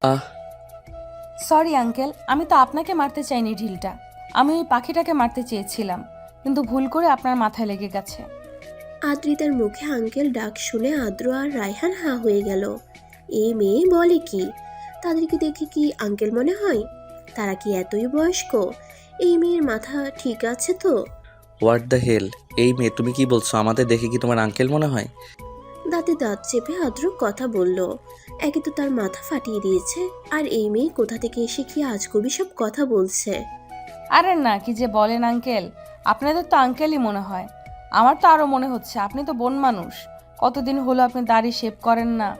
আহ sorry uncle, আমি তো আপনাকে মারতে চাইনি ঢিলটা। আমি ওই পাখিটাকে মারতে চেয়েছিলাম, কিন্তু ভুল করে আপনার মাথায় লেগে গেছে। আদ্রিতার মুখে আঙ্কেল ডাক শুনে আদ্র আর রায়হান হাঁ হয়ে গেল। এই মেয়ে বলে কি? তাদেরকে দেখে কি আঙ্কেল মনে হয়? তারা কি এতই বয়স্ক? এই মেয়ের মাথা ঠিক আছে তো? What the hell! এই মেয়ে, তুমি কি বলছো? আমাদের দেখে কি তোমার আঙ্কেল মনে হয়? দাঁতে দাঁত চেপে আদ্র কথা বলল। একে তো তার মাথা ফাটিয়ে দিয়েছে, আর এই মেয়ে কোথা থেকে এসে কি আজগুবি সব কথা বলছে। আরে না, কি যে বলেন আঙ্কেল, আপনাদের তো আঙ্কেলই মনে হয়। আমার তো আরও মনে হচ্ছে আপনি তো বোন মানুষ। কতদিন হলো আপনি দাড়ি শেভ করেন না।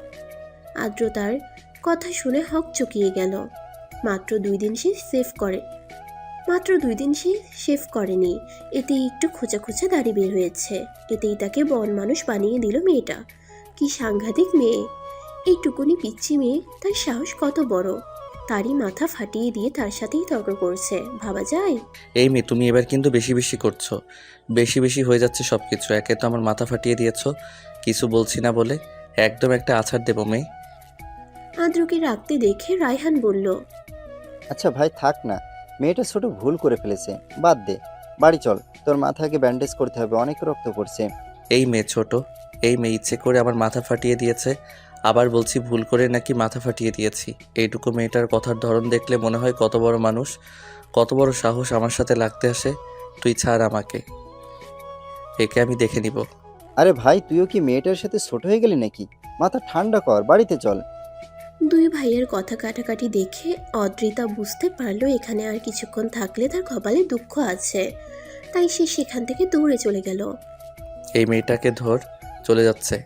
আদ্র তার কথা শুনে হকচকিয়ে গেল। মাত্র 2 দিন সে সেভ করে মাত্র 2 দিন সে শেভ করেনি, এতেই একটু খোঁচা খোঁচা দাড়ি বের হয়েছে। এতেই তাকে বন মানুষ বানিয়ে দিল মেয়েটা। কি সাংঘাতিক মেয়ে! এইটুকুনি পিচ্ছি মেয়ে, তার সাহস কত বড়! তারই মাথা ফাটিয়ে দিয়ে তার সাথেই তর্ক করছে, ভাবা যায়? এই মেয়ে, তুমি এবার কিন্তু বেশি বেশি করছো। বেশি বেশি হয়ে যাচ্ছে সব কিছু। একে তো আমার মাথা ফাটিয়ে দিয়েছো কিছু বলছি না বলে। একদম একটা আছাড় দেবো মেয়ে। আদ্রকে রাখতে দেখে রায়হান বলল, আচ্ছা ভাই, থাক না। মেয়েটা ছোট ভুল করে ফেলেছে, বাদ দে। বাড়ি চল, তোর মাথাকে ব্যান্ডেজ করতে হবে, অনেক রক্ত পড়ছে। এই মেয়ে ছোট, এই মেয়ে ইচ্ছে করে আমার মাথা ফাটিয়ে দিয়েছে। আবার বলছি ভুল করে নাকি মাথা ফাটিয়ে দিয়েছি। এইটুকু মেয়েটার কথার ধরন দেখলে মনে হয় কত বড় মানুষ, কত বড় সাহস আমার সাথে লাগতে আসে। তুই ছাড় আমাকে, একে আমি দেখে নিব। আরে ভাই, তুইও কি মেয়েটার সাথে ছোট হয়ে গেলি নাকি? মাথা ঠান্ডা কর, বাড়িতে চল। দুই ভাইয়ের কথা কাটাকাটি দেখে অদ্রিতা বুঝতে পারলো এখানে আর কিছুক্ষণ থাকলে তার কপালে দুঃখ আছে। তাই সে সেখান থেকে দৌড়ে চলে গেল। এই মেয়েটাকে ধর, চলে যাচ্ছে।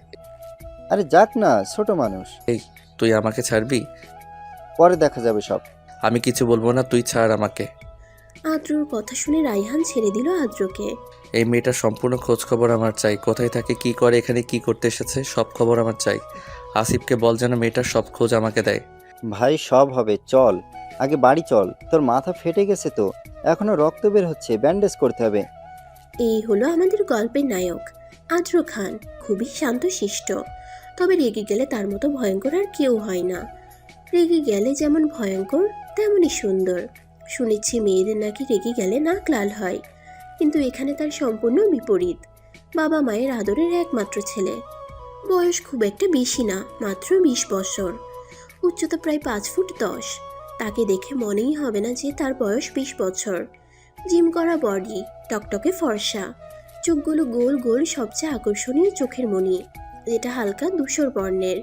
আরে যাক না, ছোট মানুষ। এই, তুই আমাকে ছাড়বি? পরে দেখা যাবে সব। আমি কিছু বলবো না, তুই ছাড় আমাকে। আদ্রর কথা শুনে রায়হান ছেড়ে দিল আদ্রকে। এই মেয়েটার সম্পূর্ণ খোঁজ খবর আমার চাই। কোথায় থাকে, কি করে, এখানে কি করতে এসেছে, সব খবর আমার চাই। আসিফকে বল যেন মেয়েটার সব খোঁজ আমাকে দেয়। ভাই সব হবে, চল। আগে বাড়ি চল, তোর মাথা ফেটে গেছে তো, এখনো রক্ত বের হচ্ছে, ব্যান্ডেজ করতে হবে। এই হলো আমাদের গল্পের নায়ক আদ্র খান। খুবই শান্তশিষ্ট, তবে রেগে গেলে তার মতো ভয়ঙ্কর আর কেউ হয় না। রেগে গেলে যেমন ভয়ঙ্কর, তেমনই সুন্দর। শুনেছি মেয়েদের নাকি রেগে গেলে নাক লাল হয়, কিন্তু এখানে তার সম্পূর্ণ বিপরীত। বাবা মায়ের আদরের একমাত্র ছেলে। বয়স খুব একটা বেশি না, মাত্র 20 বছর। উচ্চতা প্রায় 5 ফুট 10। তাকে দেখে মনেই হবে না যে তার বয়স 20 বছর। জিম করা বডি, টকটকে ফর্সা, চোখগুলো গোল গোল, সবচেয়ে আকর্ষণীয় চোখের মণি, যেটা হালকা ধূসর বর্ণের,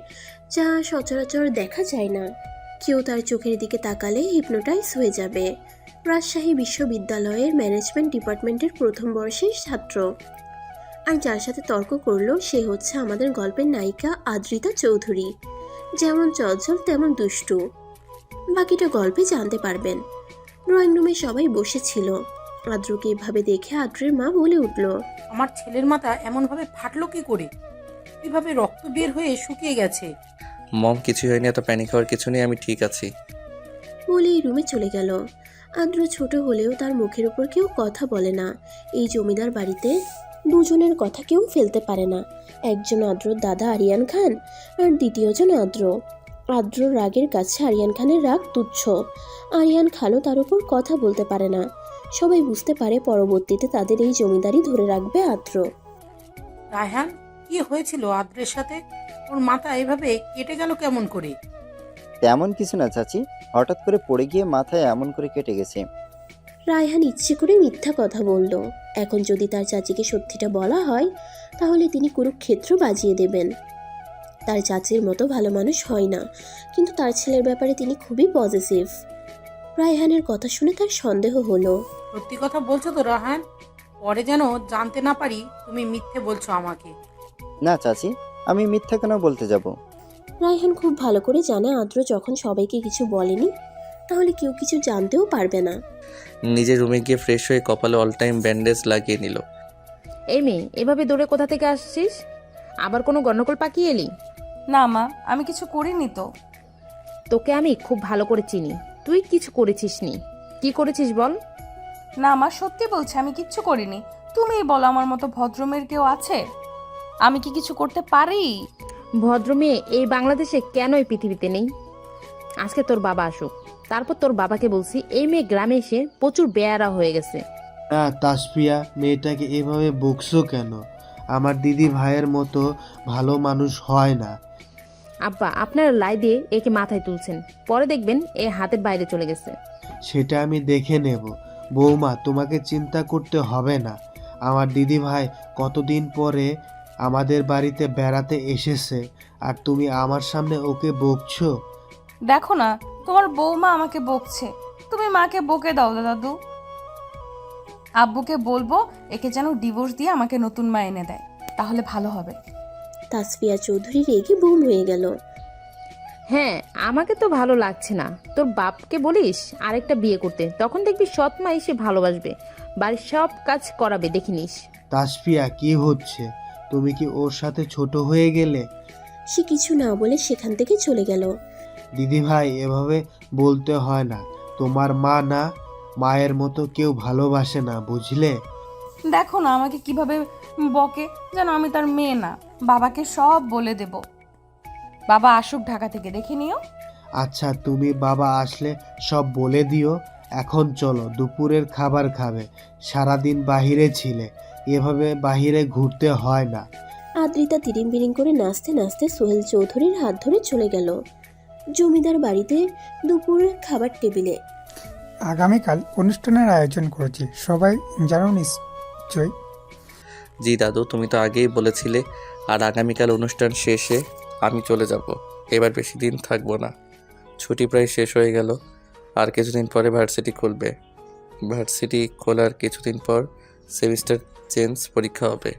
যা সচরাচর দেখা যায় না। কেউ তার চোখের দিকে তাকালে হিপনোটাইজ হয়ে যাবে। রাজশাহী বিশ্ববিদ্যালয়ের ম্যানেজমেন্ট ডিপার্টমেন্টের প্রথম বর্ষের ছাত্র। আর যার সাথে তর্ক করলো সে হচ্ছে আমাদের গল্পের নায়িকা আদ্রিতা চৌধুরী। যেমন চঞ্চল তেমন দুষ্টু। বাকিটা গল্পে জানতে পারবেন। ড্রয়িং রুমে সবাই বসেছিল। আদ্রকে এভাবে দেখে আদ্রের মা বলে উঠল, আমার ছেলের মাথা এমনভাবে ফাটলো কি করে? কিভাবে রক্ত বের হয়ে শুকিয়ে গেছে? মম, কিছু হয়নি, এত প্যানিক হওয়ার কিছু নেই, আমি ঠিক আছি। বলেই রুমে চলে গেল। আদ্র ছোট হলেও তার মুখের উপর কেউ কথা বলে না। এই জমিদার বাড়িতে দুজনের কথা কেউ ফেলতে পারে না। একজন আদ্রর দাদা আরিয়ান খান, আর দ্বিতীয়জন আদ্র। আদ্রর রাগের কাছে আরিয়ান খানের রাগ তুচ্ছ। আরিয়ান খানও তার উপর কথা বলতে পারে না। সবাই বুঝতে পারে পরবর্তীতে তাদের এই জমিদারি ধরে রাখবে আদ্র। রায়হান, কি হয়েছিল আদ্রের সাথে? ওর মাথা এভাবে কেটে গেল কেমন করে? তেমন কিছু না চাচি, হঠাৎ করে পড়ে গিয়ে মাথায় এমন করে কেটে গেছে। রায়হান ইচ্ছে করে মিথ্যা কথা বলল। এখন যদি তার চাচিকে সত্যিটা বলা হয়, তাহলে তিনি কুরুক্ষেত্র বাজিয়ে দেবেন। তার চাচির মতো ভালো মানুষ হয় না, কিন্তু তার ছেলের ব্যাপারে তিনি খুবই পজিটিভ। রায়হানের কথা শুনে তার সন্দেহ হলো। সত্যি কথা বলছো তো রায়হান? পরে যেন জানতে না পারি তুমি মিথ্যে বলছো আমাকে। না চাচি, আমি মিথ্যা কেন বলতে যাব? রায়হান খুব ভালো করে জানে আদ্র যখন সবাইকে কিছু বলেনি, তাহলে কেউ কিছু জানতেও পারবে না। নিজের রুমে গিয়ে ফ্রেশ হয়ে কপালে অল টাইম ব্যান্ডেজ লাগিয়ে নিল। এই মেয়ে, এভাবে দৌড়ে কোথা থেকে আসছিস? আবার কোনো গন্ডগোল পাকিয়ে এলি? না মা, আমি কিছু করিনি তো। তোকে আমি খুব ভালো করে চিনি, তুই কিছু করেছিস নি। কি করেছিস বল? না মা, সত্যি বলছি আমি কিচ্ছু করিনি। তুমিই বলো, আমার মতো ভদ্রমের কেউ আছে? আমি কি কিছু করতে পারি? ভদ্র মেয়ে এই বাংলাদেশে কেন এই পৃথিবীতে নেই? আজকে তোর বাবা আসুক, তারপর তোর বাবাকে বলছি এই মেয়ে গ্রামে এসে প্রচুর বেয়ারা হয়ে গেছে। না তাসফিয়া, মেয়েটাকে এভাবে বকছো কেন? আমার দিদি ভাইয়ের মতো ভালো মানুষ হয় না। আব্বা, আপনার লাই দিয়ে একে মাথায় তুলছেন, পরে দেখবেন এ হাতের বাইরে চলে গেছে। সেটা আমি দেখে নেব। বৌমা, তোমাকে চিন্তা করতে হবে না। আমার দিদি ভাই কতদিন পরে আমাদের বাড়িতে বেড়াতে এসেছে, আর তুমি আমার সামনে ওকে বকছো? দেখো না, তোমার বৌমা আমাকে বকছে, তুমি মাকে বকে দাও দাদু। আব্বুকে বলবো একে যেন ডিভোর্স দিয়ে আমাকে নতুন মা এনে দেয়, তাহলে ভালো হবে। তাসফিয়া চৌধুরী রেগে বুম হয়ে গেল। হ্যাঁ, আমাকে তো ভালো লাগছে না। তোর বাপকে বলিস আরেকটা বিয়ে করতে, তখন দেখবি সৎ মা এসে ভালোবাসবে, বাড়ির সব কাজ করাবে, দেখিনিস। তাসফিয়া, কি হচ্ছে? তুমি কি ওর সাথে ছোট হয়ে গেলে? সে কিছু না বলে সেখান থেকে চলে গেল। দিদি ভাই, এভাবে বলতে হয় না। তোমার মা না, মায়ের মতো কেউ ভালোবাসে না, বুঝলে? দেখো না আমাকে কিভাবে বকে, যেন আমি তার মেয়ে না। বাবাকে সব বলে দেব। বাবা আসুক ঢাকা থেকে, দেখে নিও। আচ্ছা, তুমি বাবা আসলে সব বলে দিও। এখন চলো, দুপুরের খাবার খাবে। সারাদিন বাহিরে ছিলে, এভাবে বাহিরে ঘুরতে হয় না। আদ্রিতা তিরিং বিরিং করে নাচতে নাচতে সোহেল চৌধুরীর হাত ধরে চলে গেল জমিদার বাড়িতে দুপুরের খাবার টেবিলে। আগামীকাল অনুষ্ঠানের আয়োজন করেছি, সবাই জানো নিশ্চয়ই। জি দাদু, তুমি তো আগেই বলেছিলে। আর আগামীকাল অনুষ্ঠান শেষে আমি চলে যাব। এবার বেশি দিন থাকবো না, ছুটি প্রায় শেষ হয়ে গেল। আর কিছুদিন পরে ভার্সিটি খুলবে। ভার্সিটি খোলার কিছুদিন পর সেমিস্টার চেঞ্জ পরীক্ষা হবে।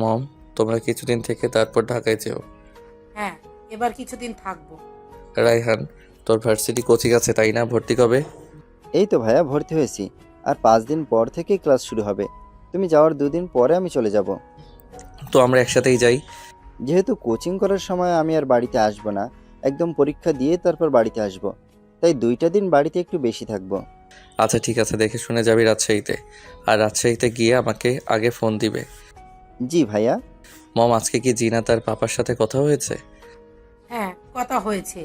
মম, তোমরা কিছুদিন থেকে তারপর ঢাকায় যেও। হ্যাঁ, এবার কিছুদিন থাকবো। রায়হান, তোর ভার্সিটি কোচিং আছে তাই না? ভর্তি কবে? এই তো ভাইয়া, ভর্তি হয়েছি। আর 5 দিন পর থেকেই ক্লাস শুরু হবে। তুমি যাওয়ার 2 দিন পরে আমি চলে যাব। তো আমরা একসাথেই যাই। যেহেতু কোচিং করার সময় আমি আর বাড়িতে আসবো না, একদম পরীক্ষা দিয়ে তারপর বাড়িতে আসব, তাই 2টা দিন বাড়িতে একটু বেশি থাকবো। আচ্ছা ঠিক আছে, দেখে শুনে যাবি রাজশাহীতে। আর রাজশাহীতে গিয়ে আমাকে আগে ফোন দিবে। জি ভাইয়া। মম, আজকে কি জিনা তার পাপার সাথে কথা হয়েছে? হ্যাঁ, কথা হয়েছে।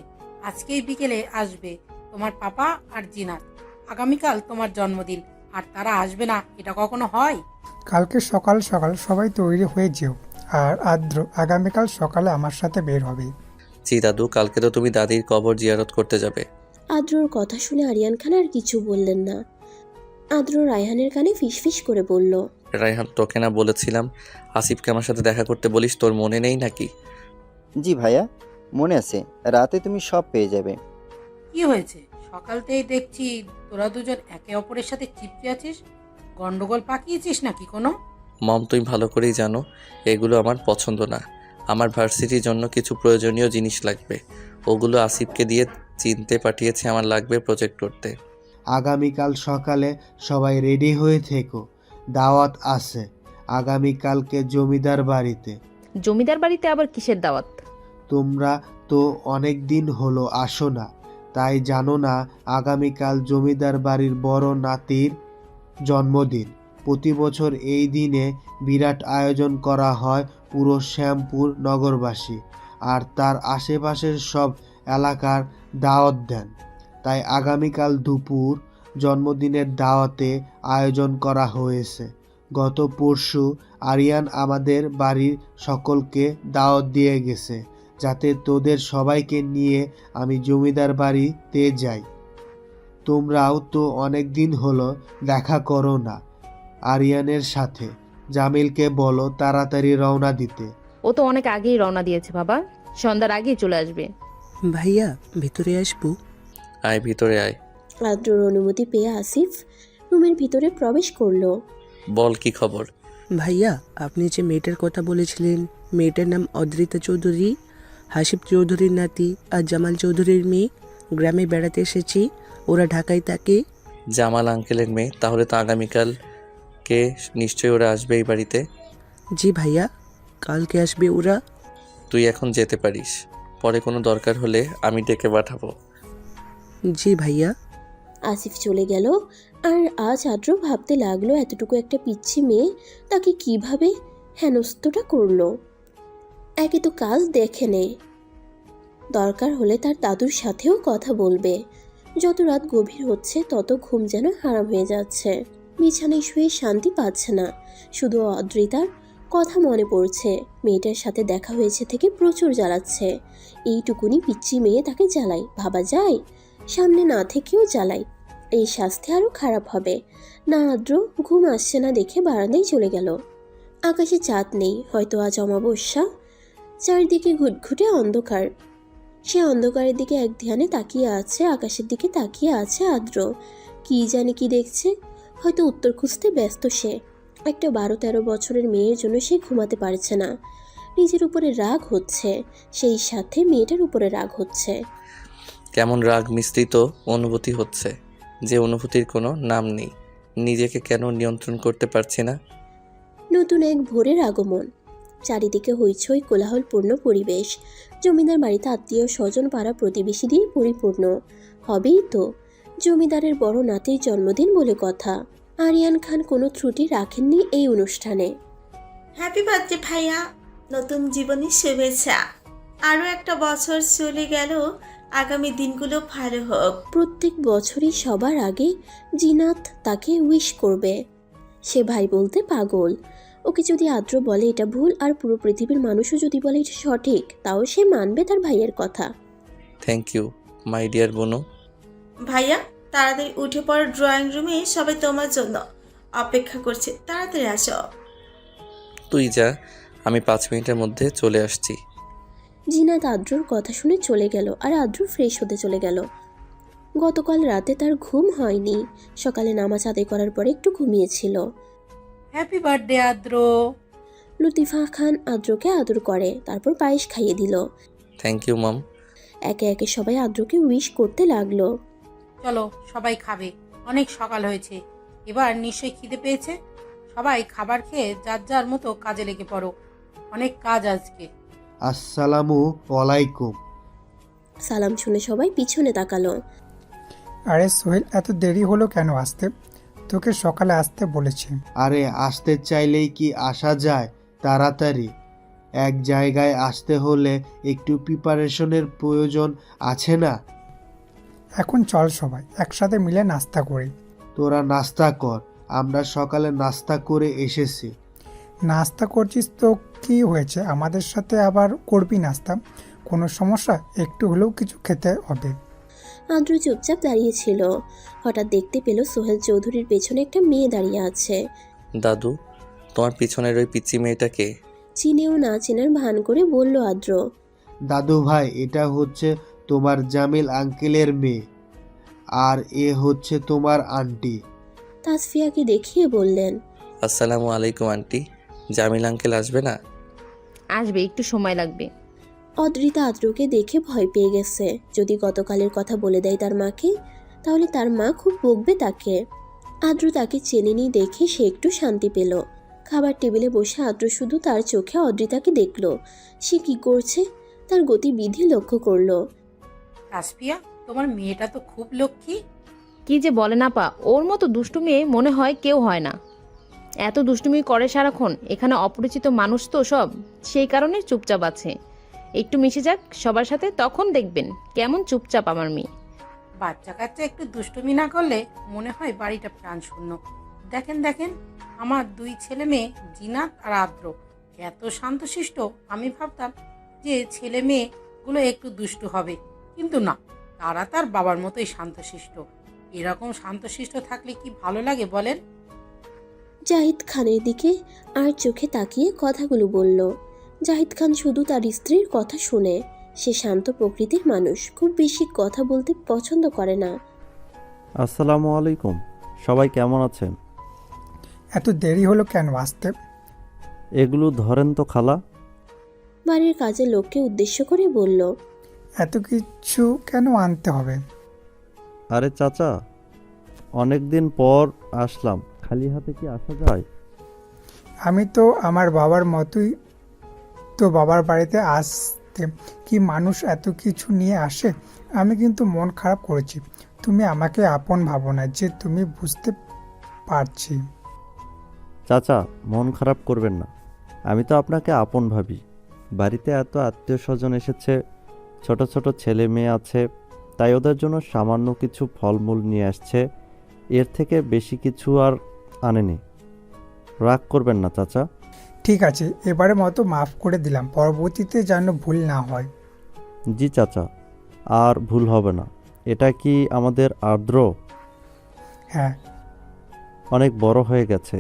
আজকেই বিকেলে আসবে তোমার পাপা আর জিনাত। আগামীকাল তোমার জন্মদিন, আর তারা আসবে না এটা কখনো হয়? কালকে সকাল সকাল সবাই তৈরি হয়ে যেও, আর আদ্র আগামীকাল সকালে আমার সাথে বের হবে। জি দাদু, কালকে তো তুমি দাদির কবর জিয়ারত করতে যাবে। আদ্রর কথা শুনে আরিয়ান খান আর কিছু বললেন না। আদ্র রায়হানের কানে ফিসফিস করে বলল, রায়হান, তোকে না বলেছিলাম আসিফকে আমার সাথে দেখা করতে বলিস? তোর মনে নেই নাকি? জি ভাইয়া, মনে আছে। রাতে তুমি সব পেয়ে যাবে। কি হয়েছে? সকালতেই দেখছি তোরা দুজন একে অপরের সাথে চিপকে আছিস। গন্ডগোল পাকিয়েছিস নাকি কোনো? মম, তুমি ভালো করেই জানো এগুলো আমার পছন্দ না। আমার ভার্সিটির জন্য কিছু প্রয়োজনীয় জিনিস লাগবে, ওগুলো আসিফকে দিয়ে চিনতে পাঠিয়েছে। আমার লাগবে প্রজেক্ট করতে। আগামীকাল সকালে সবাই রেডি হয়ে থেকো, দাওয়াত আছে আগামীকালকে জমিদার বাড়িতে। জমিদার বাড়িতে আবার কিসের দাওয়াত? তোমরা তো অনেক দিন হলো আসো না, তাই জানো না আগামীকাল জমিদার বাড়ির বড় নাতির জন্মদিন। প্রতি বছর এই দিনে বিরাট আয়োজন করা হয় পুরো শ্যামপুর নগরবাসী আর তার আশেপাশের সব এলাকার দাওয়াত দেন। তাই আগামীকাল দুপুর জন্মদিনের দাওয়াতে আয়োজন করা হয়েছে। গত পরশু আরিয়ান আমাদের বাড়ির সকলকে দাওয়াত দিয়ে গেছে, যাতে তোদের সবাইকে নিয়ে আমি জমিদার বাড়িতে যাই। তোমরাও তো অনেক দিন হলো দেখা করো না। আরিয়ানের সাথে জামিলকে বলো তাড়াতাড়ি রওনা দিতে। ও তো অনেক আগেই রওনা দিয়েছে বাবা, সন্ধ্যার আগেই চলে আসবে। ভাইয়া, ভিতরে আসবো? আয়, ভিতরে আয়। আদ্রর অনুমতি পেয়ে আসিফ রুমের ভিতরে প্রবেশ করলো। বল, কি খবর? ভাইয়া, আপনি যে মেয়েটার কথা বলেছিলেন, মেয়েটার নাম অদ্রিতা চৌধুরী, হাসিব চৌধুরীর নাতি আর জামাল চৌধুরীর মেয়ে, গ্রামে বেড়াতে এসেছি। ওরা ঢাকায় থাকে। জামাল আঙ্কেলের মেয়ে? তাহলে তো আগামীকালকে নিশ্চয়ই ওরা আসবে এই বাড়িতে। জি ভাইয়া, কালকে আসবে ওরা। তুই এখন যেতে পারিস, পরে কোনো দরকার হলে আমি ডেকে পাঠাবো। জি ভাইয়া। আসিফ চলে গেল। আর আজ আদ্র ভাবতে লাগলো এতটুকু একটা পিচ্ছি মেয়ে তাকে কিভাবে হেনস্তটা করলো। একে তো কাজ দেখে নে, দরকার হলে তার দাদুর সাথেও কথা বলবে। যত রাত গভীর হচ্ছে তত ঘুম যেন হারাম হয়ে যাচ্ছে। বিছানায় শুয়ে শান্তি পাচ্ছে না, শুধু অদ্রিতার কথা মনে পড়ছে। মেয়েটার সাথে দেখা হয়েছে থেকে প্রচুর জ্বালাচ্ছে। এইটুকুনি পিচ্চি মেয়ে তাকে জ্বালায়, ভাবা যায়? সামনে না থেকেও জ্বালায়। এই শাস্তি আরও খারাপ হবে না। আদ্র ঘুম আসছে না দেখে বারান্দায় চলে গেল। আকাশে চাঁদ নেই, হয়তো আজ অমাবস্যা। চারদিকে ঘুটঘুটে অন্ধকার। সে অন্ধকারের দিকে এক ধ্যানে তাকিয়ে আছে, আকাশের দিকে তাকিয়ে আছে আদ্র। কি জানি কি দেখছে, হয়তো উত্তর খুঁজতে ব্যস্ত সে। একটা 12-13 বছরের মেয়ের জন্য সে ঘুমাতে পারছে না। নিজের উপরে রাগ হচ্ছে, সেই সাথে মেয়েটার উপরে রাগ হচ্ছে। কেমন রাগ মিশ্রিত অনুভূতি হচ্ছে, যে অনুভূতির কোনো নাম নেই। নিজেকে কেন নিয়ন্ত্রণ করতে পারছি না। নতুন এক ভোরের আগমন। চারিদিকে হইচই কোলাহলপূর্ণ পরিবেশ। জমিদার বাড়িতে আত্মীয় স্বজন পাড়া প্রতিবেশী দিয়ে পরিপূর্ণ। হবেই তো, জমিদারের বড় নাতির জন্মদিন বলে কথা। আরিয়ান খান কোনো ত্রুটি রাখেননি এই অনুষ্ঠানে। হ্যাপি বার্থডে ভাইয়া, নতুন জীবনের শুভেচ্ছা। আরও একটা বছর চলে গেল, আগামী দিনগুলো ভালো হোক। প্রত্যেক বছরই সবার আগে জিনাত তাকে উইশ করবে। সে ভাই বলতে পাগল। ওকে যদি আদ্র বলে এটা ভুল, আর পুরো পৃথিবীর মানুষও যদি বলে এটা সঠিক, তাও সে মানবে তার ভাইয়ের কথা। থ্যাংক ইউ মাই ডিয়ার বোনু। ভাইয়া, তাড়াতাড়ি উঠে পড়ো, ড্রয়িং রুমে সবাই তোমার জন্য অপেক্ষা করছে, তাড়াতাড়ি আসো। তুই যা, আমি 5 মিনিটের মধ্যে চলে আসছি। জিনাত আদ্রর কথা শুনে চলে গেল, আর আদ্র ফ্রেশ হতে চলে গেল। গতকাল রাতে তার ঘুম হয়নি। সকালে নামাজ আদায় করার পরে একটু ঘুমিয়েছিল। হ্যাপি বার্থডে আদ্র। লতিফা খান আদ্রকে আদর করে, তারপর পায়েস খাইয়ে দিল। Thank you mum. একে একে সবাই আদ্রকে উইশ করতে লাগলো। চলো সবাই খাবে, অনেক সকাল হয়েছে, এবার নিশ্চয়ই খিদে পেয়েছে। সবাই খাবার খেয়ে যার যার মতো কাজে লেগে পড়ো, অনেক কাজ আজকে। আসসালামু আলাইকুম। সালাম শুনে সবাই পিছনে তাকালো। আরে সোহেল, এত দেরি হলো কেন আসতে? তোকে সকালে আসতে বলেছি। আরে আসতে চাইলেই কি আসা যায় তাড়াতাড়ি? এক জায়গায় আসতে হলে একটু প্রিপারেশনের প্রয়োজন আছে না? এখন চল সবাই একসাথে মিলে নাস্তা করি। তোরা নাস্তা কর, আমরা সকালে নাস্তা করে এসেছি। নাস্তা করছিস তো কি হয়েছে, আমাদের সাথে আবার করবি নাস্তা, কোনো সমস্যা? একটু হলেও কিছু খেতে হবে। আদ্র চুপচাপ দাঁড়িয়েছিল। হঠাৎ দেখতে পেল সোহেল চৌধুরীর পেছনে একটা মেয়ে দাঁড়িয়ে আছে। দাদু, তোমার পিছনের ওই পিচ্চি মেয়েটাকে? চিনেও না চেনার ভান করে বলল আদ্র। দাদু ভাই, এটা হচ্ছে তোমার জামিল আঙ্কেলের মেয়ে, আর এ হচ্ছে তোমার আন্টি। তাসফিয়াকে দেখিয়ে বললেন। আসসালামু আলাইকুম আন্টি। জামিল আঙ্কেল আসবে না? আসবে, একটু সময় লাগবে। অদ্রিতা আদ্রকে দেখে ভয় পেয়ে গেছে। যদি গতকালের কথা বলে দেয় তার মাকে, তাহলে তার মা খুব বকবে তাকে। আদ্র তাকে চেনেনি দেখে সে একটু শান্তি পেল। খাবার টেবিলে বসে আদ্র শুধু তার চোখে অদ্রিতাকে দেখল। সে কি করছে তার গতিবিধি লক্ষ্য করলো। তাসফিয়া, তোমার মেয়েটা তো খুব লক্ষ্মী। কি যে বলে না পা, ওর মতো দুষ্টু মেয়ে মনে হয় কেউ হয় না। এত দুষ্টুমি করে সারাক্ষণ, এখানে অপরিচিত মানুষ তো সব, সেই কারণে চুপচাপ আছে। একটু মিশে যাক সবার সাথে, তখন দেখবেন কেমন চুপচাপ আমার মেয়ে। বাচ্চা কাচ্চা একটু দুষ্টুমি না করলে মনে হয় বাড়িটা প্রাণ শূন্য। দেখেন দেখেন, আমার 2 ছেলে মেয়ে জিনাত আর আদ্র এত শান্তশিষ্ট। আমি ভাবতাম যে ছেলে মেয়েগুলো একটু দুষ্টু হবে, কিন্তু না, তারা তার বাবার মতোই শান্তশিষ্ট। এরকম শান্তশিষ্ট থাকলে কি ভালো লাগে বলেন? জাহিদ খানের দিকে আর চোখে তাকিয়ে কথাগুলো বলল। জাহিদ খান শুধু তার স্ত্রীর কথা শুনে। সে শান্ত প্রকৃতির মানুষ, খুব বেশি কথা বলতে পছন্দ করে না। আসসালামু আলাইকুম, সবাই কেমন আছেন? এত দেরি হলো কেন আসতে? এগুলো ধরেন তো খালা। বাড়ির কাজের লোককে উদ্দেশ্য করে বলল। এত কিছু কেন আনতে হবে? আরে চাচা, অনেক দিন পর আসলাম, খালি হাতে কি আসা যায়? আমি তো আমার বাবার মতোই তো বাবার বাড়িতে আসতে কি মানুষ এত কিছু নিয়ে আসে? আমি কিন্তু মন খারাপ করেছি। তুমি আমাকে আপন ভাবো না যে তুমি বুঝতে পারছি। চাচা, মন খারাপ করবেন না, আমি তো আপনাকে আপন ভাবি। বাড়িতে এত আত্মীয় স্বজন এসেছে, ছোট ছোট ছেলে মেয়ে আছে, তাই ওদের জন্য সামান্য কিছু ফলমূল নিয়ে আসছে, এর থেকে বেশি কিছু আর আনেনি। রাগ করবেন না চাচা। ঠিক আছে, এবারের মতো মাফ করে দিলাম, পরবর্তীতে যেন ভুল না হয়। জি চাচা, আর ভুল হবে না। এটা কি আমাদের আর্দ্র? হ্যাঁ। অনেক বড় হয়ে গেছে।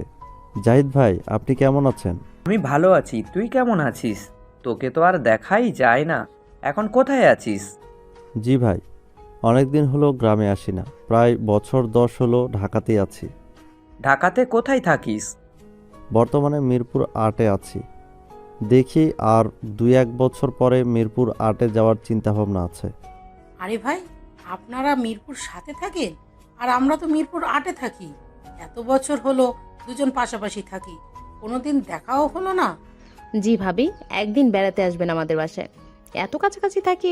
জাহিদ ভাই, আপনি কেমন আছেন? আমি ভালো আছি, তুই কেমন আছিস? তোকে তো আর দেখাই যায় না, এখন কোথায় আছিস? জি ভাই, অনেক দিন হলো গ্রামে আসি না, প্রায় বছর 10 হলো ঢাকাতেই আছি। ঢাকাতে কোথায় থাকিস? বর্তমানে মিরপুর 8-এ আছি। দেখি আর 2-1 বছর পরে মিরপুর 8-এ যাওয়ার চিন্তাভাবনা আছে। আরে ভাই, আপনারা মিরপুর 7-এ থাকেন আর আমরা তো মিরপুর 8-এ থাকি। এত বছর হলো দুজন পাশাপাশি থাকি, কোনোদিন দেখাও হলো না। জি ভাবি, একদিন বেড়াতে আসবেন আমাদের বাসায়। এত কাছাকাছি থাকি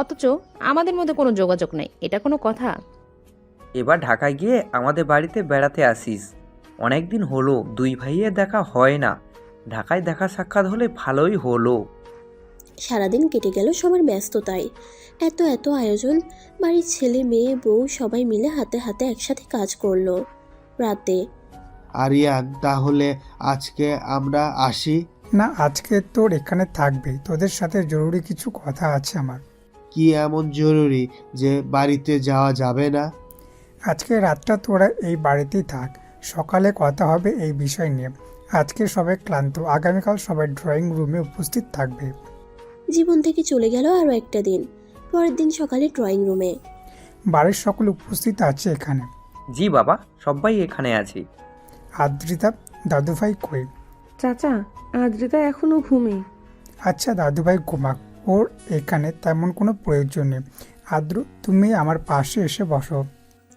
অথচ আমাদের মধ্যে কোনো যোগাযোগ নেই, এটা কোনো কথা? এবার ঢাকায় গিয়ে আমাদের বাড়িতে বেড়াতে আসিস। অনেক দিন হলো দুই ভাইয়ের দেখা হয় না, ঢাকায় দেখা সাক্ষাৎ হলে ভালোই হলো। সারাদিন কেটে গেল সবার ব্যস্ততায়। এত এত আয়োজন, বাড়ির ছেলে মেয়ে বউ সবাই মিলে হাতে হাতে একসাথে কাজ করলো। রাতে আরিয়ান, তাহলে আজকে আমরা আসি? না, আজকে তোর এখানে থাকবে, তোদের সাথে জরুরি কিছু কথা আছে আমার। কি এমন জরুরি যে বাড়িতে যাওয়া যাবে না? আজকে রাতটা তোরা এই বাড়িতেই থাক, সকালে কথা হবে এই বিষয় নিয়ে। আজকে সবাই ক্লান্ত, আগামীকাল সবাই ড্রয়িং রুমে উপস্থিত থাকবে। জীবন থেকে চলে গেল আরও একটা দিন। পরের দিন সকালে ড্রয়িং রুমে বাড়ির সকল উপস্থিত আছে এখানে। জি বাবা, সবাই এখানে আছি। আদ্রিতা, দাদুভাই কই? চাচা, আদ্রিতা এখনো ঘুমে। আচ্ছা, দাদুভাই ঘুমাক, ওর এখানে তেমন কোনো প্রয়োজন নেই। আদ্রু, তুমি আমার পাশে এসে বসো।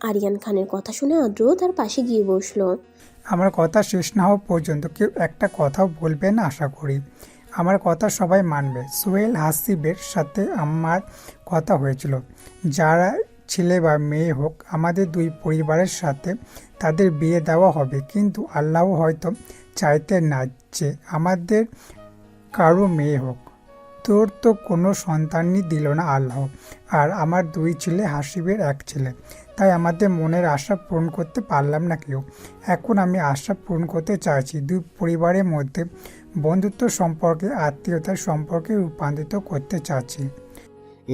আরিয়ান খানের কথা শুনে আদ্রও তার পাশে গিয়ে বসলো। আমার কথা শেষ না হওয়া পর্যন্ত কেউ একটা কথাও বলবে না আশা করি। আমার কথা সবাই মানবে। সোহেল হাসিবের সাথে আমার কথা হয়েছিল, যারা ছেলে বা মেয়ে হোক আমাদের দুই পরিবারের সাথে তাদের বিয়ে দেওয়া হবে, কিন্তু আল্লাহ হয়তো চাইতে না যে আমাদের কারো মেয়ে হোক। তোর তো কোনো সন্তানই দিল না আল্লাহ, আর আমার দুই ছেলে, হাসিবের এক ছেলে, তাই আমাদের মনের আশা পূরণ করতে পারলাম না কেউ। এখন আমি আশা পূরণ করতে চাইছি, দুই পরিবারের মধ্যে বন্ধুত্ব সম্পর্কে, আত্মীয়তার সম্পর্কে রূপান্তরিত করতে চাচ্ছি।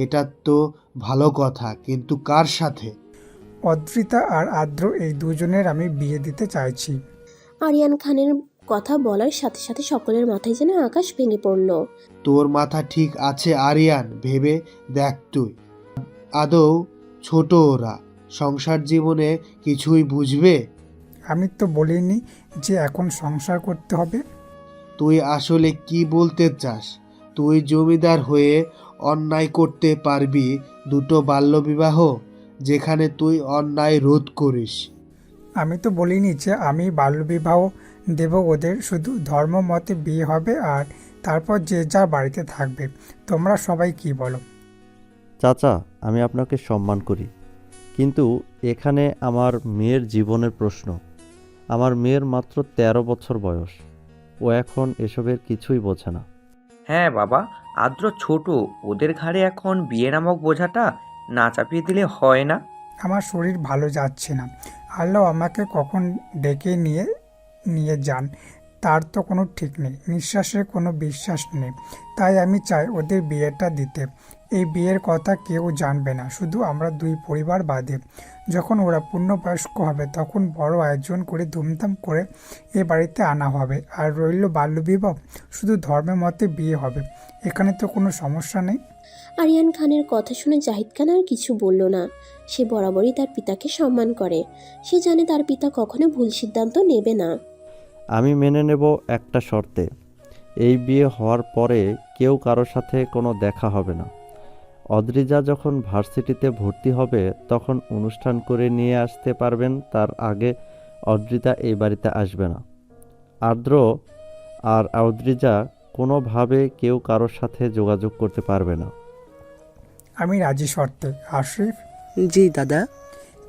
এটা তো ভালো কথা, কিন্তু কার সাথে? অদ্রিতা আর আদ্র, এই দুজনের আমি বিয়ে দিতে চাইছি। আরিয়ান খানের কথা বলার সাথে সাথে সকলের মাথায় যেন আকাশ ভেঙে পড়ল। তোর মাথা ঠিক আছে আরিয়ান? ভেবে দেখ তুই। আদৌ ছোট ওরা, সংসার জীবনে কিছুই বুঝবে? আমি তো বলিনি যে এখন সংসার করতে হবে। তুই আসলে কি বলতে চাস? তুই জমিদার হয়ে অন্যায় করতে পারবি দুটো বাল্যবিবাহ, যেখানে তুই অন্যায় রোধ করিস? আমি তো বলিনি যে আমি বাল্যবিবাহ দেব ওদের, শুধু ধর্ম মতে বিয়ে হবে আর তারপর যে যা বাড়িতে থাকবে। তোমরা সবাই কি বলো? চাচা, আমি আপনাকে সম্মান করি, কিন্তু এখানে আমার মেয়ের জীবনের প্রশ্ন। আমার মেয়ের মাত্র 13 বছর বয়স, ও এখন এসবের কিছুই বোঝে না। হ্যাঁ বাবা, আদ্র ছোট, ওদের ঘাড়ে এখন বিয়ে নামক বোঝাটা না চাপিয়ে দিলে হয় না। আমার শরীর ভালো যাচ্ছে না, আল্লাহ আমাকে কখন ডেকে নিয়ে নিয়ে যান তার তো কোনো ঠিক নেই, নিঃশ্বাসের কোনো বিশ্বাস নেই। তাই আমি চাই ওদের বিয়েটা দিতে। এই বিয়ের কথা কেউ জানবে না, শুধু আমরা দুই পরিবার বাদে। যখন ওরা পূর্ণবয়স্ক হবে তখন বড় আয়োজন করে ধুমধাম করে এ বাড়িতে আনা হবে। আর রইল বাল্যবিবাহ, শুধু ধর্মের মতে বিয়ে হবে, এখানে তো কোনো সমস্যা নেই। আরিয়ান খানের কথা শুনে জাহিদ খান আর কিছু বলল না। সে বরাবরই তার পিতাকে সম্মান করে। সে জানে তার পিতা কখনো ভুল সিদ্ধান্ত নেবে না। আমি মেনে নেব একটা শর্তে, এই বিয়ে হওয়ার পরে কেউ কারোর সাথে কোনো দেখা হবে না। অদ্রিজা যখন ভার্সিটিতে ভর্তি হবে তখন অনুষ্ঠান করে নিয়ে আসতে পারবেন, তার আগে অদ্রিজা এই বাড়িতে আসবে না। আর্দ্র আর অদ্রিজা কোনোভাবে কেউ কারোর সাথে যোগাযোগ করতে পারবে না। আমি রাজি শর্তে। আশরিফ? জি দাদা।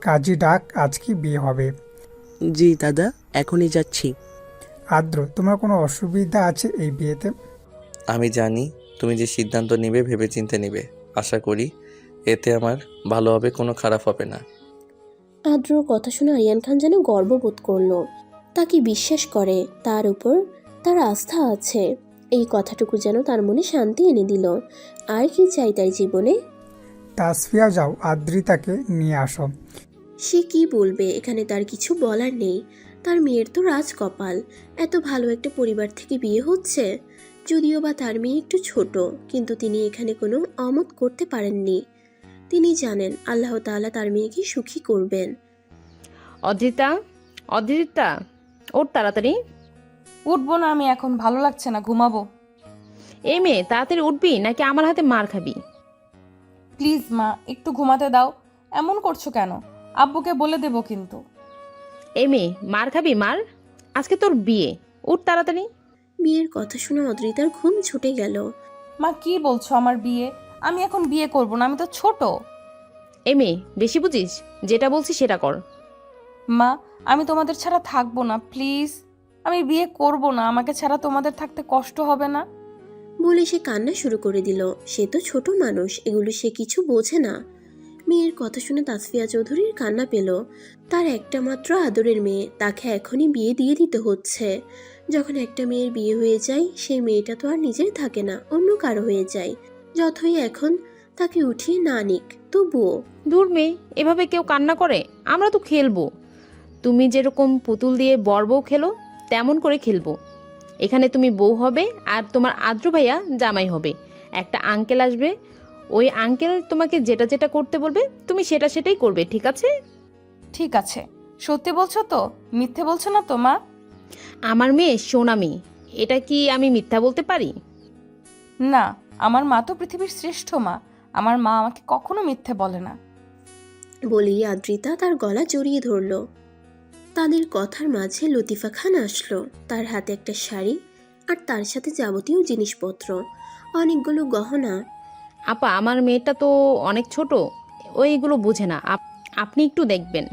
কাজী ডাক, আজকে বিয়ে হবে। জি দাদা, এখনই যাচ্ছি। আদ্র, তোমার কোনো অসুবিধা আছে এই বিয়েতে? আমি জানি তুমি যে সিদ্ধান্ত নিবে ভেবেচিন্তে নিবে। আশা করি এতে আমার ভালো হবে, কোনো খারাপ হবে না। আদ্রর কথা শুনে আরিয়ান খান যেন গর্ববোধ করলো। তাকে বিশ্বাস করে, তার উপর তার আস্থা আছে। এই কথাটুকু যেন তার মনে শান্তি এনে দিল। আর কি চাই তার জীবনে? তাসফিয়া, যাও আদ্রিতাকে নিয়ে আসো। সে কি বলবে, এখানে তার কিছু বলার নেই। তার মেয়ের তো রাজকপাল, এত ভালো একটা পরিবার থেকে বিয়ে হচ্ছে। যদিও বা তার মেয়ে একটু ছোট, কিন্তু তিনি এখানে কোনো অমত করতে পারেননি। তিনি জানেন আল্লাহ তাআলা তার মেয়েকে সুখী করবেন। অদ্রিতা, অদ্রিতা, ওর তাড়াতাড়ি। উঠবো না আমি এখন, ভালো লাগছে না, ঘুমাবো। এই মেয়ে, তাড়াতাড়ি উঠবি নাকি আমার হাতে মার খাবি? প্লিজ মা, একটু ঘুমাতে দাও। এমন করছো কেন? আব্বুকে বলে দেবো কিন্তু। এই মেয়ে, মার খাবি মার? আজকে তোর বিয়ে, উঠ তাড়াতাড়ি। বিয়ের কথা শুনে অদ্রিতার ঘুম ছুটে গেল। মা কি বলছো, আমার বিয়ে? আমি এখন বিয়ে করব না, আমি তো ছোট। এই মেয়ে, বেশি বুঝিস, যেটা বলছি সেটা কর। মা, আমি তোমাদের ছাড়া থাকবো না, প্লিজ। আমি বিয়ে করব না, আমাকে ছাড়া তোমাদের থাকতে কষ্ট হবে না? বলে সে কান্না শুরু করে দিল। সে তো ছোট মানুষ, এগুলো সে কিছু বোঝে না। মেয়ের কথা শুনে তাসফিয়া চৌধুরীর কান্না পেল। তার একটা মাত্র আদরের মেয়ে, তাকে এখনই বিয়ে দিয়ে দিতে হচ্ছে। যখন একটা মেয়ের বিয়ে হয়ে যায়, সেই মেয়েটা তো আর নিজের থাকে না, অন্য কারো হয়ে যায়। যতই এখন তাকে উঠিয়ে না নিক, তবুও। দূর মেয়ে, এভাবে কেউ কান্না করে? আমরা তো খেলবো। তুমি যেরকম পুতুল দিয়ে বর বউ খেলো, তেমন করে খেলবো। এখানে তুমি বউ হবে আর তোমার আদ্র ভাইয়া জামাই হবে। একটা আঙ্কেল আসবে, ওই আঙ্কেল তোমাকে যেটা যেটা করতে বলবে তুমি সেটা সেটাই করবে, ঠিক আছে? ঠিক আছে। সত্যি বলছো তো? মিথ্যে বলছো না তো মা? আমার মেয়ে সোনা মেয়ে, এটা কি আমি মিথ্যা বলতে পারি? না, আমার মা তো পৃথিবীর শ্রেষ্ঠ মা। আমার মা আমাকে কখনো মিথ্যে বলে না। বলেই আদ্রিতা তার গলা জড়িয়ে ধরল। তাদের কথার মাঝে লতিফা খান আসলো। তার হাতে একটা শাড়ি আর তার সাথে যাবতীয় জিনিসপত্র, অনেকগুলো গহনা। আপা, আমার মেয়েটা তো অনেক ছোট, ওইগুলো বুঝে না। আপনি একটু দেখবেন।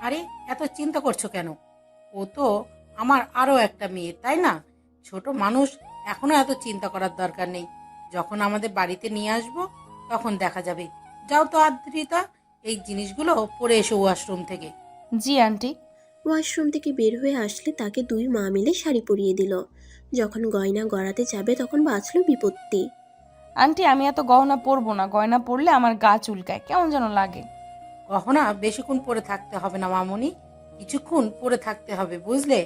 আরে এত চিন্তা করছো কেন? ও তো আমার আরও একটা মেয়ে, তাই না? ছোট মানুষ, এখনো এত চিন্তা করার দরকার নেই। যখন আমাদের বাড়িতে নিয়ে আসবো তখন দেখা যাবে। যাও তো আদ্রিতা, এই জিনিসগুলো পরে এসো ওয়াশরুম থেকে। জি আন্টি। ওয়াশরুম থেকে বের হয়ে আসলে তাকে দুই মা মিলে শাড়ি পরিয়ে দিল। যখন গয়না গড়াতে যাবে তখন বাঁচলো বিপত্তি। আন্টি, আমি এত গহনা পরবো না। গয়না পরলে আমার গা চুলকায়, কেমন যেন লাগে। গহনা বেশিক্ষণ পরে থাকতে হবে না মামুনি, কিছুক্ষণ পরে থাকতে হবে, বুঝলে?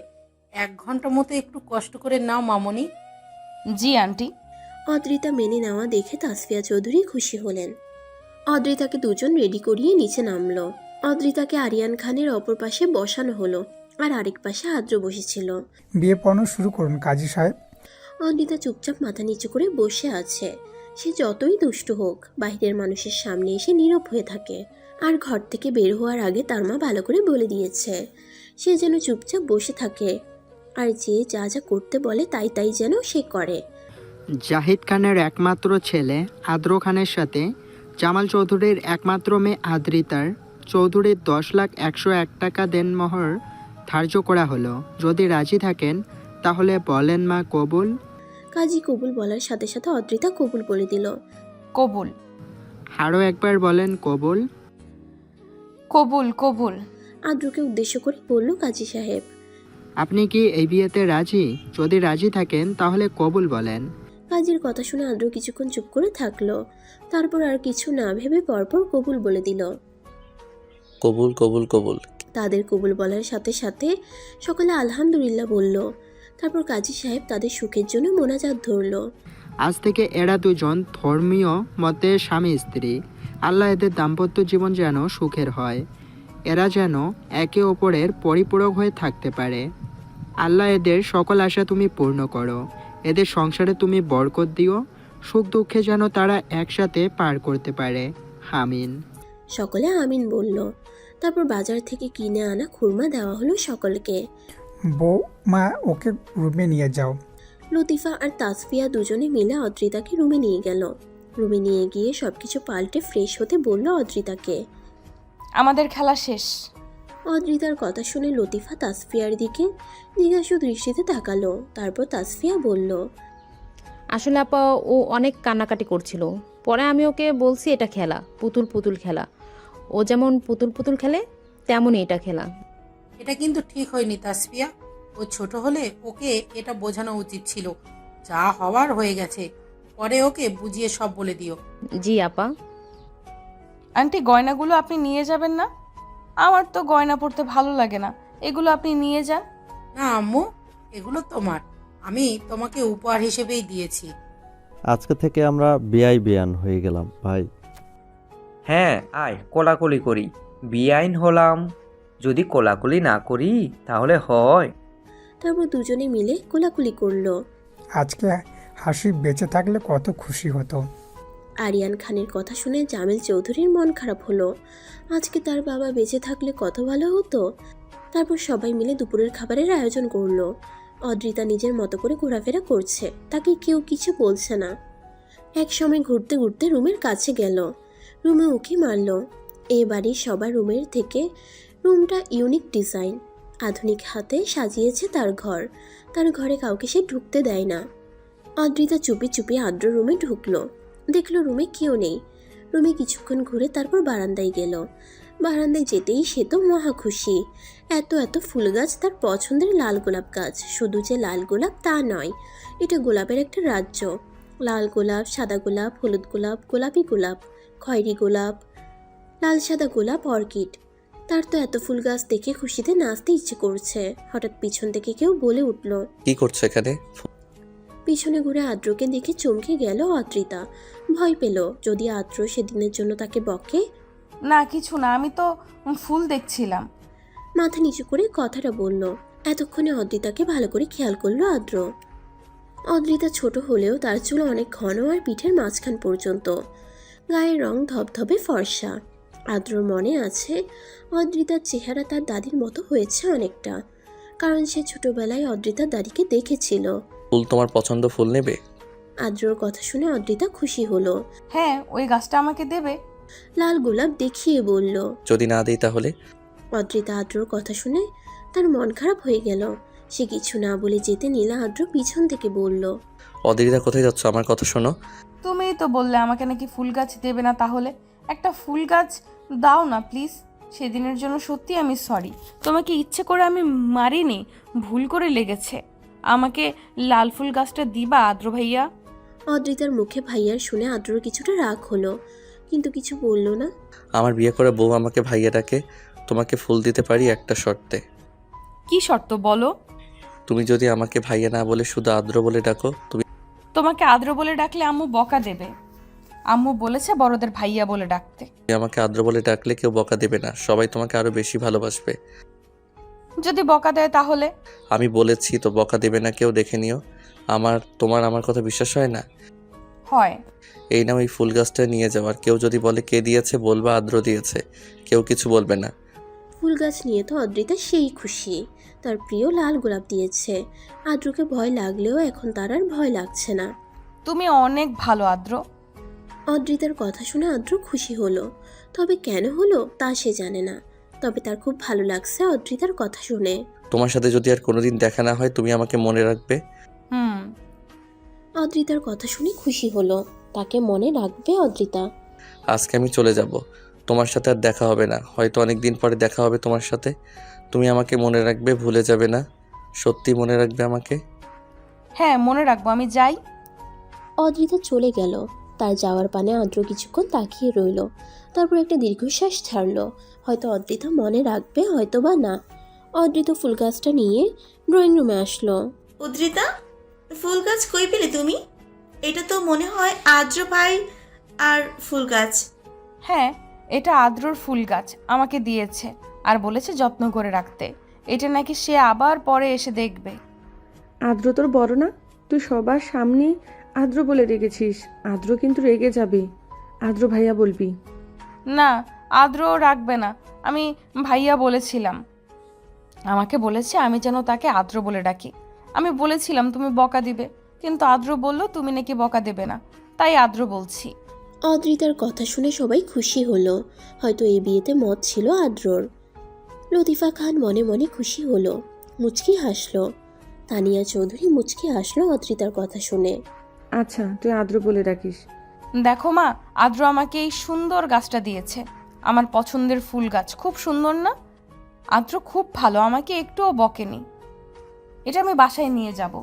1 ঘন্টা মতো একটু কষ্ট করে নাও মামুনি। জি আন্টি। অদ্রিতা মেনে নেওয়া দেখে তাসফিয়া চৌধুরী খুশি হলেন। অদ্রিতাকে দুজন রেডি করিয়ে নিচে নামলো। অদ্রিতাকে আরিয়ান খানের অপর পাশে বসানো হলো, আর আরেক পাশে আদ্র বসেছিল। বিয়ে পড়ানো শুরু করুন কাজী সাহেব। অদ্রিতা চুপচাপ মাথা নিচু করে বসে আছে। সে যতই দুষ্ট হোক, বাইরের মানুষের সামনে এসে নীরব হয়ে থাকে। আর ঘর থেকে বের হওয়ার আগে তার মা ভালো করে বলে দিয়েছে সে যেন চুপচাপ বসে থাকে, আর যে যা যা করতে বলে তাই তাই যেন সে করে। জাহিদ খানের একমাত্র ছেলে আদ্র খানের সাথে জামাল চৌধুরীর একমাত্র মেয়ে আদ্রিতার চৌধুরীর 10,01,01 টাকা দেনমোহর ধার্য করা হলো। যদি রাজি থাকেন তাহলে বলেন মা, কবুল? কাজী কবুল বলার সাথে সাথে অদ্রিতা কবুল বলে দিল। কবুল। আরও একবার বলেন, কবুল? কবুল কবুল। আদ্রকে উদ্দেশ্য করে বলল কাজী সাহেব। আপনি কি এই বিয়েতে রাজি? যদি রাজি থাকেন তাহলে কবুল বলেন। কাজীর কথা শুনে আদ্র কিছুক্ষণ চুপ করে থাকলো। তারপর আর কিছু না ভেবে পরপর কবুল বলে দিল। কবুল কবুল কবুল। তাদের কবুল বলার সাথে সাথে সকলে আলহামদুলিল্লাহ বলল। তারপর কাজী সাহেব তাদের সুখের জন্য মোনাজাত ধরল। আজ থেকে এরা দুজন ধর্মীয় মতে স্বামী স্ত্রী। আল্লাহ এদের দাম্পত্য জীবন যেন সুখের হয়, এরা যেন একে অপরের পরিপূরক হয়ে থাকতে পারে। আল্লাহ এদের সকল আশা তুমি পূর্ণ করো, এদের সংসারে তুমি বরকত দিও, সুখ দুঃখে যেন তারা একসাথে পার করতে পারে। আমিন। সকলে আমিন বলল। তারপর বাজার থেকে কিনে আনা খুরমা দেওয়া হলো সকলকে। বউ মা, ওকে রুমে নিয়ে যাও। লতিফা আর তাসফিয়া দুজনে মিলে অদ্রিতাকে রুমে নিয়ে গেল। রুমে নিয়ে গিয়ে সবকিছু পাল্টে ফ্রেশ হতে বলল অদ্রিতাকে। আমাদের খেলা শেষ। অদ্রিতার কথা শুনে লতিফা তাসফিয়ার দিকে জিজ্ঞাসু দৃষ্টিতে তাকালো। তারপর তাসফিয়া বলল, আসলে আপা ও অনেক কান্নাকাটি করছিল। পরে আমি ওকে বলছি এটা খেলা, পুতুল পুতুল খেলা। ও যেমন পুতুল পুতুল খেলে তেমনই এটা খেলা। এটা কিন্তু ঠিক হয়নি তাসফিয়া। ও ছোট হলে ওকে এটা বোঝানো উচিত ছিল। যা হওয়ার হয়ে গেছে, পরে ওকে বুঝিয়ে সব বলে দিও। জি আপা। আন্টি, গয়নাগুলো আপনি নিয়ে যাবেন না? আমার তো গয়না পরতে ভালো লাগে না, এগুলো আপনি নিয়ে যান। না আম্মু, এগুলো তোমার, আমি তোমাকে উপহার হিসেবেই দিয়েছি। আজকে থেকে আমরা বিআই বিয়ান হয়ে গেলাম ভাই। হ্যাঁ, আয় কোলাকুলি করি। বেআইন হলাম, যদি কোলাকুলি না করি তাহলে হয়? তারপর দুজনে মিলে কোলাকুলি করলো। আজকে হাসিব বেঁচে থাকলে কত খুশি হতো। আরিয়ান খানের কথা শুনে জামিল চৌধুরীর মন খারাপ হলো। আজকে তার বাবা বেঁচে থাকলে কত ভালো হতো। তারপর সবাই মিলে দুপুরের খাবারের আয়োজন করলো। অদ্রিতা নিজের মতো করে ঘোরাফেরা করছে, তাকে কেউ কিছু বলছে না। এক সময় ঘুরতে ঘুরতে রুমের কাছে গেল, রুমে উকি মারল। এ বাড়ির সবার রুমের থেকে রুমটা ইউনিক ডিজাইন, আধুনিক হাতে সাজিয়েছে তার ঘর। তার ঘরে কাউকে সে ঢুকতে দেয় না। অদ্রিতা চুপি চুপি আদ্র রুমে ঢুকলো, দেখলো রুমে কেউ নেই। রুমে কিছুক্ষণ ঘুরে তারপর বারান্দায় গেল। বারান্দায় যেতেই সে তো মহা খুশি। এত এত ফুল গাছ, তার পছন্দের লাল গোলাপ গাছ। শুধু যে লাল গোলাপ তা নয়, এটা গোলাপের একটা রাজ্য। লাল গোলাপ, সাদা গোলাপ, হলুদ গোলাপ, গোলাপি গোলাপ, খয়েরি গোলাপ, লাল সাদা গোলাপ, অর্কিড। তার তো এত ফুল গাছ দেখে খুশিতে নাচতে ইচ্ছে করছে। হঠাৎ পিছন থেকে কেউ বলে উঠল, কি করছো এখানে? পিছনে ঘুরে আদ্রকে দেখে চমকে গেল অদ্রিতা। ভয় পেল যদি আদ্র সেদিনের জন্য তাকে বকে। না কিছু না, আমি তো ফুল দেখছিলাম। মাথা নিচু করে কথাটা বলল। এতক্ষণে অদ্রিতাকে ভালো করে খেয়াল করলো আদ্র। অদ্রিতা ছোট হলেও তার চুল অনেক ঘন আর পিঠের মাঝখান পর্যন্ত। গায়ের রং ধবধবে ফর্সা। আদ্রর মনে আছে অদ্রিতার চেহারা তার দাদির মতো হয়েছে অনেকটা, কারণ সে ছোটবেলায় অদ্রিতার দাদিকে দেখেছিল। ফুল তোমার পছন্দ, ফুল নেবে? আদ্রর কথা শুনে অদ্রিতা খুশি হলো। হ্যাঁ, ওই গাছটা আমাকে দেবে? লাল গোলাপ দেখিয়ে বলল। যদি না দিই তাহলে? অদ্রিতা আদ্রর কথা শুনে তার মন খারাপ হয়ে গেল। সে কিছু না বলে যেতে নিলে আদ্র পিছন থেকে বলল, অদ্রিতা কোথায় যাচ্ছ? আমার কথা শোনো। তুমিই তো বললে আমাকে নাকি ফুল গাছ দেবে না, তাহলে একটা ফুল গাছ দাও না প্লিজ। সেদিনের জন্য সত্যি আমি সরি। তোমাকে ইচ্ছে করে আমি মারিনি, ভুল করে লেগেছে। আমাকে লাল ফুল গাছটা দিবা আদ্র ভাইয়া? অদ্রিতার মুখে ভাইয়ার শুনে আদ্রর কিছুটা রাগ হলো, কিন্তু কিছু বলল না। আমার বিয়ে করা বউ আমাকে ভাইয়া ডাকে, তোমাকে ফুল দিতে পারি একটা শর্তে। কি শর্ত বলো? তুমি যদি আমাকে ভাইয়া না বলে শুধু আদ্র বলে ডাকো। তোমাকে আদ্র বলে ডাকলে আম্মু বকা দেবে। আম্মু বলেছে বড়দের ভাইয়া বলে ডাকতে। আমাকে আদ্র বলে ডাকলে কেউ বকা দেবে না, সবাই তোমাকে আরো বেশি ভালোবাসবে। যদি বকা দেয় তাহলে? আমি বলেছি তো, বকা দেবে না কেউ, দেখে নিও। তোমার আমার কথা বিশ্বাস হয় না? হয়। এই নাও এই ফুল গাছটা নিয়ে যাও, আর কেউ যদি বলে কে দিয়েছে বলবা আদ্র দিয়েছে, কেউ কিছু বলবে না। ফুল গাছ নিয়ে তো অদ্রিতা সেই খুশি, তার প্রিয় লাল গোলাপ দিয়েছে। আদ্রকে ভয় লাগলেও এখন তার আর ভয় লাগছে না। তুমি অনেক ভালো আদ্র। অদ্রিতার কথা শুনে আদ্র খুশি হলো, তবে কেন হলো তা সে জানে না। তবে তার খুব ভালো লাগছে অদ্রিতার কথা শুনে। তোমার সাথে যদি আর কোনোদিন দেখা না হয় তুমি আমাকে মনে রাখবে? অদ্রিতার কথা শুনে খুশি হলো, তাকে মনে রাখবে অদ্রিতা। আজকে আমি চলে যাব, তোমার সাথে আর দেখা হবে না, হয়তো অনেক দিন পরে দেখা হবে তোমার সাথে। তুমি আমাকে মনে রাখবে, ভুলে যাবে না? সত্যি মনে রাখবে আমাকে? হ্যাঁ মনে রাখবো, আমি যাই। অদ্রিতা চলে গেল। তার যাওয়ার পানে আদ্র কিছুক্ষণ তাকিয়ে রইল, তারপর একটা দীর্ঘশ্বাস ছাড়লো। হয়তো অদ্রিতা মনে রাখবে, হয়তো বা না। অদ্রিতা ফুল গাছটা নিয়ে ড্রয়িং রুমে আসলো। উদ্রিতা, ফুল গাছ কই পেলে তুমি? এটা তো মনে হয় আদ্র ভাই আর ফুল গাছ। হ্যাঁ, এটা আদ্রর ফুল গাছ, আমাকে দিয়েছে আর বলেছে যত্ন করে রাখতে। এটা নাকি সে আবার পরে এসে দেখবে। আদ্র তোর বড় না, তুই সবার সামনে আদ্র বলে রেখেছিস। আদ্র কিন্তু রেগে যাবে। আদ্র ভাইয়া বলবি। না, আদ্র রাখবে না, আমি ভাইয়া বলেছিলাম। আমাকে বলেছে আমি যেন তাকে আদ্র বলে ডাকি। আমি বলেছিলাম তুমি বকা দিবে, কিন্তু আদ্র বলল তুমি নাকি বকা দেবে না, তাই আদ্র বলছি। অদ্রিতার কথা শুনে সবাই খুশি হলো, হয়তো এই বিয়েতে মত ছিল আদ্রর। লতিফা খান মনে মনে খুশি হলো, মুচকি হাসলো। তানিয়া চৌধুরী মুচকি হাসলো অদ্রিতার কথা শুনে। আচ্ছা তুই আদ্র বলে রাখিস। দেখো মা, আদ্র আমাকে এই সুন্দর গাছটা দিয়েছে, আমার পছন্দের ফুল গাছ, খুব সুন্দর না? আদ্র খুব ভালো, আমাকে একটুও বকেনি। এটা আমি বাসায় নিয়ে যাব।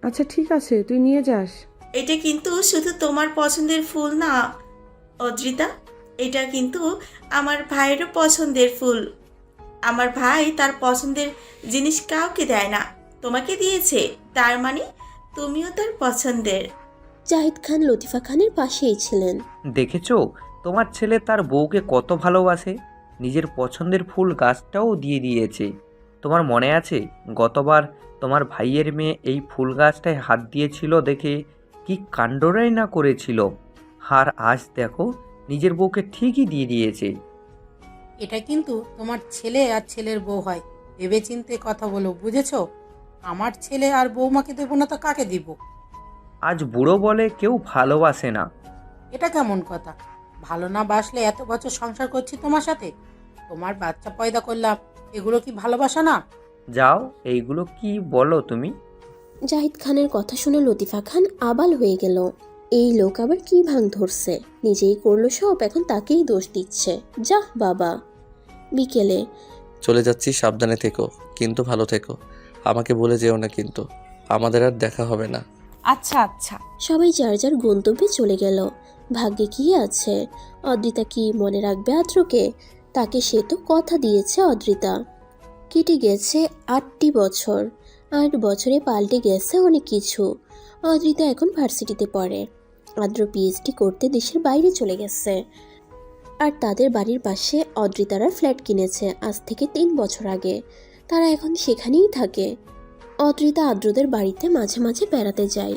আচ্ছা ঠিক আছে, তুই নিয়ে যাস। এটা কিন্তু শুধু তোমার পছন্দের ফুল না অদ্রিতা, এটা কিন্তু আমার ভাইয়েরও পছন্দের ফুল। আমার ভাই তার পছন্দের জিনিস কাউকে দেয় না, তোমাকে দিয়েছে, তার মানে তুমিও তার পছন্দের। জাহিদ খান লতিফা খানের পাশেই ছিলেন। দেখেছো তোমার ছেলে তার বউকে কত ভালোবাসে, নিজের পছন্দের ফুল গাছটাও দিয়ে দিয়েছে। তোমার মনে আছে গতবার তোমার ভাইয়ের মেয়ে এই ফুল গাছটায় হাত দিয়েছিল দেখে কি কাণ্ডটাই না করেছিল, আর আজ দেখো নিজের বউকে ঠিকই দিয়ে দিয়েছে। এটা কিন্তু তোমার ছেলে আর ছেলের বউ হয়, ভেবেচিন্তে কথা বলো, বুঝেছো? আমার ছেলে আর বৌমাকে দেবো না তো কাকে দিব? আজ বুড়ো বলে কেউ ভালোবাসে না। এটা কেমন কথা? ভালো না বাসলে এত বছর সংসার করছি তোমার সাথে, তোমার বাচ্চা পয়দা করলাম, এগুলো কি ভালোবাসা না? যাও, এইগুলো কি বলো তুমি? জাহিদ খানের কথা শুনে লতিফা খান আবাল হয়ে গেল। এই লোক আবার কি ভাঙ ধরছে, নিজেই করলো সব, এখন তাকেই দোষ দিচ্ছে। যাহ বাবা। বিকেলে চলে যাচ্ছি, সাবধানে থেকো, কিন্তু ভালো থেকো। আমাকে বলে যেও না কিন্তু, আমাদের আর দেখা হবে না। আচ্ছা আচ্ছা। সবাই যার যার গন্তব্যে চলে গেল। ভাগ্যে কি আছে, অদ্রিতা কি মনে রাখবে আদ্রকে? তাকে সে তো কথা দিয়েছে অদ্রিতা। কেটে গেছে 8টি বছর। 8 বছরে পাল্টে গেছে অনেক কিছু। অদ্রিতা এখন ভার্সিটিতে পড়ে, আদ্র পিএইচডি করতে দেশের বাইরে চলে গেছে। আর তাদের বাড়ির পাশে অদ্রিতারা ফ্ল্যাট কিনেছে আজ থেকে 3 বছর আগে। তারা এখন সেখানেই থাকে। অদ্রিতা আদ্রদের বাড়িতে মাঝে মাঝে বেড়াতে যায়।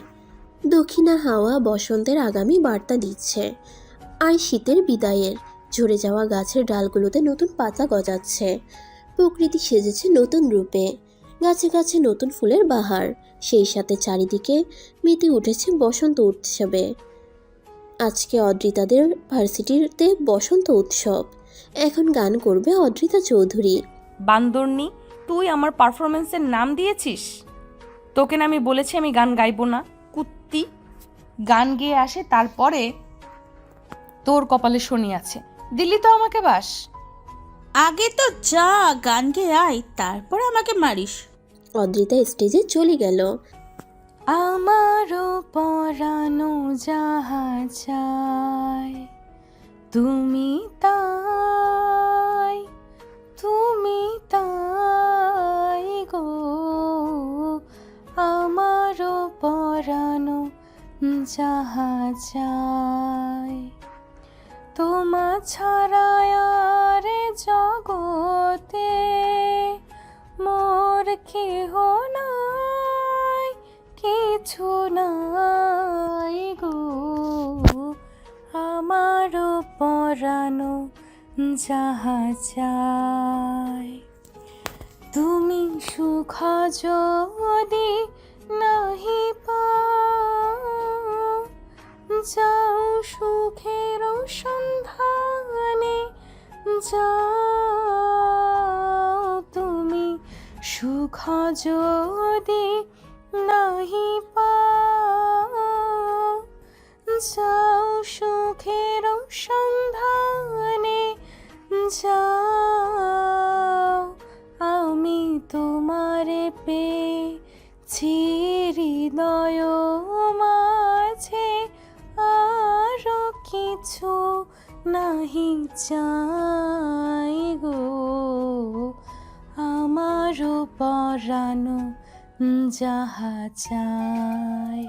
দক্ষিণা হাওয়া বসন্তের আগামী বার্তা দিচ্ছে, আর শীতের বিদায়ের। ঝরে যাওয়া গাছের ডালগুলোতে নতুন পাতা গজাচ্ছে। প্রকৃতি সেজেছে নতুন রূপে, গাছে গাছে নতুন ফুলের বাহার। সেই সাথে চারিদিকে মেতে উঠেছে বসন্ত উৎসবে। আজকে অদ্রিতাদের ভার্সিটিতে বসন্ত উৎসব। এখন গান করবে অদ্রিতা চৌধুরী। বান্দরনি, তুই আমার পারফরমেন্সের নাম দিয়েছিস? তোকে না আমি বলেছি আমি গান গাইবো না? কুত্তি, গান গেয়ে আসে, তারপরে তোর কপালে শনি আছে, দিল্লি তো আমাকে বাস। আগে তো যা গান গেয়ে আয়, তারপর আমাকে মারিস। অদ্রিতা স্টেজে চলে গেল। আমারও পরানো যাহা চায়, তুমি তাই, তুমি তাই গো। আমারও পরানো যাহা চায়, তোমা ছাড়া আর জগতে মোর কেহ নাই, কিছু নাই গো। আমারও পরানো যাহা চায়, তুমি সুখ যদি নাহি পাও, যাও সুখের সন্ধানে যাও। তুমি সুখ যদি নাহি পাও, যাও সুখের সন্ধানে যাও। আমি তোমারে পেয়েছি হৃদয় মাঝে, আরো কিছু নাহি চাই গো। আমারও পরানো যাহা চাই।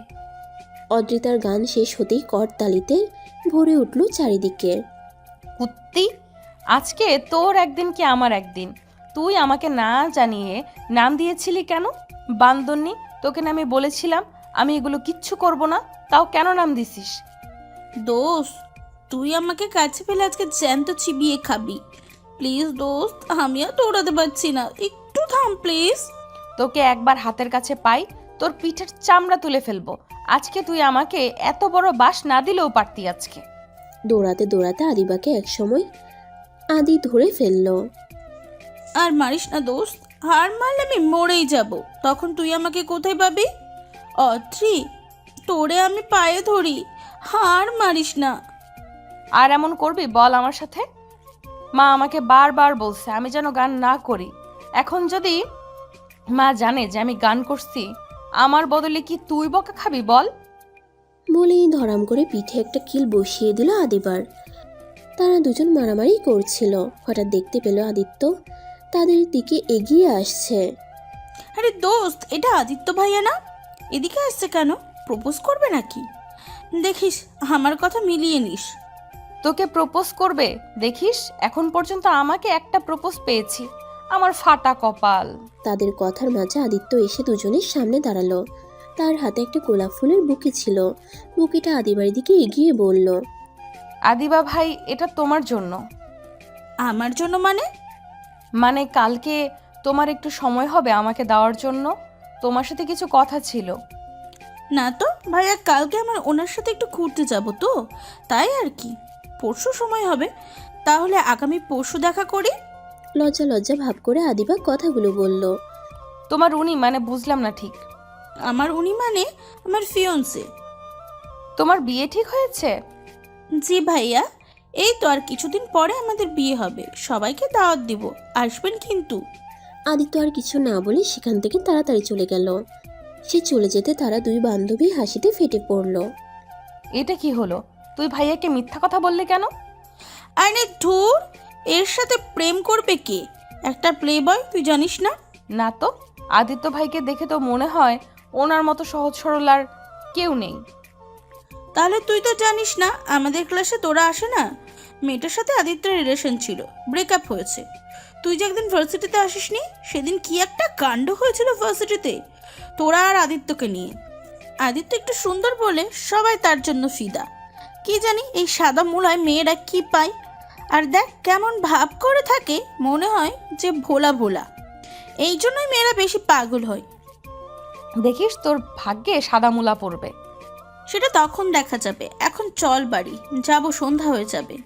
অদ্রিতার গান শেষ হতেই করতালিতে ভরে উঠল চারিদিকে। কুত্তি, আজকে তোর একদিন কি আমার একদিন। তুই আমাকে না জানিয়ে নাম দিয়েছিলি কেন? বান্দরনি, তোকে না আমি বলেছিলাম আমি এগুলো কিচ্ছু করব না, তাও কেন নাম দিছিস? দোস্ত, তুই আমাকে কাছে পেলে আজকে জ্যান্ত চিবিয়ে খাবি। প্লিজ দোস্ত, আমি আর দৌড়াতে পারছি না, একটু থাম প্লিজ। তোকে একবার হাতের কাছে পাই, তোর পিঠের চামড়া তুলে ফেলবো। আজকে তুই আমাকে এত বড় বাস না দিলেও পারতি আজকে। দৌড়াতে দৌড়াতে আদিবাকে একসময় আদি ধরে ফেললো। আর মারিস না দোস্ত, হার মারলে আমি মরেই যাব, তখন তুই আমাকে কোথায় পাবি? অদ্রি, তোরে আমি পায়ে ধরি, হার মারিস না। আর এমন করবি বল আমার সাথে? মা আমাকে বারবার বলছে আমি যেন গান না করি। এখন যদি মা জানে যে আমি গান করছি, আমার বদলে কি তুই বকা খাবি বল? বলেই ধরাম করে পিঠে একটা কিল বসিয়ে দিল আদিবার। তারা দুজন মারামারি করছিল। হঠাৎ দেখতে পেল আদিত্য তাদের দিকে এগিয়ে আসছে। আরে দোস্ত, এটা আদিত্য ভাইয়া না? এদিকে আসছে কেন? প্রপোজ করবে নাকি? দেখিস আমার কথা মিলিয়ে নিস। তোকে প্রপোজ করবে দেখিস? এখন পর্যন্ত আমাকে একটা প্রপোজ পেয়েছি, আমার ফাটা কপাল। তাদের কথার মাঝে আদিত্য এসে দুজনের সামনে দাঁড়ালো। তার হাতে একটা গোলাপ ফুলের বুকে ছিল। বুকেটা আদিবার দিকে এগিয়ে বলল, আদিবা ভাই, এটা তোমার জন্য। আমার জন্য মানে? মানে কালকে তোমার একটু সময় হবে আমাকে দেওয়ার জন্য? তোমার সাথে কিছু কথা ছিল। না তো ভাইয়া, কালকে আমার ওনার সাথে একটু ঘুরতে যাব তো, তাই আর কি। পরশু সময় হবে, তাহলে আগামী পরশু দেখা করি। লজ্জা লজ্জা ভাব করে আদিবা কথাগুলো বলল। তোমার উনি মানে বুঝলাম না ঠিক। আমার উনি মানে আমার ফিয়ন্সে। তোমার বিয়ে ঠিক হয়েছে? জি ভাইয়া, এই তো আর কিছুদিন পরে আমাদের বিয়ে হবে। সবাইকে দাওয়াত দিব, আসবেন কিন্তু। আদিত্য আর কিছু না বলে সেখান থেকে তাড়াতাড়ি চলে গেল। সে চলে যেতে তারা দুই বান্ধবী হাসিতে ফেটে পড়ল। এটা কি হলো? তুই ভাইয়াকে মিথ্যা কথা বললি কেন? আরে ধুর, এর সাথে প্রেম করবে কে? একটা প্লে বয়, তুই জানিস না? না তো, আদিত্য ভাইকে দেখে তো মনে হয় ওনার মতো সহজ সরল আর কেউ নেই। তাহলে তুই তো জানিস না, আমাদের ক্লাসে তোরা আসে না, মেয়েটার সাথে আদিত্যের রিলেশন ছিল, ব্রেকআপ হয়েছে। তুই যে একদিন ভার্সিটিতে আসিসনি, সেদিন কি একটা কাণ্ড হয়েছিল ভার্সিটিতে তোরা আর আদিত্যকে নিয়ে। আদিত্য একটু সুন্দর বলে সবাই তার জন্য ফিদা। কি জানি এই সাদা মূলায় মেয়েরা কি পায়। আর দেখ কেমন ভাব করে থাকে, মনে হয় যে ভোলা ভোলা। এই জন্যই মেয়েরা বেশি পাগল হয়। দেখিস তোর ভাগ্যে সাদা মুলা পড়বে। সেটা তখন দেখা যাবে। এখন চল বাড়ি যাব, সন্ধ্যা হয়ে যাবে।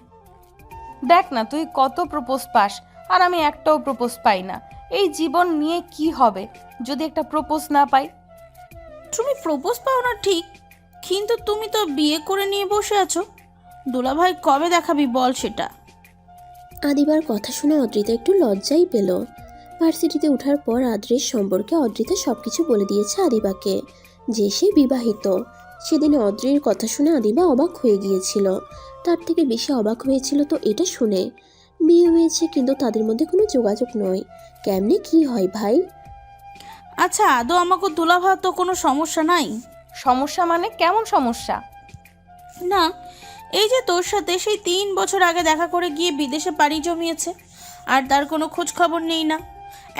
দেখ না তুই কত প্রপোজ পাস, আর আমি একটাও প্রপোজ পাই না। এই জীবন নিয়ে কি হবে যদি একটা প্রপোজ না পাই? তুমি প্রপোজ পাও না ঠিক, কিন্তু তুমি তো বিয়ে করে নিয়ে বসে আছো। দুলাভাই কবে দেখাবি বল সেটা? আদিবার কথা শুনে অদ্রিতা একটু লজ্জাই পেল। ভার্সিটিতে ওঠার পর আদ্রের সম্পর্কে অদ্রিতা সবকিছু বলে দিয়েছে আদিবাকে, যে সে বিবাহিত। সেদিন অদ্রির কথা শুনে আদিবা অবাক হয়ে গিয়েছিল। তার থেকে বেশি অবাক হয়েছিল তো এটা শুনে, বিয়ে হয়েছে কিন্তু তাদের মধ্যে কোনো যোগাযোগ নয়। কেমনে কি হয় ভাই? আচ্ছা আদৌ আমাকে দুলাভাই তো কোনো সমস্যা নাই? সমস্যা মানে কেমন সমস্যা? না, এই যে তোর সাথে সেই 3 বছর আগে দেখা করে গিয়ে বিদেশে পাড়ি জমিয়েছে, আর তার কোনো খোঁজ খবর নেই না।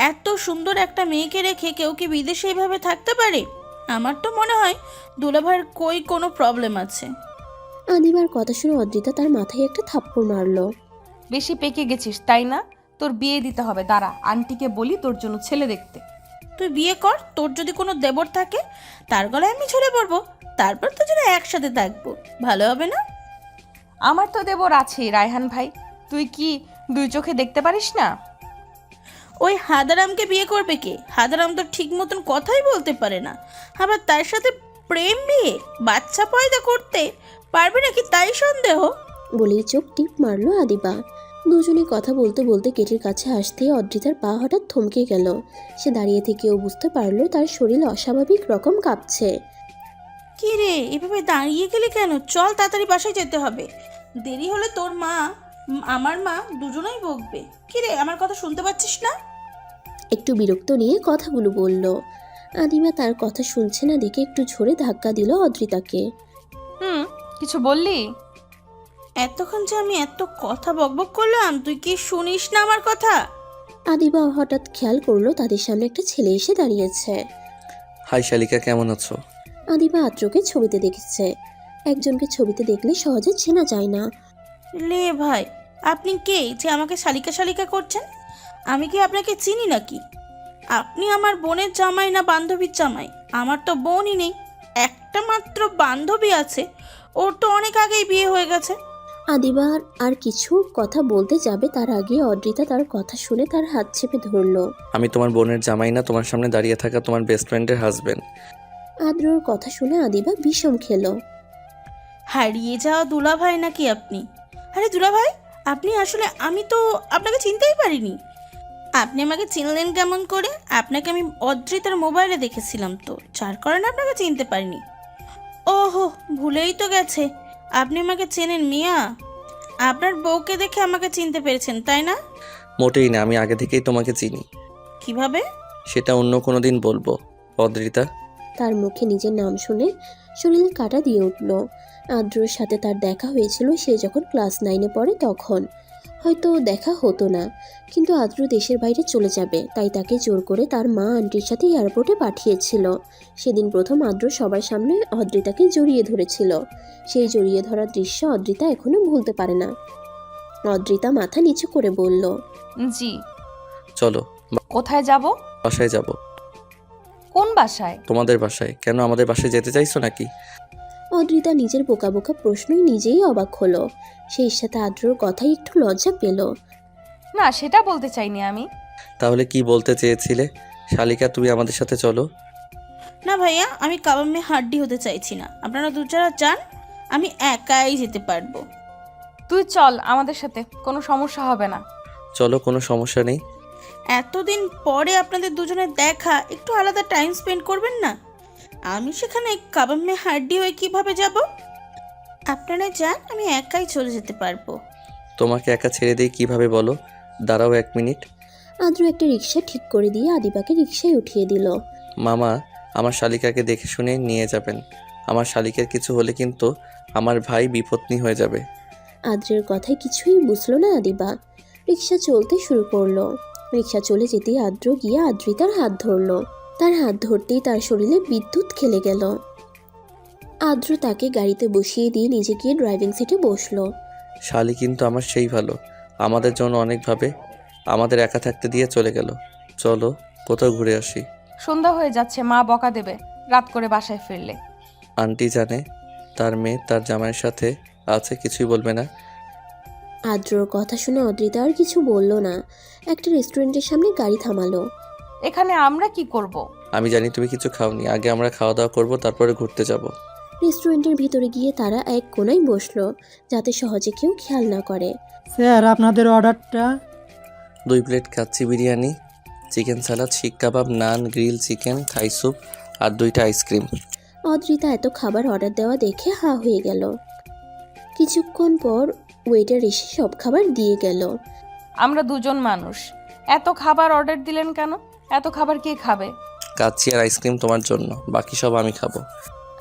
এত সুন্দর একটা মেয়েকে রেখে কেউ কি বিদেশে এইভাবে থাকতে পারে? আমার তো মনে হয় দুলাভাইয়ের কোনো প্রবলেম আছে। আদিবার কথা শুনে অদ্রিতা তার মাথায় একটা থাপ্পড় মারলো। বেশি পেকে গেছিস তাই না? তোর বিয়ে দিতে হবে, দাঁড়া আন্টিকে বলি তোর জন্য ছেলে দেখতে। তুই বিয়ে কর, তোর যদি কোনো দেবর থাকে তার গলায় আমি ঝুলে পড়বো, তারপর তো যেন একসাথে থাকবো, ভালো হবে না? আমার তো দেবর আছেই রায়হান ভাই, তুই কি 2 চোখে দেখতে পারিস না? ওই হাদারামকে বিয়ে করবে কে? হাদারাম তো ঠিক মতন কথাই বলতে পারে না, আবার তার সাথে প্রেম বিয়ে? বাচ্চা পয়দা করতে পারবে নাকি তাই সন্দেহ। বলেই চোখ টিপ মারলো আদিবা। দুজনে কথা বলতে বলতে গেটের কাছে আসতেই অদ্রিতার পা হঠাৎ থমকে গেল। সে দাঁড়িয়ে থেকেও বুঝতে পারলো তার শরীর অস্বাভাবিক রকম কাঁপছে। কি রে, এভাবে দাঁড়িয়ে গেলে কেন? চল তাড়াতাড়ি বাসায় যেতে হবে, দেরি হলে তোর মা আমার মা দুজনেই বকবে। কি রে, আমার কথা শুনতে পাচ্ছিস না? একটু বিরক্ত নিয়ে কথাগুলো বলল। আদিবা তার কথা শুনছে না দেখে একটু ঝোরে ধাক্কা দিল অদ্রিতাকে। কিছু বললি? এতক্ষণ যে আমি এত কথা বকবক করলাম, তুই কি শুনিস না আমার কথা? আদিবা হঠাৎ খেয়াল করলো তাদের সামনে একটা ছেলে এসে দাঁড়িয়েছে। হাই শালিকা, কেমন আছো? আদিবা আদ্রকে ছবিতে দেখেছে। একজনকে ছবিতে দেখলে সহজে চেনা যায় না। লে ভাই, আপনি কে যে আমাকে শালিকা শালিকা করছেন? আমি কি আপনাকে চিনি নাকি? আপনি আমার বোনের জামাই না বান্ধবীর জামাই? আমার তো বোনই নেই, একটা মাত্র বান্ধবী আছে, ওর তো অনেক আগেই বিয়ে হয়ে গেছে। আদিবা আর কিছু কথা বলতে যাবে তার আগে অদ্রিতা তার কথা শুনে তার হাত চেপে ধরলো। আমি তোমার বোনের জামাই না, তোমার সামনে দাঁড়িয়ে থাকা তোমার বেস্ট ফ্রেন্ডের হাজবেন্ড। আদ্রর কথা শুনে আদিবা বিষম খেলো। হারিয়ে যাওয়া দুলাভাই নাকি আপনি? আরে দুলাভাই, আপনি আসলে, আমি তো আপনাকে চিনতেই পারিনি। আপনি আমাকে চিনলেন কেমন করে? আপনাকে আমি অদ্রিতার মোবাইলে দেখেছিলাম, তো যার কারণে আপনাকে চিনতে পারিনি। ওহো, ভুলেই তো গেছে, আপনি আমাকে চেনেন মিয়া। আপনার বউকে দেখে আমাকে চিনতে পেরেছেন, তাই না? মোটেই না, আমি আগে থেকেই তোমাকে চিনি। কিভাবে? সেটা অন্য কোনো দিন বলবো অদ্রিতা। তার মুখে নিজের নাম শুনে শরীরে কাঁটা দিয়ে উঠল। আদ্রর সাথে তার দেখা হয়েছিল সে যখন ক্লাস 9-এ পড়ে, তখন হয়তো দেখা হতো না, কিন্তু আদ্র দেশের বাইরে চলে যাবে তাই তাকে জোর করে তার মা আন্টির সাথে এয়ারপোর্টে পাঠিয়েছিল। সেদিন প্রথম আদ্র সবার সামনে অদ্রিতাকে জড়িয়ে ধরেছিল। সেই জড়িয়ে ধরার দৃশ্য অদ্রিতা এখনো ভুলতে পারে না। অদ্রিতা মাথা নিচু করে বলল, জি। চলো কোথায় যাব? বাসায় যাব। কোন বাসায়? তোমাদের বাসায়। কেন, আমাদের বাসায় যেতে চাইছো নাকি? অদ্রিতা নিজের বোকা বোকা প্রশ্নই নিজেই অবাক হলো। সেই সাথে আদ্রর কথাই একটু লজ্জা পেল। না, সেটা বলতে চাইনি আমি। তাহলে কি বলতে চেয়েছিলে? শালিকা, তুমি আমাদের সাথে চলো। না ভাইয়া, আমি কাবামে হাড্ডি হতে চাইছি না। আপনারা দুজনা যান, আমি একাই যেতে পারবো। তুই চল আমাদের সাথে, কোনো সমস্যা হবে না। চলো, কোনো সমস্যা নেই। এতদিন পরে আপনাদের দুজনের দেখা, একটু আলাদা টাইম স্পেন্ড করবেন না? আমি সেখানে কাবামে হাড্ডি হয়ে কিভাবে যাব? আপনারা যান, আমি একাই চলে যেতে পারবো। তোমাকে একা ছেড়ে দিই কিভাবে বলো? দাঁড়াও 1 মিনিট। আদ্র একটা রিক্সা ঠিক করে দিয়ে আদিবাকে রিক্সায় উঠিয়ে দিল। মামা, আমার শালিকাকে দেখে শুনে নিয়ে যাবেন। আমার শালিকের কিছু হলে কিন্তু আমার ভাই বিপত্নী হয়ে যাবে। আদ্রের কথায় কিছুই বুঝলো না আদিবা। রিক্সা চলতে শুরু করলো। রিক্সা চলে যেতেই আদ্র গিয়ে আদ্রিতার হাত ধরলো। তার হাত ধরতেই তার শরীরে বিদ্যুৎ খেলে গেল। আদ্র তাকে গাড়িতে বসিয়ে দিয়ে নিজে গিয়ে ড্রাইভিং সিটে বসলো। শালি কিন্তু আমার সেই ভালো, আমাদের জন্য অনেক ভাবে। আমাদের একা থাকতে দিয়ে চলে গেল। চলো কোথাও ঘুরে আসি। সন্ধ্যা হয়ে যাচ্ছে, মা বকা দেবে রাত করে বাসায় ফিরলে। আন্টি জানে তার মেয়ে তার জামাইয়ের সাথে আছে, কিছুই বলবে না। আদ্রর কথা শুনে অদ্রিতা আর কিছু বলল না। একটা রেস্টুরেন্টের সামনে গাড়ি থামালো। এখানে আমরা কি করব? আমি জানি তুমি কিছু খাওনি, আগে আমরা খাওয়া দাওয়া করবো, তারপরে ঘুরতে যাব। রেস্টুরেন্টের ভিতরে গিয়ে তারা এক কোণায় বসলো, যাতে সহজে কেউ খেয়াল না করে। স্যার, আপনাদের অর্ডারটা? 2 প্লেট কাচ্চি বিরিয়ানি, চিকেন সালাদ, শিক কাবাব, নান, গ্রিল চিকেন, থাই স্যুপ আর 2টা আইসক্রিম। অদ্রিতা এত খাবার অর্ডার দেওয়া দেখে হা হয়ে গেল। কিছুক্ষণ পর ওয়েটার এসে সব খাবার দিয়ে গেল। আমরা দুজন মানুষ, এত খাবার অর্ডার দিলেন কেন? এত খাবার কে খাবে? কাচ্চি আর আইসক্রিম তোমার জন্য, বাকি সব আমি খাবো।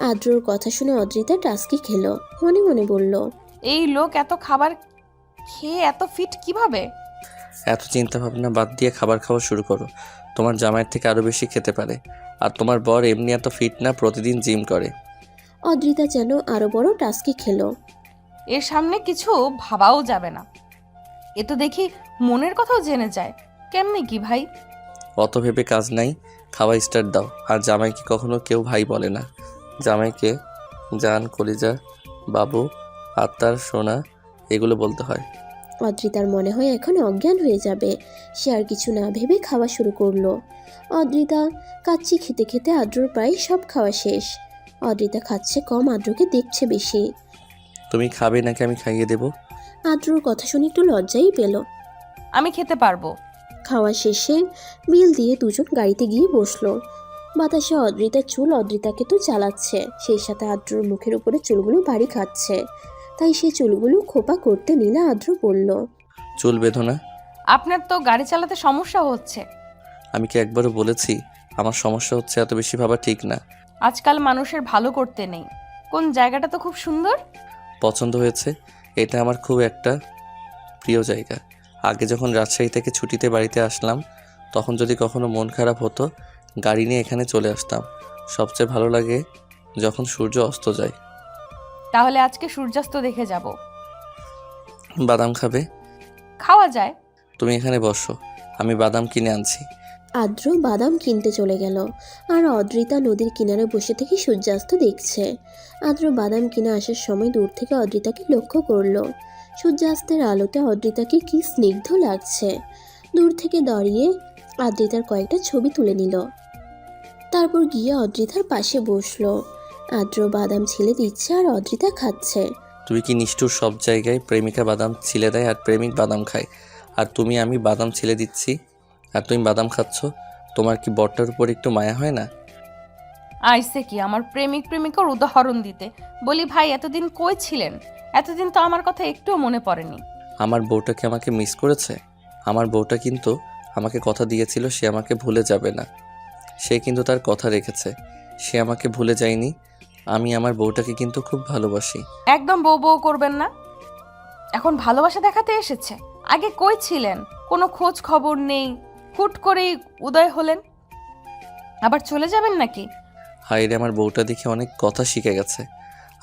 আদ্রর কথা শুনে অদ্রিতা টাস্কি খেলো। মনে মনে বলল, এই লোক এত খাবার খেয়ে এত ফিট কিভাবে? এত চিন্তা ভাবনা বাদ দিয়ে খাবার খাওয়া শুরু করো। তোমার জামাইয়ের থেকে আরও বেশি খেতে পারে। আর তোমার বর এমনি এত ফিট না, প্রতিদিন জিম করে। অদ্রিতা যেন আরো বড় টাস্কি খেলো। এর সামনে কিছু ভাবাও যাবে না। এ তো দেখি মনের কথাও জেনে যায়। কেমনে কি ভাই? অত ভেবে কাজ নাই, খাওয়া স্টার্ট দাও। আর জামাইকে কখনো কেউ ভাই বলে না। জামাইকে জান, কলিজা, বাবু, আত্মার সোনা এগুলো বলতে হয়। অদ্রিতার মনে হয় এখন অজ্ঞান হয়ে যাবে। সে আর কিছু না ভেবে খাওয়া শুরু করলো। অদ্রিতা কাচ্চি খেতে খেতে আদ্রর প্রায় সব খাওয়া শেষ। অদ্রিতা খাচ্ছে কম, আদ্রকে দেখছে বেশি। তুমি খাবে নাকি আমি খাইয়ে দেবো? আদ্রর কথা শুনে একটু লজ্জাই পেল। আমি খেতে পারবো। খাওয়া শেষে বিল দিয়ে দুজন গাড়িতে গিয়ে বসলো। বাতাসে অদ্রিতার চুল অদ্রিতাকে তো চালাচ্ছে, সেই সাথে আদ্রর মুখের উপরে চুলগুলো বাড়ি খাচ্ছে। তাই সে চুলগুলো খোপা করতে নিলে আদ্র বলল, চুল বেঁধো না। আপনার তো গাড়ি চালাতে সমস্যা হচ্ছে। আমি কি একবারও বলেছি আমার সমস্যা হচ্ছে? এত বেশি ভাবা ঠিক না। আজকাল মানুষের ভালো করতে নেই। কোন জায়গাটা তো খুব সুন্দর। পছন্দ হয়েছে। এটা আমার খুব একটা প্রিয় জায়গা। আগে যখন রাজশাহী থেকে ছুটিতে বাড়িতে আসলাম, তখন যদি কখনো মন খারাপ হতো, গাড়ি নিয়ে এখানে চলে আসতাম। সবচেয়ে ভালো লাগে যখন সূর্য অস্ত যায়। তাহলে আজকে সূর্যাস্ত দেখে যাব। বাদাম খাবে? খাওয়া যায়। তুমি এখানে বসো, আমি বাদাম কিনে আনছি। আদ্র বাদাম কিনতে চলে গেল। আর অদ্রিতা নদীর কিনারে বসে থেকে সূর্যাস্ত দেখছে। আদ্র বাদাম কিনে আসার সময় দূর থেকে অদ্রিতাকে লক্ষ্য করলো। সূর্যাস্তের আলোতে অদ্রিতাকে কি স্নিগ্ধ লাগছে। দূর থেকে দাঁড়িয়ে আদ্রিতার কয়েকটা ছবি তুলে নিল। তারপর গিয়ে অদ্রিতার পাশে বসলো। আদ্র বাদাম ছিলে দিচ্ছে আর অদ্রিতা খাচ্ছে। তুই কি নিষ্ঠুর? সব জায়গায় প্রেমিকা বাদাম ছিলে দেয় আর প্রেমিক বাদাম খায়, আর আমি বাদাম ছিলে দিচ্ছি আর তুমি বাদাম খাচ্ছ। তোমার কি বরটার উপর একটু মায়া হয় না? আইসে কি আমার প্রেমিকার উদাহরণ দিতে? বলি ভাই, এতদিন কই ছিলেন? এতদিন তো আমার কথা একটুও মনে পড়েনি। আমার বউটা কি আমাকে মিস করেছে? আমার বউটা কিন্তু আমাকে কথা দিয়েছিল সে আমাকে ভুলে যাবে না। সে কিন্তু তার কথা রেখেছে, সে আমাকে ভুলে যায়নি। আমি আমার বউটাকে কিন্তু খুব ভালোবাসি। একদম বউ বউ করবেন না। এখন ভালোবাসা দেখাতে এসেছে? আগে কই ছিলেন? কোনো খোঁজ খবর নেই, হুট করেই উদয় হলেন। আবার চলে যাবেন নাকি? হায়রে, আমার বউটা দেখে অনেক কথা শিখে গেছে।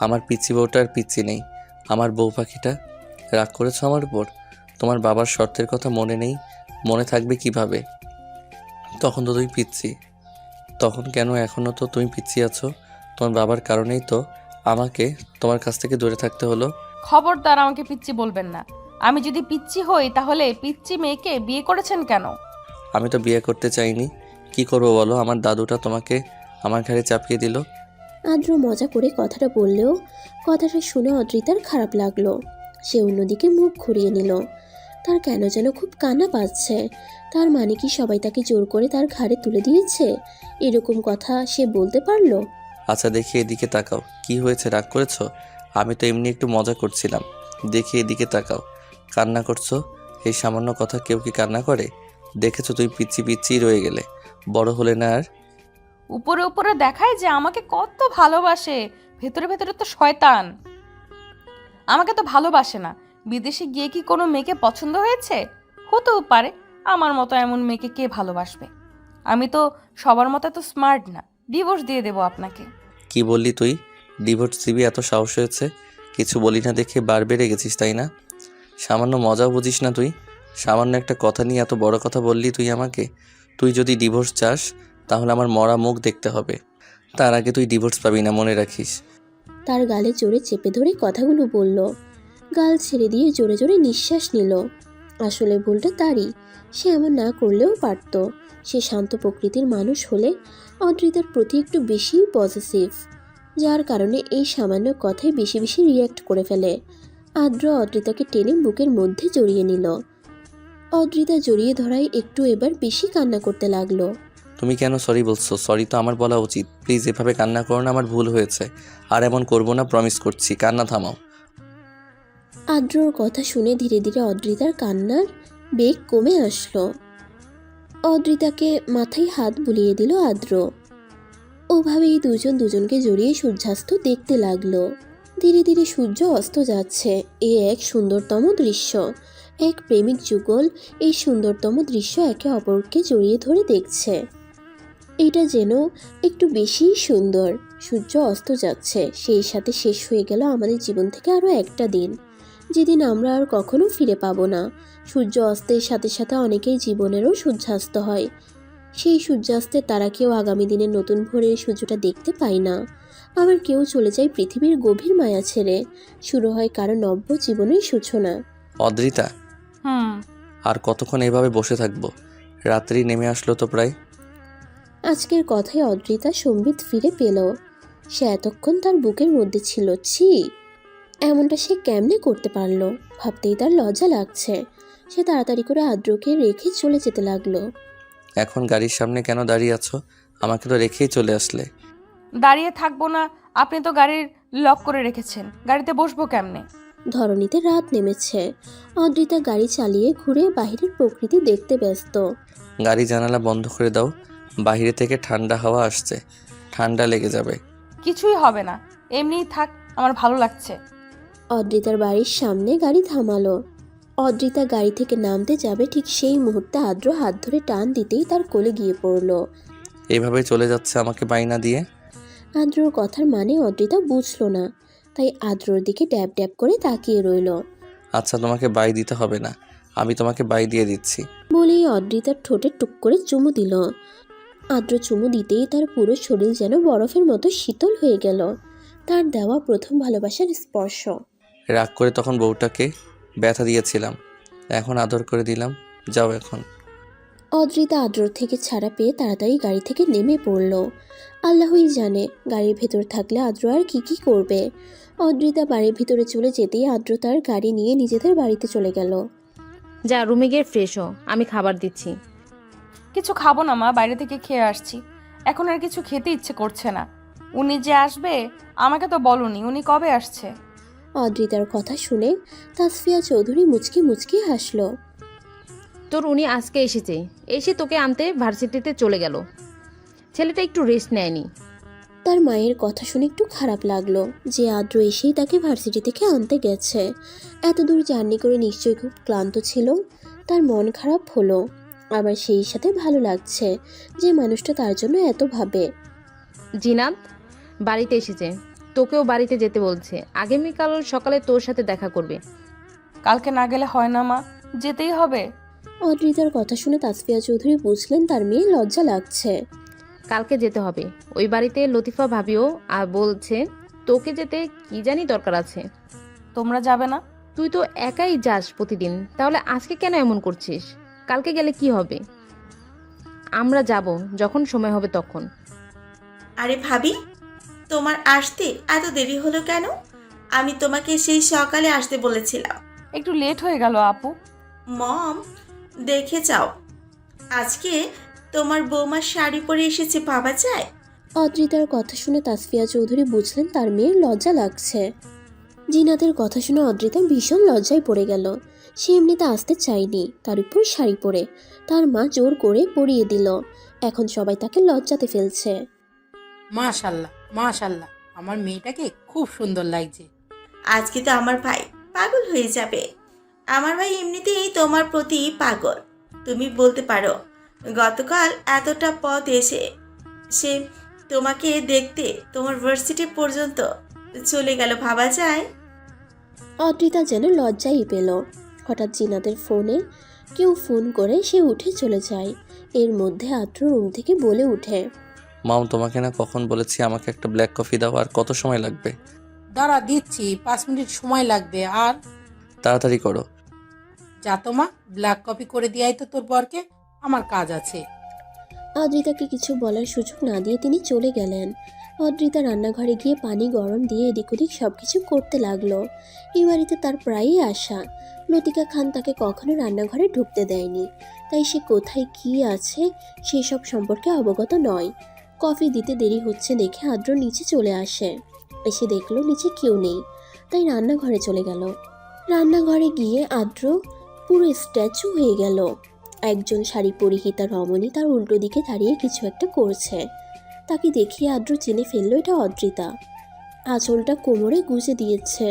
আমার পিচ্ছি বউটা আর পিচ্ছি নেই। আমার বউ পাখিটা রাগ করেছো আমার উপর? তোমার বাবার শর্তের কথা মনে নেই? মনে থাকবে কিভাবে? তখন তো তুই পিচ্ছি। তখন কেন? এখনও তো তুমি পিচ্ছি আছো। তোমার বাবার কারণেই তো আমাকে তোমার কাছ থেকে দূরে থাকতে হলো। খবরদার আমাকে পিচ্চি বলবেন না। আমি যদি পিচ্চি হই তাহলে পিচ্চি মেয়েকে বিয়ে করেছেন কেন? আমি তো বিয়ে করতে চাইনি। কি করবো বলো? আমার দাদুটা তোমাকে আমার ঘাড়ে চাপিয়ে দিল। আদ্র মজা করে কথাটা বললেও কথাটা শুনে অদ্রিতার খারাপ লাগলো। সে অন্যদিকে মুখ ঘুরিয়ে নিল। তার কেন যেন খুব কান্না পাচ্ছে। তার মানে কি সবাই তাকে জোর করে তার ঘাড়ে তুলে দিয়েছে? এরকম কথা সে বলতে পারলো? আচ্ছা দেখি এদিকে তাকাও। কি হয়েছে? রাগ করেছো? আমি তো এমনি একটু মজা করছিলাম। দেখি এদিকে তাকাও। কান্না করছো? এই সামান্য কথা কেউ কি কান্না করে? দেখেছো তুই পিচ্ছি পিচ্ছি রয়ে গেলে, বড় হলে না আর। উপরে উপরে দেখায় যে আমাকে কত ভালোবাসে, ভেতরে ভেতরে তো শয়তান। আমাকে তো ভালোবাসে না। বিদেশে গিয়ে কি কোনো মেয়েকে পছন্দ হয়েছে? হতেও পারে। আমার মতো এমন মেয়েকে কে ভালোবাসবে? আমি তো সবার মতো এত স্মার্ট না। ডিভোর্স দিয়ে দেবো আপনাকে। কি বললি তুই? ডিভোর্স দিবি? এত সাহস হয়েছে? কিছু বলি না দেখে বার বেড়ে গেছিস তাই না? সামান্য মজাও বুঝিস না তুই? সামান্য একটা কথা নিয়ে এত বড় কথা বললি তুই আমাকে। তুই যদি ডিভোর্স চাস তাহলে আমার মরা মুখ দেখতে হবে। তার আগে তুই ডিভোর্স পাবি না, মনে রাখিস। তার গালে জোরে চেপে ধরে কথাগুলো বলল। গাল ছেড়ে দিয়ে জোরে জোরে নিঃশ্বাস নিল। আসলে ভুলটা তারই। সে এমন না করলেও পারত। সে শান্ত প্রকৃতির মানুষ হলে অদ্রিতার প্রতি একটু বেশি পজিটিভ, যার কারণে এই সামান্য কথায় বেশি বেশি রিয়্যাক্ট করে ফেলে। আদ্র অদ্রিতাকে টেনে বুকের মধ্যে জড়িয়ে নিল। অদ্রিতা জড়িয়ে ধরায় একটু এবার বেশি কান্না করতে লাগলো। তুমি কেন সরি বলছো? সরি তো আমার বলা উচিত। প্লিজ এভাবে কান্না করো না, আমার ভুল হয়েছে। আর এমন করবো না, প্রমিস করছি। কান্না থামাও। আদ্রর কথা শুনে ধীরে ধীরে অদ্রিতার কান্নার বেগ কমে আসলো। অদ্রিতাকে মাথায় হাত বুলিয়ে দিল আদ্র। ওভাবেই দুজন দুজনকে জড়িয়ে সূর্যাস্ত দেখতে লাগলো। ধীরে ধীরে সূর্য অস্ত যাচ্ছে। এ এক সুন্দরতম দৃশ্য। এক প্রেমিক যুগল এই সুন্দরতম দৃশ্য একে অপরকে জড়িয়ে ধরে দেখছে। এটা যেন একটু বেশিই সুন্দর। সূর্য অস্ত যাচ্ছে, সেই সাথে শেষ হয়ে গেল আমাদের জীবন থেকে আরও একটা দিন, যেদিন আমরা আর কখনো ফিরে পাবো না। সূর্য অস্তের সাথে সাথে অনেকেই জীবনেরও সূর্যাস্ত হয়। সেই সূর্যাস্তের তারা কেউ আগামী দিনের নতুন ভোরের সূর্যটা দেখতে পায় না। আবার কেউ চলে যায় পৃথিবীর গভীর মায়া ছেড়ে। শুরু হয় কারো নব্য জীবনের সূচনা। অদ্রিতা, আর কতক্ষণ এভাবে বসে থাকবো? রাত্রি নেমে আসলো তো প্রায়। আজকের কথায় অদ্রিতা সম্বিত ফিরে পেল। সে এতক্ষণ তার বুকের মধ্যে ছিল। ছি, এমনটা সে কেমনে করতে পারলো? ভাবতেই তার লজ্জা লাগছে। সে তাড়াতাড়ি করে আদ্রকে রেখে চলে যেতে লাগলো। এখন গাড়ির সামনে কেন দাঁড়িয়ে আছো? আমাকে তো রেখেই চলে আসলে। দাঁড়িয়ে থাকবো না? আপনি তো গাড়ির লক করে রেখেছেন, গাড়িতে বসবো কেমনে? ধরণীতে রাত নেমেছে। অদ্রিতা গাড়ি চালিয়ে ঘুরে বাহিরের প্রকৃতি দেখতে ব্যস্ত। গাড়ি জানালা বন্ধ করে দাও, বাইরে থেকে ঠান্ডা হাওয়া আসছে, ঠান্ডা লেগে যাবে। কিছুই হবে না, এমনিই থাক, আমার ভালো লাগছে। অদ্রিতার বাড়ির সামনে গাড়ি থামালো। অদ্রিতা গাড়ি থেকে নামতে যাবে, ঠিক সেই মুহূর্তে আদ্র হাত ধরে টান দিতেই তার কোলে গিয়ে পড়ল। এভাবে চলে যাচ্ছে আমাকে বাইনা দিয়ে। আদ্রর কথার মানে অদ্রিতা বুঝলো না, তাই আদ্রর দিকে ড্যাব ড্যাব করে তাকিয়ে রইল। আচ্ছা তোমাকে বাই দিতে হবে না, আমি তোমাকে বাই দিয়ে দিচ্ছি। বলেই অদ্রিতার ঠোঁটে টুক করে চুমু দিল। আদ্র চুমু দিতেই তার পুরো শরীর যেন বরফের মতো শীতল হয়ে গেল। তার দেওয়া প্রথম ভালোবাসার স্পর্শ। রাগ করে তখন বউটাকে ব্যথা দিয়েছিলাম, এখন আদর করে দিলাম। যাও এখন। অদ্রিতা আদ্রর থেকে ছাড়া পেয়ে তাড়াতাড়ি গাড়ি থেকে নেমে পড়ল। আল্লাহই জানে গাড়ির ভেতর থাকলে আদ্র আর কি করবে। অদ্রিতা বাড়ির ভিতরে চলে যেতেই আদ্র তার গাড়ি নিয়ে নিজেদের বাড়িতে চলে গেল। যা রুমে গিয়ে ফ্রেশ হ, আমি খাবার দিচ্ছি। কিছু খাবো না মা, বাইরে থেকে খেয়ে আসছি। এখন আর কিছু খেতে ইচ্ছে করছে না। উনি যে আসবে আমাকে তো বলনি, উনি কবে আসছে? অদ্রিতার কথা শুনে তাসফিয়া চৌধুরী মুচকি মুচকি হাসল। তোর উনি আজকে এসেছে, এসে তোকে আনতে ভার্সিটিতে চলে গেল। ছেলেটা একটু রেস্ট নেয়নি। তার মায়ের কথা শুনে একটু খারাপ লাগলো যে আদ্র এসেই তাকে ভার্সিটি থেকে আনতে গেছে। এত দূর জার্নি করে নিশ্চয়ই খুব ক্লান্ত ছিল। তার মন খারাপ হলো, আবার সেই সাথে ভালো লাগছে যে মানুষটা তার জন্য এত ভাবে। জিনাত বাড়িতে এসেছে, তোকেও বাড়িতে যেতে বলছে। আগামীকাল সকালে তোর সাথে দেখা করবে। কালকে না গেলে হয় না মা, যেতেই হবে। অদ্রিতার কথা শুনে তাসফিয়া চৌধুরী বুঝলেন তার মেয়ে লজ্জা লাগছে। কালকে যেতে হবে। ওই বাড়িতে লতিফা ভাবিও আর বলছে তোকে যেতে কি জানি দরকার আছে। তোমরা যাবে না? তুই তো একাই যাস প্রতিদিন, তাহলে আজকে কেন এমন করছিস? কালকে গেলে কি হবে? আমরা যাব যখন সময় হবে তখন। আরে ভাবি, তোমার আসতে এত দেরি হলো কেন? আমি তোমাকে সেই সকালে আসতে বলেছিলাম। একটু লেট হয়ে গেল আপু। মম, দেখে যাও, আজকে তোমার বৌমার শাড়ি পরে এসেছে, ভাবা যায়? অদ্রিতার কথা শুনে তাসফিয়া চৌধুরী বুঝলেন তার মেয়ের লজ্জা লাগছে। জিনাতের কথা শুনে অদ্রিতা ভীষণ লজ্জায় পড়ে গেল। সে এমনিতে আসতে চায়নি, তার উপর শাড়ি পরে তার মা জোর করে পরিয়ে দিল। এখন সবাই তাকে লজ্জাতে ফেলছে। মাশাল্লাহ মাশাল্লাহ, আমার মেয়েটাকে খুব সুন্দর লাগছে। আজকে তো আমার ভাই পাগল হয়ে যাবে। আমার ভাই এমনিতেই তোমার প্রতি পাগল। তুমি বলতে পারো গতকাল এতটা পথ এসে সে তোমাকে দেখতে তোমার ভার্সিটি পর্যন্ত চলে গেল, ভাবা যায়? অদ্রিতা যেন লজ্জাই পেল। হঠাৎ জিনাতের ফোনে কেউ ফোন করে সে উঠে চলে যায়। এর মধ্যে আদ্র রুম থেকে বলে উঠে, মাম তোমাকে না কখন বলেছি আমাকে একটা ব্ল্যাক কফি দাও, আর কত সময় লাগবে? দাঁড়া, দিচ্ছি, 5 মিনিট সময় লাগবে। আর তাড়াতাড়ি করো। যা তোমা, ব্ল্যাক কপি করে দিয়াই তো তোর বরকে, আমার কাজ আছে। অদ্রিতাকে কিছু বলার সুযোগ না দিয়ে তিনি চলে গেলেন। অদ্রিতা রান্নাঘরে গিয়ে পানি গরম দিয়ে এদিক ওদিক সব কিছু করতে লাগলো। এই বাড়িতে তার প্রায়ই আসা। লতিকা খান তাকে কখনো রান্নাঘরে ঢুকতে দেয়নি, তাই সে কোথায় কী আছে সেসব সম্পর্কে অবগত নয়। কফি দিতে দেরি হচ্ছে দেখে আদ্র নিচে চলে আসে। এসে দেখলো নিচে কেউ নেই, তাই রান্নাঘরে চলে গেল। রান্নাঘরে গিয়ে আদ্র পুরো স্ট্যাচু হয়ে গেল। একজন শাড়ি পরিহিতা রমণী তার উল্টো দিকে দাঁড়িয়ে কিছু একটা করছে। তাকে দেখিয়ে আদ্র চিনে ফেললো এটা অদ্রিতা। আঁচলটা কোমরে গুজে দিয়েছে,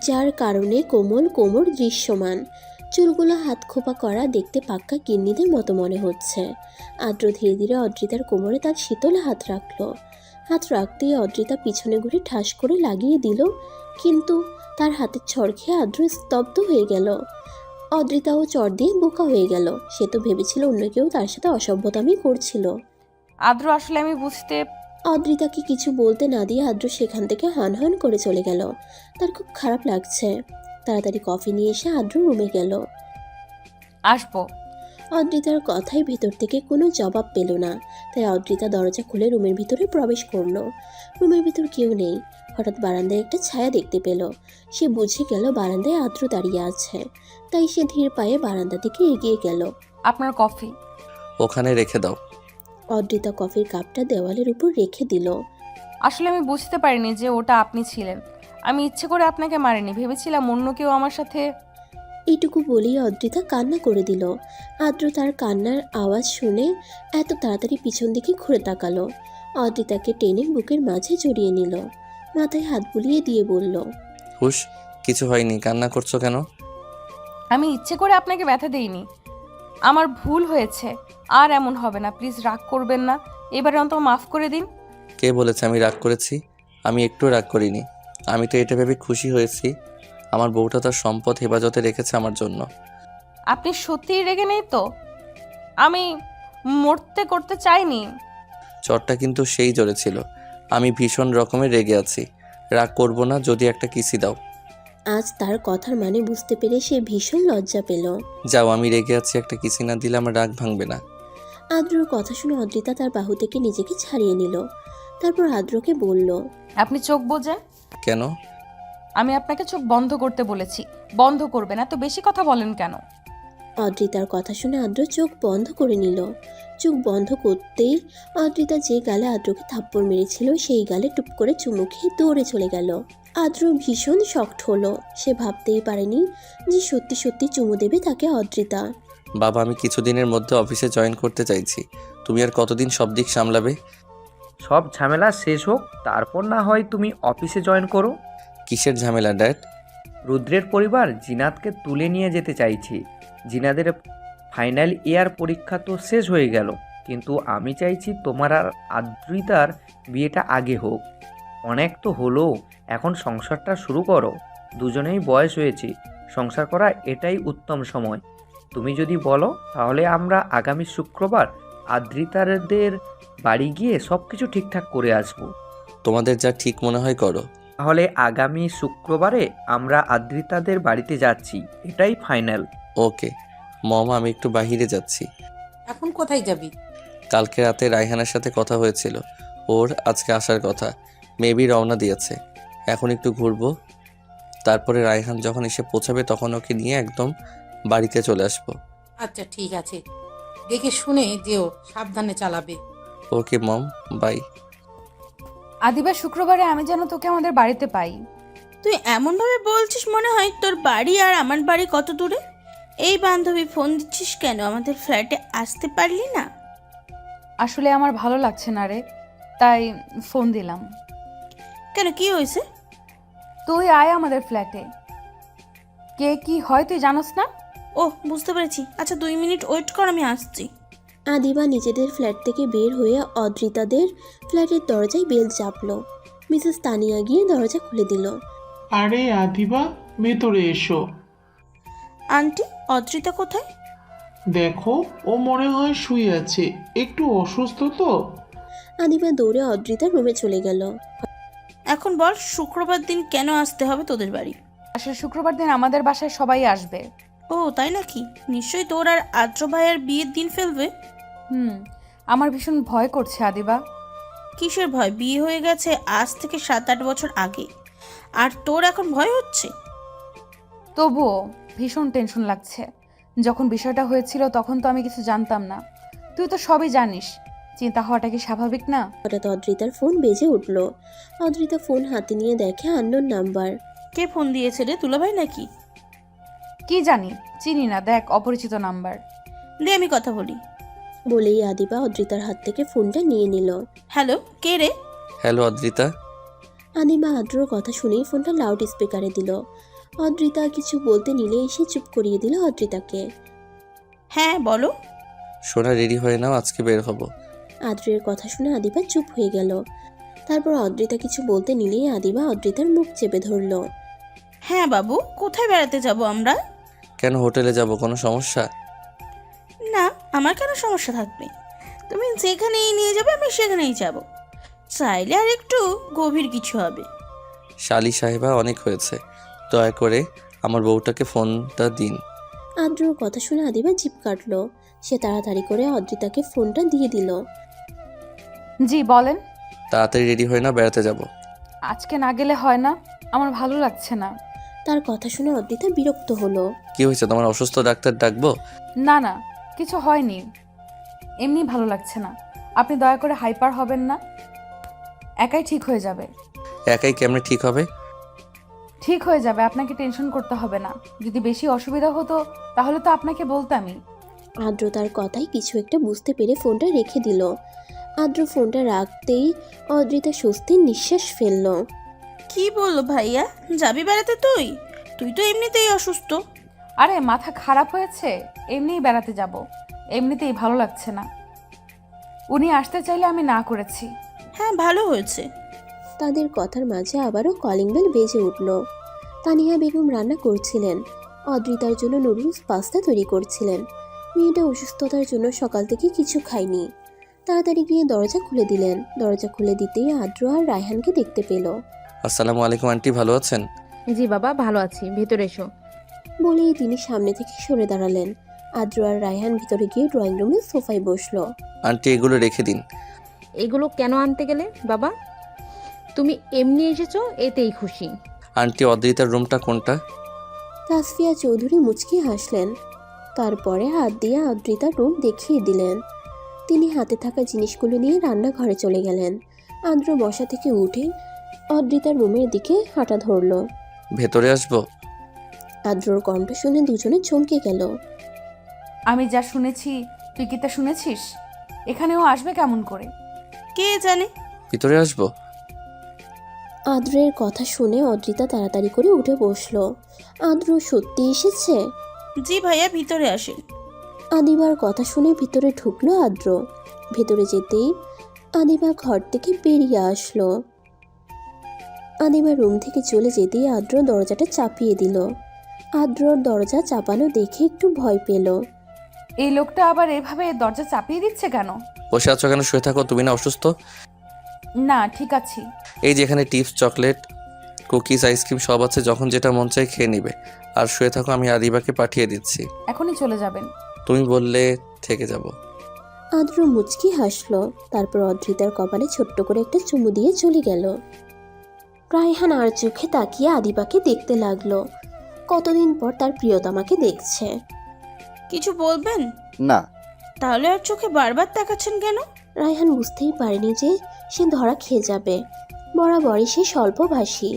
যার কারণে কোমল কোমর দৃশ্যমান। চুলগুলো হাত খোপা করা, দেখতে পাক্কা গিন্নিদের মতো মনে হচ্ছে। আদ্র ধীরে ধীরে অদ্রিতার কোমরে তার শীতল হাত রাখলো। হাত রাখতেই অদ্রিতা পিছনে ঘুরে ঠাস করে লাগিয়ে দিল, কিন্তু তার হাতের ছড় খেয়ে আদ্র স্তব্ধ হয়ে গেল। অদ্রিতাও চড় দিয়ে বোকা হয়ে গেল। সে তো ভেবেছিল অন্য কেউ তার সাথে অসভ্যতামি করছিল। আদ্র আসলে আমি বুঝতে। অদ্রিতাকে কিছু বলতে না দিয়ে আদ্র সেখান থেকে হন হন করে চলে গেল। তার খুব খারাপ লাগছে। তাড়াতাড়ি কফি নিয়ে এসে আদ্র রুমে গেল। আসবো। অদ্রিতার কথাই ভিতর থেকে কোনো জবাব পেল না, তাই অদ্রিতা দরজা খুলে রুমের ভিতরে প্রবেশ করলো। রুমের ভিতর কেউ নেই। হঠাৎ বারান্দায় একটা ছায়া দেখতে পেল। সে বুঝে গেল বারান্দায় আদ্র দাঁড়িয়ে আছে, তাই সে ধীর পায়ে বারান্দা থেকে এগিয়ে গেল। আপনার কফি। ওখানে রেখে দাও। অদ্রিতা কফির কাপটা দেওয়ালের উপর রেখে দিল। আসলে আমি বুঝতে পারিনি যে ওটা আপনি ছিলেন। আমি ইচ্ছে করে আপনাকে মারিনি, ভেবেছিলাম অন্য কেউ আমার সাথে। এইটুকু বলেই অদ্রিতা কান্না করে দিল। আদ্র তার কান্নার আওয়াজ শুনে এত তাড়াতাড়ি পিছন দিকে ঘুরে তাকালো। অদ্রিতাকে টেনে বুকের মাঝে জড়িয়ে নিল, মাথায় হাত বুলিয়ে দিয়ে বলল, হুশ, কিছু হয়নি, কান্না করছো কেন? আমি ইচ্ছে করে আপনাকে ব্যথা দেইনি, আমার ভুল হয়েছে। আর এমন হবে না, প্লিজ রাগ করবেন না, এবারে অন্তত মাফ করে দিন। কে বলেছে আমি রাগ করেছি? আমি একটু রাগ করিনি। আমি তো এটা ভেবে খুশি হয়েছি আমার বউটা তার সম্পদ হেফাজতে রেখেছে আমার জন্য। আপনি সত্যিই রেগে নেই তো? আমি মরতে করতে চাইনি। চটটা কিন্তু সেই জোরে ছিল। আমি ভীষণ রকমের রেগে আছি। রাগ করবো না, যদি একটা কিসি দাও। আজ তার কথার মানে বুঝতে পেরে সে ভীষণ লজ্জা পেল। যাও, আমি রেগে আছি, একটা কিসি না দিলে আমার রাগ ভাঙবে না। আদ্রর কথা শুনে অদ্রিতা তার বাহু থেকে নিজেকে ছাড়িয়ে নিল। তারপর আদ্রকে বলল, আপনি চোখ বোঝেন? কেন? আমি আপনাকে চোখ বন্ধ করতে বলেছি, বন্ধ করবেন, এত বেশি কথা বলেন কেন? অদ্রিতার কথা শুনে আদ্র চোখ বন্ধ করে নিল। চোখ বন্ধ করতেই অদ্রিতা যে গালে আদ্রকে থাপ্পড় মেরেছিল সেই গালে টুপ করে চুমু খেয়ে দৌড়ে চলে গেল। আদ্র ভীষণ শকড হলো। সে ভাবতেই পারেনি যে সত্যি সত্যি চুমু দেবে তাকে অদ্রিতা। বাবা, আমি কিছুদিনের মধ্যে অফিসে জয়েন করতে চাইছি। তুমি আর কতদিন সব দিক সামলাবে? সব ঝামেলা শেষ হোক, তারপর না হয় তুমি অফিসে জয়েন করো। কিসের ঝামেলা ড্যাড? রুদ্রের পরিবার জিনাতকে তুলে নিয়ে যেতে চাইছে। জিনাদের ফাইনাল ইয়ার পরীক্ষা তো শেষ হয়ে গেল, কিন্তু আমি চাইছি তোমার আর আদ্রিতার বিয়েটা আগে হোক। অনেক তো হলো, এখন সংসারটা শুরু করো। দুজনেই বয়স হয়েছে, সংসার করা এটাই উত্তম সময়। তুমি যদি বলো তাহলে আমরা আগামী শুক্রবার আদ্রিতাদের বাড়ি গিয়ে সব কিছু ঠিকঠাক করে আসবো। তোমাদের যা ঠিক মনে হয় করো। তাহলে আগামী শুক্রবারে আমরা আদ্রিতাদের বাড়িতে যাচ্ছি, এটাই ফাইনাল। ওকে মম, আমি একটু বাইরে যাচ্ছি। এখন কোথায় যাবি? কালকে রাতে রায়হানের সাথে কথা হয়েছিল, ওর আজকে আসার কথা। মেবি রওনা দিয়েছে। এখন একটু ঘুরবো, তারপরে রায়হান যখন এসে পৌঁছাবে তখন ওকে নিয়ে একদম বাড়িতে চলে আসবো। আচ্ছা ঠিক আছে, দেখে শুনে যেও, সাবধানে চালাবে। ওকে মম, বাই। আদিবা, শুক্রবারে আমি যেন তোকে আমাদের বাড়িতে পাই। তুই এমনভাবে বলছিস মনে হয় তোর বাড়ি আর আমার বাড়ি কত দূরে। এই বান্ধবী ফোন দিচ্ছিস কেন? আমাদের ফ্ল্যাটে আসতে পারলি না? আসলে আমার ভালো লাগছে না রে, তাই ফোন দিলাম। কেন, কি হয়েছে? তুই আয় আমাদের ফ্ল্যাটে। কে কি হয় তুই জানোস না? ও, বুঝতে পেরেছি। আচ্ছা 2 মিনিট ওয়েট কর, আমি আসছি। আদিবা নিজেদের ফ্ল্যাট থেকে বের হয়ে অদ্রিতাদের ফ্ল্যাটের দরজায় বেল চাপলো। মিসেস তানিয়া গিয়ে দরজা খুলে দিল। আরে আদিবা, ভেতরে এসো। আন্টি, অদ্রিতা কোথায়? দেখো, ও মনে হয় শুয়ে আছে, একটু অসুস্থ তো। আদিবা দৌড়ে অদ্রিতার রুমে চলে গেল। এখন বল, শুক্রবার দিন কেন আসতে হবে তোদের বাড়ি? আসলে শুক্রবার দিন আমাদের বাসায় সবাই আসবে। ও তাই নাকি? নিশ্চয়ই তোর আর আদ্র ভাইয়ের বিয়ের দিন ফেলবে। আমার ভীষণ ভয় করছে আদিবা। কিসের ভয়? বিয়ে হয়ে গেছে আজ থেকে 7-8 বছর আগে, আর তোর এখন ভয় হচ্ছে? তবুও ভীষণ টেনশন লাগছে। যখন বিষয়টা হয়েছিল তখন তো আমি কিছু জানতাম না, তুই তো সবই জানিস। চিন্তা হওয়াটা কি স্বাভাবিক না? হঠাৎ অদ্রিতার ফোন বেজে উঠল। অদ্রিতা ফোন হাতে নিয়ে দেখে আননোন নাম্বার। কে ফোন দিয়েছে রে? দুলাভাই নাকি? কি জানি, চিনি না, দেখ অপরিচিত নাম্বার। দে আমি কথা বলি। বলেই আদিবা অদ্রিতার হাত থেকে ফোনটা নিয়ে নিল। হ্যালো, কে রে? হ্যালো অদ্রিতা। আদিবা আদ্রর কথা শুনেই ফোনটা লাউড স্পিকারে দিল। অদ্রিতা কিছু বলতে নিলেই সে চুপ করিয়ে দিল অদ্রিতাকে। হ্যাঁ বলো। সোনা, রেডি হয়ে নাও, আজকে বের হব। আদ্রের কথা শুনে আদিবা চুপ হয়ে গেল। তারপর অদ্রিতা কিছু বলতে নিলেই আদিবা অদ্রিতার মুখ চেপে ধরল। হ্যাঁ বাবু, কোথায় বেড়াতে যাব আমরা? কেন, হোটেলে যাব? কোনো সমস্যা? না, আমার কেন সমস্যা থাকবে? তুমি যেখানেই নিয়ে যাবে আমি সেখানেই যাব। চাইলে আর একটু গভীর কিছু হবে। শালি সাহেবা, অনেক হয়েছে, দয়া করে আমার বউটাকে ফোনটা দিন। আদ্রর কথা শুনে আদিবা জিভ কাটল। সে তাড়াতাড়ি করে অদ্রিতাকে ফোনটা দিয়ে দিল। জি বলেন। তাড়াতাড়ি রেডি হয়ে না, বেড়াতে যাব। আজকে না গেলে হয় না? আমার ভালো লাগছে না। তার কথা শুনে অদ্রিতা বিরক্ত হলো। কি হয়েছে তোমার? অসুস্থ ডাক্তার ডাকবো? না না, কিছু হয়নি, এমনি ভালো লাগছে না। আপনি দয়া করে হাইপার হবেন না, একাই ঠিক হয়ে যাবে। একাই কেমনে ঠিক হবে? ঠিক হয়ে যাবে, আপনাকে টেনশন করতে হবে না। যদি বেশি অসুবিধা হতো তাহলে তো আপনাকে বলতামই। আদ্র তার কথাই কিছু একটা বুঝতে পেরে ফোনটা রেখে দিল। আদ্র ফোনটা রাখতেই অদ্রিতা স্বস্তির নিঃশ্বাস ফেলল। কি বললো ভাইয়া? যাবি বেড়াতে তুই? তুই তো এমনিতেই অসুস্থ। আরে মাথা খারাপ হয়েছে, এমনিই বেড়াতে যাব, এমনিতেই ভালো লাগছে না। উনি আসতে চাইলে আমি না করেছি। হ্যাঁ ভালো হয়েছে। তাদের কথার মাঝে আবারও কলিং বেল বেজে উঠল। তানিয়া বেগম রান্না করছিলেন। অদ্রিতার জন্য নুডলস পাস্তা তৈরি করছিলেন। মেয়েটা অসুস্থতার জন্য সকাল থেকে কিছু খায়নি। তাড়াতাড়ি গিয়ে দরজা খুলে দিলেন। দরজা খুলে দিতেই আদ্র আর রায়হানকে দেখতে পেল। আসসালামু আলাইকুম আন্টি, ভালো আছেন? জি বাবা, ভালো আছি, ভেতরে এসো। বলেই তিনি সামনে থেকে সরে দাঁড়ালেন। আদ্র আর রায়হান ভিতরে গিয়ে ড্রয়িং রুমের সোফায় বসলো। আন্টি এগুলো রেখে দিন। এগুলো কেন আনতে গেলে বাবা? তুমি এমনি এসেছো, এতেই খুশি। আন্টি অদ্রিতার রুমটা কোনটা? তাসফিয়া চৌধুরী মুচকি হাসলেন। তারপরে হাত দিয়ে অদ্রিতার রুম দেখিয়ে দিলেন। তিনি হাতে থাকা জিনিসগুলো নিয়ে রান্নাঘরে চলে গেলেন। আদ্র বসা থেকে উঠে অদ্রিতার রুমের দিকে হাঁটা ধরল। ভেতরে আসবো? আদ্রর কণ্ঠ শুনে দুজনে চমকে গেল। আমি যা শুনেছি তুই কি তা শুনেছিস? এখানেও আসবে কেমন করে? কে জানে। ভিতরে আসবো? আদ্রের কথা শুনে অদ্রিতা তাড়াতাড়ি করে উঠে বসলো। আদ্র সত্যি এসেছে? জি ভাইয়া, ভিতরে আসেন। আদিবার কথা শুনে ভিতরে ঢুকলো আদ্র। ভেতরে যেতেই আদিবা ঘর থেকে বেরিয়ে আসলো। আদিবা রুম থেকে চলে যেতেই আদ্র দরজাটা চাপিয়ে দিল। আদ্রর দরজা চাপানো দেখে একটু ভয় পেল। এই লোকটা আবার এভাবে দরজা চাপিয়ে দিচ্ছে কেন? বসে আছো কেন? শুয়ে থাকো। তুমি না অসুস্থ? না, ঠিক আছি। এই যে এখানে টিপস, চকলেট, কুকিজ, আইসক্রিম সব আছে, যখন যেটা মন চায় খেয়ে নিবে। আর শুয়ে থাকো, আমি আদিবাকে পাঠিয়ে দিচ্ছি। এখনই চলে যাবেন? তুমি বললে থেকে যাব। আদ্র মুচকি হাসলো। তারপর অদ্রিতার কপালে ছোট্ট করে একটা চুমু দিয়ে চলে গেল। রায়হান আর চোখে তাকিয়ে আদিবাকে দেখতে লাগলো। কতদিন পর তার প্রিয়তমাকে দেখছে। কিছু বলবেন? না। তাহলে আর চোখে বারবার তাকাচ্ছেন কেন? রায়হান বুঝতেই পারেনি যে সে ধরা খেয়ে যাবে। বরাবরই সে স্বল্পভাষী।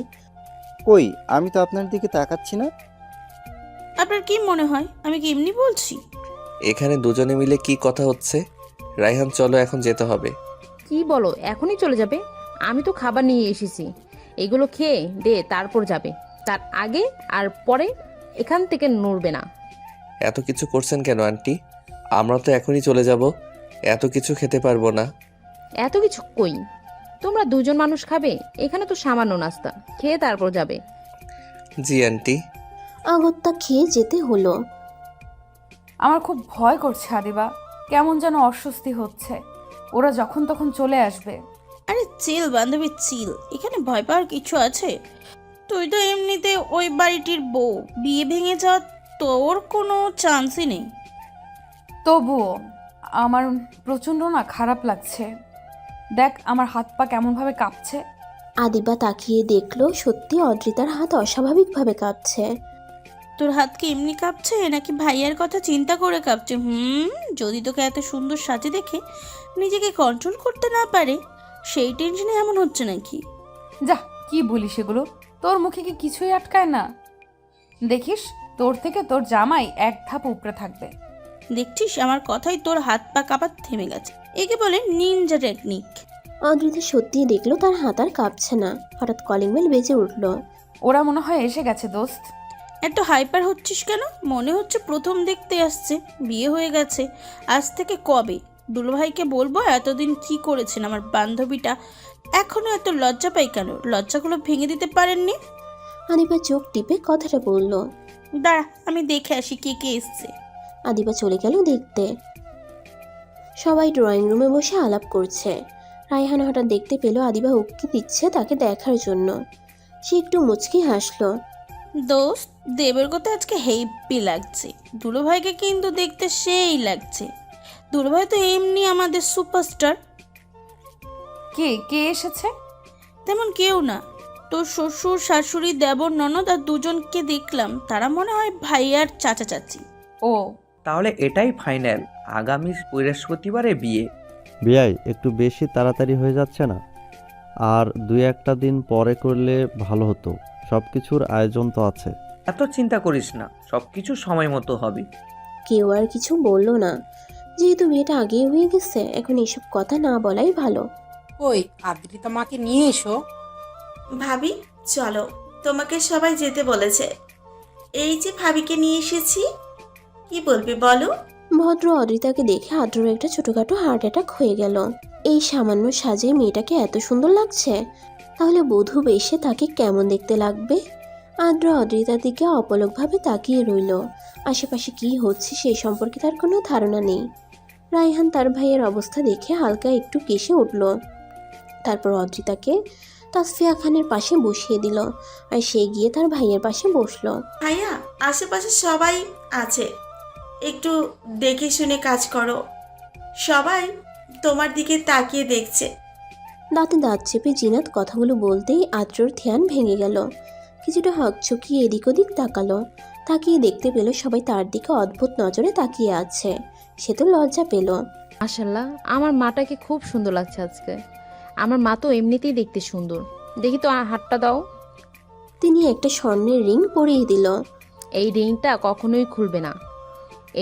কই, আমি তো আপনার দিকে তাকাচ্ছি না। আপনার কি মনে হয় আমি কি এমনি বলছি? এখানে দুজনে মিলে কি কথা হচ্ছে? রায়হান চলো, এখন যেতে হবে। কি বলো, এখনই চলে যাবে? আমি তো খাবার নিয়ে এসেছি, এগুলো খেয়ে দে, তারপর যাবে। তার আগে আর পরে এখান থেকে নড়বে না। এত কিছু করছেন কেন আন্টি? আমরা তো এখনই চলে যাব। এত কিছু খেতে পারবো না। এত কিছু কই, তোমরা দুজন মানুষ খাবে? এখানে তো সামান্য নাস্তা, খেয়ে তারপর যাবে। জি আন্টি। আগত্যা খেয়ে যেতে হলো। আমার খুব ভয় করছে আদিবা, কেমন যেন অস্বস্তি হচ্ছে। ওরা যখন তখন চলে আসবে। আরে চিল বান্ধবী, চিল। এখানে ভয় পাওয়ার কিছু আছে? তুই তো এমনিতে ওই বাড়িটির বউ, বিয়ে ভেঙে যাওয়া তোর কোনো চান্সই নেই। তবুও আমার প্রচণ্ড না খারাপ লাগছে। দেখ আমার হাত পা কেমনভাবে কাঁপছে। আদিবা তাকিয়ে দেখলো সত্যি অদ্রিতার হাত অস্বাভাবিকভাবে কাঁপছে। তোর হাত কি এমনি কাঁপছে নাকি ভাইয়ার কথা চিন্তা করে কাঁপছে? যদি তোকে এত সুন্দর সাজে দেখে নিজেকে কন্ট্রোল করতে না পারে, সেই টেনশনে এমন হচ্ছে নাকি? যা, কি বলিস এগুলো? তোর মুখে কি কিছুই আটকায় না? দেখিস তোর থেকে তোর জামাই এক ধাপ উপরে থাকবে। দেখছিস, আমার কথাই তোর হাত পা কাঁপা থেমে গেছে। একে বলে নিনজা টেকনিক। অদ্রিতা সত্যিই দেখলো তার হাত আর কাঁপছে না। হঠাৎ কলিং বেল বেজে উঠলো। ওরা মনে হয় এসে গেছে দোস্ত। এত হাইপার হচ্ছিস কেন? মনে হচ্ছে প্রথম দেখতে আসছে। বিয়ে হয়ে গেছে আজ থেকে কবে? দুলভাইকে বলবো এতদিন কি করেছেন আমার বান্ধবীটা। এখনো এত লজ্জা পাই কেন? লজ্জাগুলো ভেঙে দিতে পারেননি? আদিবা চোখ টিপে কথাটা বলল। দাঁড়া, আমি দেখে আসি কে কে এসছে। আদিবা চলে গেল দেখতে। সবাই ড্রয়িং রুমে বসে আলাপ করছে। রায়হান হঠাৎ দেখতে পেল আদিবা উক্তি দিচ্ছে তাকে দেখার জন্য। সে একটু মুচকি হাসলো। দোস্ত, দেবের কথা আজকে হেভি লাগছে। দুলভাইকে কিন্তু দেখতে সেই লাগছে। দুলভাই তো এমনি আমাদের সুপারস্টার। কে কে এসেছে? তেমন কেউ না, তোর শ্বশুর, শাশুড়ি, দেবর, ননদ আর দুজনকে দেখলাম। তারা মনে হয় ভাই আর চাচা চাচি। ও তাহলে এটাই ফাইনাল, আগামী বৃহস্পতিবারে বিয়ে। বিয়াই একটু বেশি তাড়াতাড়ি হয়ে যাচ্ছে না? আর 2-1 দিন পরে করলে ভালো হতো। সব কিছুর আয়োজন তো আছে। এত চিন্তা করিস না, সব কিছু সময় মতো হবে। কেউ আর কিছু বলল না। যেহেতু বিয়েটা আগেই হয়ে গেছে, এখন এসব কথা না বলাই ভালো। ওই আদ্রিতা মাকে নিয়ে এসো। ভাবি চলো, তোমাকে সবাই যেতে বলেছে। এই যে ভাবিকে নিয়ে এসেছি। কি বলবি বলো? ভদ্র অদ্রিতাকে দেখে আদ্রর একটা ছোটখাটো হার্ট অ্যাটাক হয়ে গেল। এই সামান্য সাজে মেয়েটাকে এত সুন্দর লাগছে, তাহলে বধূ বেশে তাকে কেমন দেখতে লাগবে? আদ্র অদ্রিতার দিকে অপলকভাবে তাকিয়ে রইল। আশেপাশে কি হচ্ছে সেই সম্পর্কে তার কোনো ধারণা নেই। রায়হান তার ভাইয়ের অবস্থা দেখে হালকা একটু কেসে উঠল। তারপর অদ্রিতাকে তাসফিয়া খানের পাশে বসিয়ে দিল আর সে গিয়ে তার ভাইয়ের পাশে বসলো। ভাইয়া, আশেপাশে সবাই আছে, একটু দেখে শুনে কাজ করো। সবাই তোমার দিকে তাকিয়ে দেখছে। দাঁতে দাঁত চেপে জিনাত কথাগুলো বলতেই আদ্রর ধ্যান ভেঙে গেল। কিছুটা হকচকিয়ে এদিক ওদিক তাকালো। তাকিয়ে দেখতে পেল সবাই তার দিকে অদ্ভুত নজরে তাকিয়ে আছে। সে তো লজ্জা পেল। মাশাল্লাহ, আমার মাটাকে খুব সুন্দর লাগছে আজকে। আমার মা তো এমনিতেই দেখতে সুন্দর। দেখি তো হাতটা দাও। তিনি একটা স্বর্ণের রিং পরিয়ে দিল। এই রিংটা কখনোই খুলবে না,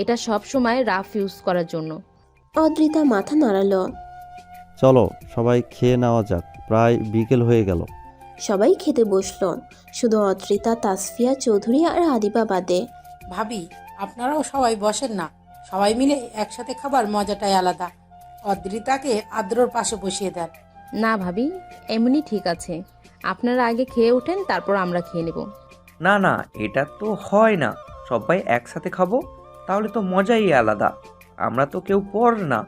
এটা সব সময় রাফ ইউজ করার জন্য। অদ্রিতা মাথা নাড়ালো। চলো সবাই খেয়ে নেওয়া যাক, প্রায় বিকেল হয়ে গেল। সবাই খেতে বসলো, শুধু অদ্রিতা, তাসফিয়া চৌধুরী আর আদিবা বাদে। ভাবি, আপনারাও সবাই বসেন না, সবাই মিলে একসাথে খাবার মজাটাই আলাদা। অদ্রিতাকে আদ্রর পাশে বসিয়ে দেন। না ভাবি, এমনি ঠিক আছে। আপনারা আগে খেয়ে ওঠেন, তারপর আমরা খেয়ে নেব। না না, এটা তো হয় না। সবাই একসাথে খাবো, তাহলে তো মজাই আলাদা। আমরা তো কেউ পর না,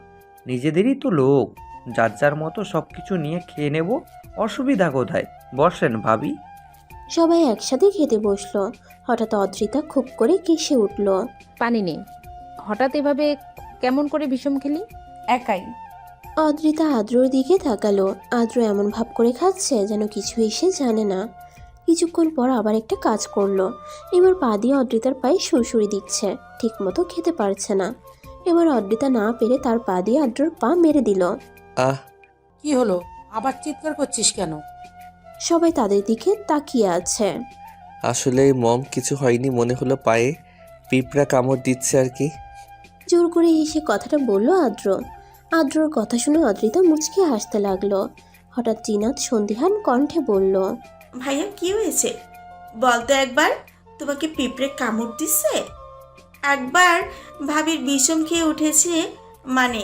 নিজেদেরই তো লোক। যার যার মতো সব কিছু নিয়ে খেয়ে নেব, অসুবিধা কোথায়? বসেন ভাবি। সবাই একসাথে খেতে বসলো। হঠাৎ অদ্রিতা খুব করে কেসে উঠল। পানি নেই। হঠাৎ এভাবে কেমন করে বিষম খেলি? একাই। অদ্রিতা আদ্রর দিকে তাকালো। আদ্র এমন ভাব করে খাচ্ছে যেন কিছু এসে জানে না। কিছুক্ষণ পর আবার একটা কাজ করলো। এবার পা দিয়ে অদ্রিতার পায়ে সুরসুরি দিচ্ছে, ঠিক মতো খেতে পারছে না। এবার অদ্রিতা না পেরে তার পা দিয়ে আদ্রর পা মেরে দিল। আহ, কি হলো? আবার চিৎকার করছিস কেন? সবাই তাদের দিকে তাকিয়ে আছে। আসলে মম কিছু হয়নি, মনে হলো পায়ে পিঁপড়া কামড় দিচ্ছে আর কি। জোর করে হেসে কথাটা বলল আদ্র। আদ্রর কথা শুনে অদ্রিতা মুচকে হাসতে লাগলো। হঠাৎ জিনাত সন্দিহান কণ্ঠে বলল, ভাইয়া, কি হয়েছে বলতো একবার? তোমাকে পিঁপড়ে কামড় দিচ্ছে? একবার ভাবির বিষম খেয়ে উঠেছে, মানে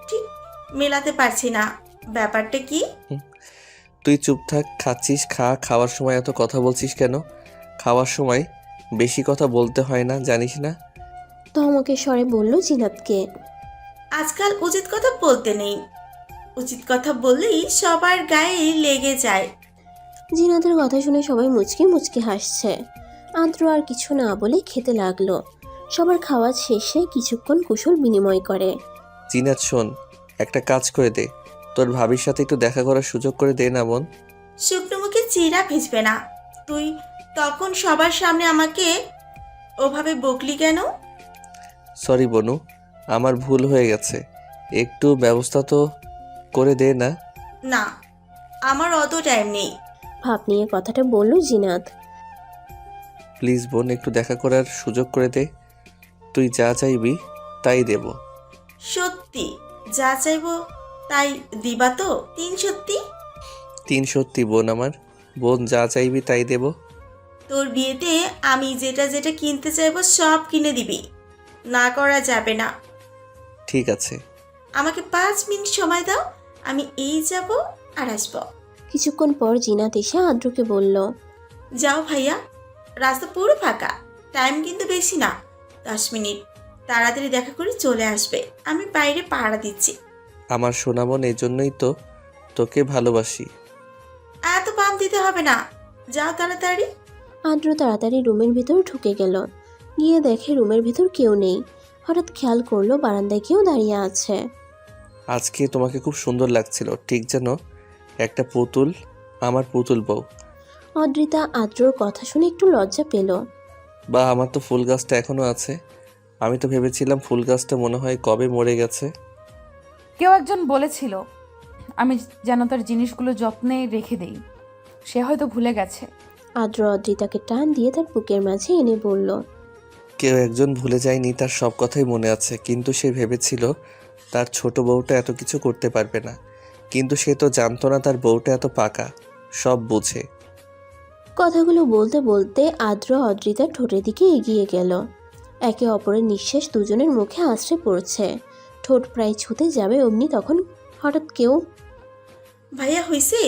ঠিক মেলাতে পারছি না। ব্যাপারটা কি? তুই চুপ থাক, খাচ্ছিস খা। খাওয়ার সময় এত কথা বলছিস কেন? খাওয়ার সময় বেশি কথা বলতে হয় না, জানিস না? ধমকে স্বরে বলল জিনাতকে। আজকাল উচিত কথা বলতে নেই। উচিত কথা বললেই সবার গায়ে লেগে যায়। জিনাতের কথা শুনে সবাই মুচকি মুচকি হাসছে। আদ্র আর কিছু না বলে খেতে লাগলো। সবার খাওয়া শেষে কিছুক্ষণ কুশল বিনিময় করে। জিনাত শোন, একটা কাজ করে দে, তোর ভাবির সাথে একটু দেখা করার সুযোগ করে দে না বোন। শুকনো মুখে চিরা ভিজবে না। তুই তখন সবার সামনে আমাকে ওভাবে বকলি কেন? সরি বনু, আমার ভুল হয়ে গেছে, একটু ব্যবস্থা তো করে দে না। না, আমার অত টাইম নেই। ভাব নিয়ে কথাটা বলল জিনাত। প্লিজ বোন, একটু দেখা করার সুযোগ করে দে। তুই যা চাইবি তাই দেব। সত্যি যা চাইবো তাই দিবা তো? 3 সত্যি? 3 সত্যি বোন আমার। বোন যা চাইবি তাই দেব। তোর বিয়েতে আমি যেটা যেটা কিনতে চাইবো সব কিনে দিবি, না করা যাবে না। ঠিক আছে। আমাকে 5 মিনিট সময় দাও, আমি এই যাব আর আসবো। কিছুক্ষণ পর জিনাত এসে আদ্রকে বলল, যাও ভাইয়া, রাস্তা পুরো ফাঁকা, টাইম কিন্তু বেশি না, 10 মিনিট। তাড়াতাড়ি দেখা করে চলে আসবে, আমি বাইরে পাহারা দিচ্ছি। আমার সোনা বোন, এই জন্যই তো তোকে ভালোবাসি। এত পাম দিতে হবে না, যাও তাড়াতাড়ি। আদ্র তাড়াতাড়ি রুমের ভিতর ঢুকে গেল। গিয়ে দেখে রুমের ভিতর কেউ নেই। হঠাৎ খেয়াল করলো বারান্দায় কেউ দাঁড়িয়ে আছে। আজকে তোমাকে খুব সুন্দর লাগছিল, ঠিক যেন একটা পুতুল, আমার পুতুল বউ। অদ্রিতা আদ্রর কথা শুনে একটু লজ্জা পেল। বা আমার তো ফুল গাছটা এখনো আছে। আমি তো ভেবেছিলাম ফুল গাছটা মনে হয় কবে মরে গেছে। কেউ একজন বলেছিল আমি যেন তার জিনিসগুলো যত্নে রেখে দেই, সে হয়তো ভুলে গেছে। আদ্র অদ্রিতাকে টান দিয়ে তার বুকের মাঝে এনে বলল, কেউ একজন ভুলে যায়নি, তার সব কথাই মনে আছে। কিন্তু সে ভেবেছিল তার ছোট বউটা এত কিছু করতে পারবে না, কিন্তু সে তো জানতো না তার বউটা এত পাকা, সব বুঝে। কথাগুলো বলতে বলতে আদ্র অদ্রিতার ঠোঁটের দিকে এগিয়ে গেল। একে অপরের নিঃশ্বাস দুজনের মুখে আশ্রে পড়ছে। ঠোঁট প্রায় ছুতে যাবে অমনি তখন হঠাৎ কেউ, ভাইয়া হইছে,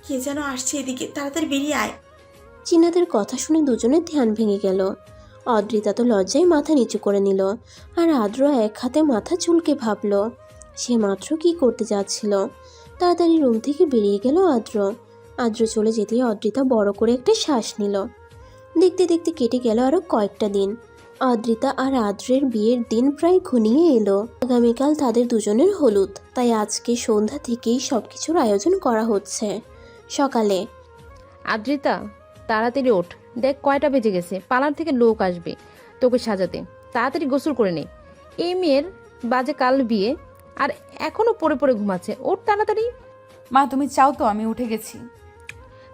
কে যেন আসছে এদিকে, তাড়াতাড়ি বেরিয়ে আয়। জিনাতের কথা শুনে দুজনের ধ্যান ভেঙে গেল। অদ্রিতা তো লজ্জায় মাথা নিচু করে নিল, আর আদ্র এক হাতে মাথা চুলকে ভাবল সে মাত্র কি করতে যাচ্ছিল। তাড়াতাড়ি রুম থেকে বেরিয়ে গেল আদ্র। আদ্র চলে যেতেই অদ্রিতা বড় করে একটা শ্বাস নিল। দেখতে দেখতে কেটে গেল আরো কয়েকটা দিন। অদ্রিতা আর আদ্রের বিয়ের দিন প্রায় ঘনিয়ে এলো। আগামীকাল তাদের দুজনের হলুদ, তাই আজকে সন্ধ্যা থেকেই সবকিছুর আয়োজন করা হচ্ছে। সকালে আদ্রিতা, তাড়াতাড়ি ওঠ, দেখ কয়টা বেজে গেছে, পার্লার থেকে লোক আসবে তোকে সাজাতে। তাড়াতাড়ি গোসল করে নে। এই মেয়ের বাজে কাল বিয়ে আর এখনো পড়ে পড়ে ঘুমাচ্ছে। ওঠ তাড়াতাড়ি। মা তুমি চাও তো আমি উঠে গেছি।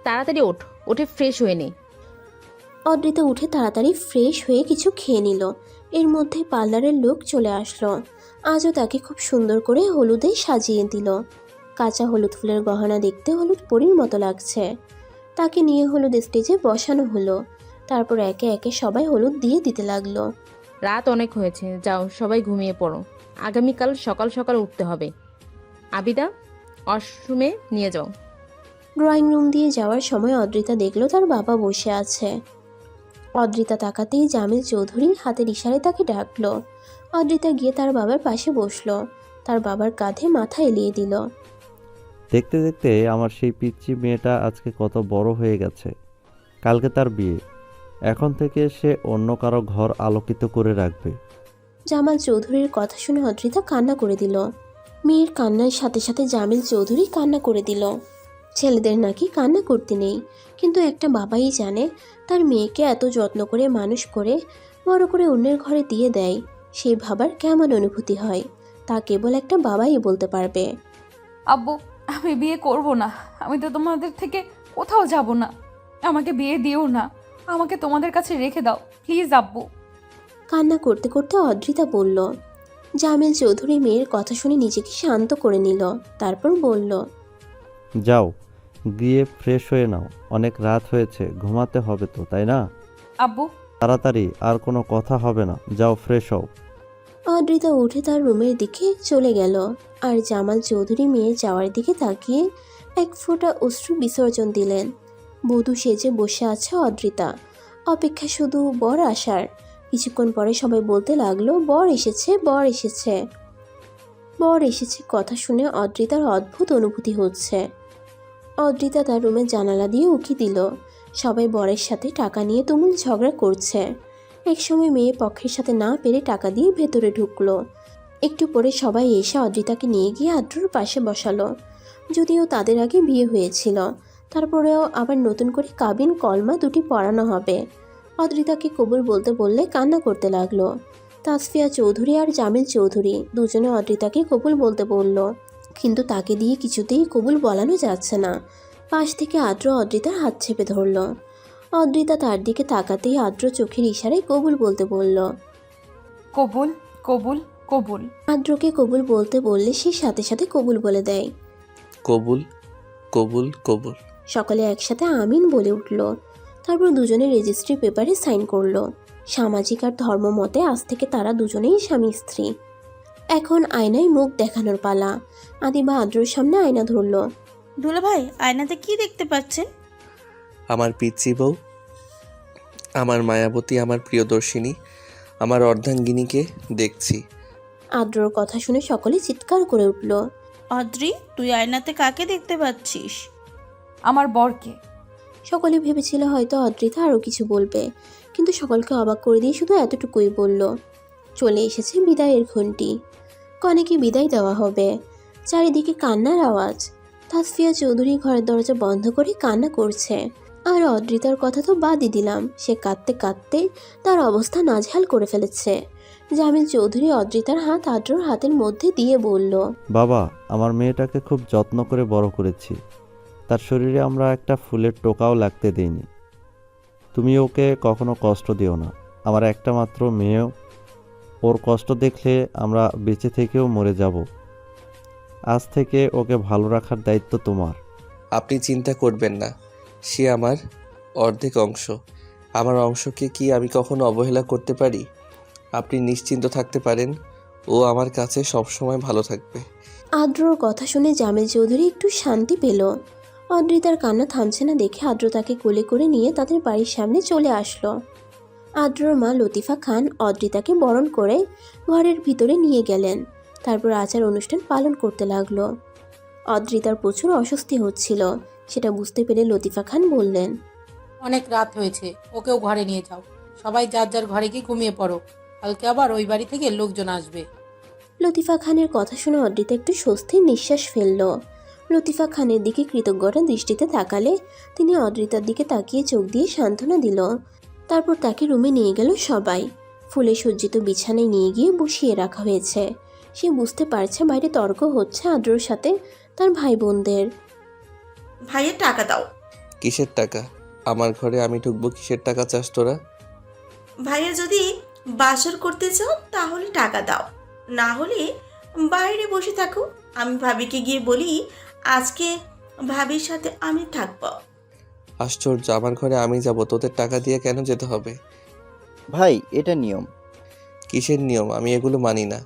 তাড়াতাড়ি ওঠ, উঠে ফ্রেশ হয়ে নে। অদ্রিতা উঠে তাড়াতাড়ি ফ্রেশ হয়ে কিছু খেয়ে নিল। এর মধ্যে পার্লারের লোক চলে আসলো। আজও তাকে খুব সুন্দর করে হলুদে সাজিয়ে দিল। কাঁচা হলুদ ফুলের গহনা দেখতে হলুদ পরীর মতো লাগছে। তাকে নিয়ে হলুদ স্টেজে বসানো হলো। তারপর একে একে সবাই হলুদ দিয়ে দিতে লাগলো। রাত অনেক হয়েছে, যাও সবাই ঘুমিয়ে পড়ো, আগামীকাল সকাল সকাল উঠতে হবে। আবিদা, ওয়াশরুমে নিয়ে যাও। ড্রয়িং রুম দিয়ে যাওয়ার সময় অদ্রিতা দেখলো তার বাবা বসে আছে। অদ্রিতা তাকাতেই জামিল চৌধুরী হাতের ইশারায় তাকে ডাকলো। অদ্রিতা গিয়ে তার বাবার পাশে বসলো। তার বাবার কাঁধে মাথা এলিয়ে দিল। দেখতে দেখতে আমার সেই পিচ্চি মেয়েটা আজকে কত বড় হয়ে গেছে। কালকে তার বিয়ে, এখন থেকে সে অন্য কারো ঘর আলোকিত করে রাখবে। জামাল চৌধুরীর কথা শুনে অদ্রিতা কান্না করে দিল। মেয়ের কান্নার সাথে সাথে জামিল চৌধুরী কান্না করে দিল। ছেলেদের নাকি কান্না করতে নেই, কিন্তু একটা বাবাই জানে তার মেয়েকে এত যত্ন করে মানুষ করে বড় করে অন্যের ঘরে দিয়ে দেয়, সেই ভাবার কেমন অনুভূতি হয় তা কেবল একটা বাবাই বলতে পারবে। আব্বু, আমি বিয়ে করব না। আমি তো তোমাদের থেকে কোথাও যাব না। আমাকে বিয়ে দিও না, আমাকে তোমাদের কাছে রেখে দাও প্লিজ আব্বু। কান্না করতে করতে অদ্রিতা বলল। জামিল চৌধুরী মেয়ের কথা শুনে নিজেকে শান্ত করে নিল। তারপর বলল, যাও গিয়ে ফ্রেশ হয়ে নাও, অনেক রাত হয়েছে, ঘুমাতে হবে তো, তাই না? আব্বু। তাড়াতাড়ি, আর কোনো কথা হবে না, যাও ফ্রেশ হও। অদ্রিতা উঠে তার রুমের দিকে চলে গেল। আর জামাল চৌধুরী মেয়ে যাওয়ার দিকে তাকিয়ে এক ফোঁটা অশ্রু বিসর্জন দিলেন। বধূ সেজে বসে আছে অদ্রিতা, অপেক্ষা শুধু বর আসার। কিছুক্ষণ পরে সবাই বলতে লাগলো, বর এসেছে, বর এসেছে। বর এসেছে কথা শুনে অদ্রিতার অদ্ভুত অনুভূতি হচ্ছে। অদ্রিতা তার রুমের জানালা দিয়ে উঁকি দিল। সবাই বরের সাথে টাকা নিয়ে তুমুল ঝগড়া করছে। একসময় মেয়ে পক্ষের সাথে না পেরে টাকা দিয়ে ভেতরে ঢুকলো। একটু পরে সবাই এসে অদ্রিতাকে নিয়ে গিয়ে আদ্রর পাশে বসালো। যদিও তাদের আগে বিয়ে হয়েছিল, তারপরেও আবার নতুন করে কাবিন কলমা দুটি পড়ানো হবে। অদ্রিতাকে কবুল বলতে বললে কান্না করতে লাগলো। তাসফিয়া চৌধুরী আর জামিল চৌধুরী দুজনে অদ্রিতাকে কবুল বলতে বলল, কিন্তু তাকে দিয়ে কিছুতেই কবুল বলানো যাচ্ছে না। পাশ থেকে আদ্র অদ্রিতার হাত চেপে ধরল। অদ্রিতা তার দিকে তাকাতেই আদ্র চোখের ইশারায় কবুল বলতে বলল। কবুল কবুল কবুল। আদ্রকে কবুল বলতে বললে সে সাথে সাথে কবুল বলে দেয়। কবুল কবুল কবুল। সকলে একসাথে আমিন বলে উঠল। তারপর দুজনে রেজিস্ট্রি পেপারে সাইন করলো। সামাজিক আর ধর্ম মতে আজ থেকে তারা দুজনেই স্বামী স্ত্রী। এখন আয়নায় মুখ দেখানোর পালা। আদিবা আদ্রর সামনে আয়না ধরল। দুলা ভাই, আয়নাতে কি দেখতে পাচ্ছেন? আমার পিচ্চি বউ, আমার মায়াবতী, আমার প্রিয়দর্শিনী, আমার অর্ধাঙ্গিনীকে দেখছি। আদ্রর কথা শুনে সকলে চিৎকার করে উঠল। অদ্রি, তুই আয়নাতে কাকে দেখতে পাচ্ছিস? আমার বরকে। সকলে ভেবেছিল হয়তো অদ্রিতা আরও কিছু বলবে, কিন্তু সকলকে অবাক করে দিয়ে শুধু এতটুকুই বলল, চলে এসেছে বিদায়ের ঘণ্টি, কনেকে বিদায় দেওয়া হবে। চারিদিকে কান্নার আওয়াজ। তাসফিয়া চৌধুরী ঘরের দরজা বন্ধ করে কান্না করছে। আর অদ্রিতার কথা তো বাদই দিলাম, সে কাঁদতে কাঁদতে তার অবস্থা নাজেহাল করে ফেলেছে। জামিল চৌধুরী অদ্রিতার হাত আদ্রর হাতের মধ্যে দিয়ে বলল, বাবা, আমার মেয়েটাকে খুব যত্ন করে বড় করেছি, তার শরীরে আমরা একটা ফুলের টোকাও লাগতে দেইনি। তুমি ওকে কখনো কষ্ট দিও না, আমার একটা মাত্র মেয়েও, ওর কষ্ট দেখলে আমরা বেঁচে থেকেও মরে যাব। আজ থেকে ওকে ভালো রাখার দায়িত্ব তোমার। আপনি চিন্তা করবেন না, সে আমার অর্ধেক অংশ। আমার অংশকে কি আমি কখনো অবহেলা করতে পারি? আপনি নিশ্চিন্ত থাকতে পারেন, ও আমার কাছে সবসময় ভালো থাকবে। আদ্রর কথা শুনে জামিল চৌধুরী একটু শান্তি পেল। অদ্রিতার কান্না থামছে না দেখে আদ্র তাকে কোলে করে নিয়ে তাদের বাড়ির সামনে চলে আসলো। আদ্রর মা লতিফা খান অদ্রিতাকে বরণ করে ঘরের ভিতরে নিয়ে গেলেন। তারপর আচার অনুষ্ঠান পালন করতে লাগলো। অদ্রিতার প্রচুর অস্বস্তি হচ্ছিল, সেটা বুঝতে পেরে লতিফা খান বললেন, অনেক রাত হয়েছে, ওকেও ঘরে নিয়ে যাও। সবাই যার যার ঘরে গিয়ে ঘুমিয়ে পড়ো, কালকে আবার ওই বাড়ি থেকে লোকজন আসবে। লতিফা খানের কথা শুনে অদ্রিতা একটু স্বস্তির নিঃশ্বাস ফেলল। লতিফা খানের দিকে কৃতজ্ঞতা দৃষ্টিতে তাকালে তিনি অদ্রিতার দিকে তাকিয়ে চোখ দিয়ে সান্ত্বনা দিল। তারপর তাকে রুমে নিয়ে গেল সবাই। ফুলে সজ্জিত বিছানায় নিয়ে গিয়ে বসিয়ে রাখা হয়েছে। সে বুঝতে পারছে বাইরে তর্ক হচ্ছে আদ্রর সাথে তার ভাই বোনদের। ভাইয়ের টাকা দাও। কিসের টাকা? আমার ঘরে আমি ঢুকবো, কিসের টাকা চাস তোরা? ভাইয়া যদি বাসর করতে চাও তাহলে টাকা দাও, না হলে বাইরে বসে থাকো। আমি ভাবিকে গিয়ে বলি আজকে ভাবির সাথে আমি থাকবো। আশ্চর্য, আমার ঘরে আমি যাব, তোদের টাকা দিয়ে কেন যেতে হবে? ভাই এটা নিয়ম। কিসের নিয়ম? আমি এগুলো মানি না।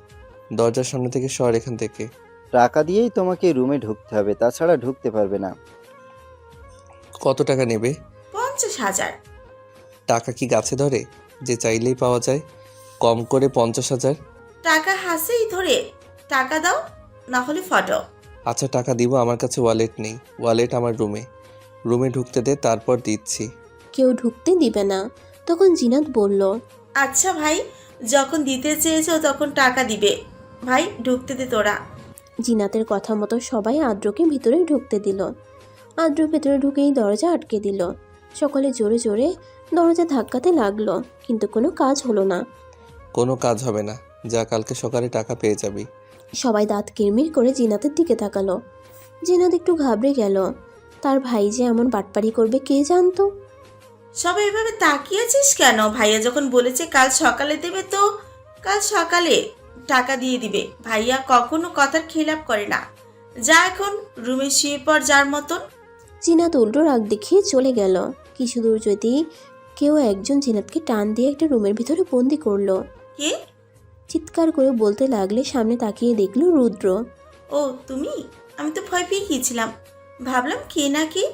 দরজার সামনে থেকে সর এখান থেকে। টাকা দিয়েই তোমাকে রুমে ঢুকতে হবে, তাছাড়া ঢুকতে পারবে না। কত টাকা নেবে? 50,000। টাকা কি গাছে ধরে যে চাইলেই পাওয়া যায়? কম করে 50,000। টাকা হাসেই ধরে, টাকা দাও না হলে ফটো। আচ্ছা টাকা দিব, আমার কাছে ওয়ালেট নেই। ওয়ালেট আমার রুমে ঢুকতে দে, তারপর দিচ্ছি। কেউ ঢুকতে দিবে না। তখন জিনাত বলল, আচ্ছা ভাই, যখন দিতে চেয়েছো তখন টাকা দিবে। ভাই ঢুকতে দে তোরা। জিনাতের কথা মতো সবাই আদ্রকে ভিতরে ঢুকতে দিল। আদ্র ভেতরে ঢুকেই দরজা আটকে দিল। সকলে জোরে জোরে দরজা ধাক্কাতে লাগলো, কিন্তু কোনো কাজ হলো না। কোনো কাজ হবে না, যা কালকে সকালে টাকা পেয়ে যাবি। সবাই দাঁত কিরমির করে জিনাতের দিকে তাকালো। জিনাত একটু ঘাবড়ে গেল। তার ভাই যে এমন বাটপারি করবে কে জানতো। সবাই এভাবে তাকিয়েছিস কেন? ভাইয়া যখন বলেছে কাল সকালে দেবে, তো কাল সকালে টাকা দিয়ে দিবে। ভাইয়া কখনো কথার খেলাপ করে না। যা এখন রুমে শুয়ে পড় যার মতন। জিনাত উল্টো রাগ দেখিয়ে চলে গেল। কিছু দূর যদি কেউ একজন জিনাতকে টান দিয়ে একটা রুমের ভিতরে বন্দি করলো। কে? চিৎকার করে বলতে লাগলে সামনে তাকিয়ে দেখলো রুদ্র। ও তুমি? আমি তো ভয় পেয়ে গিয়েছিলাম, ভাবলাম কে না কে।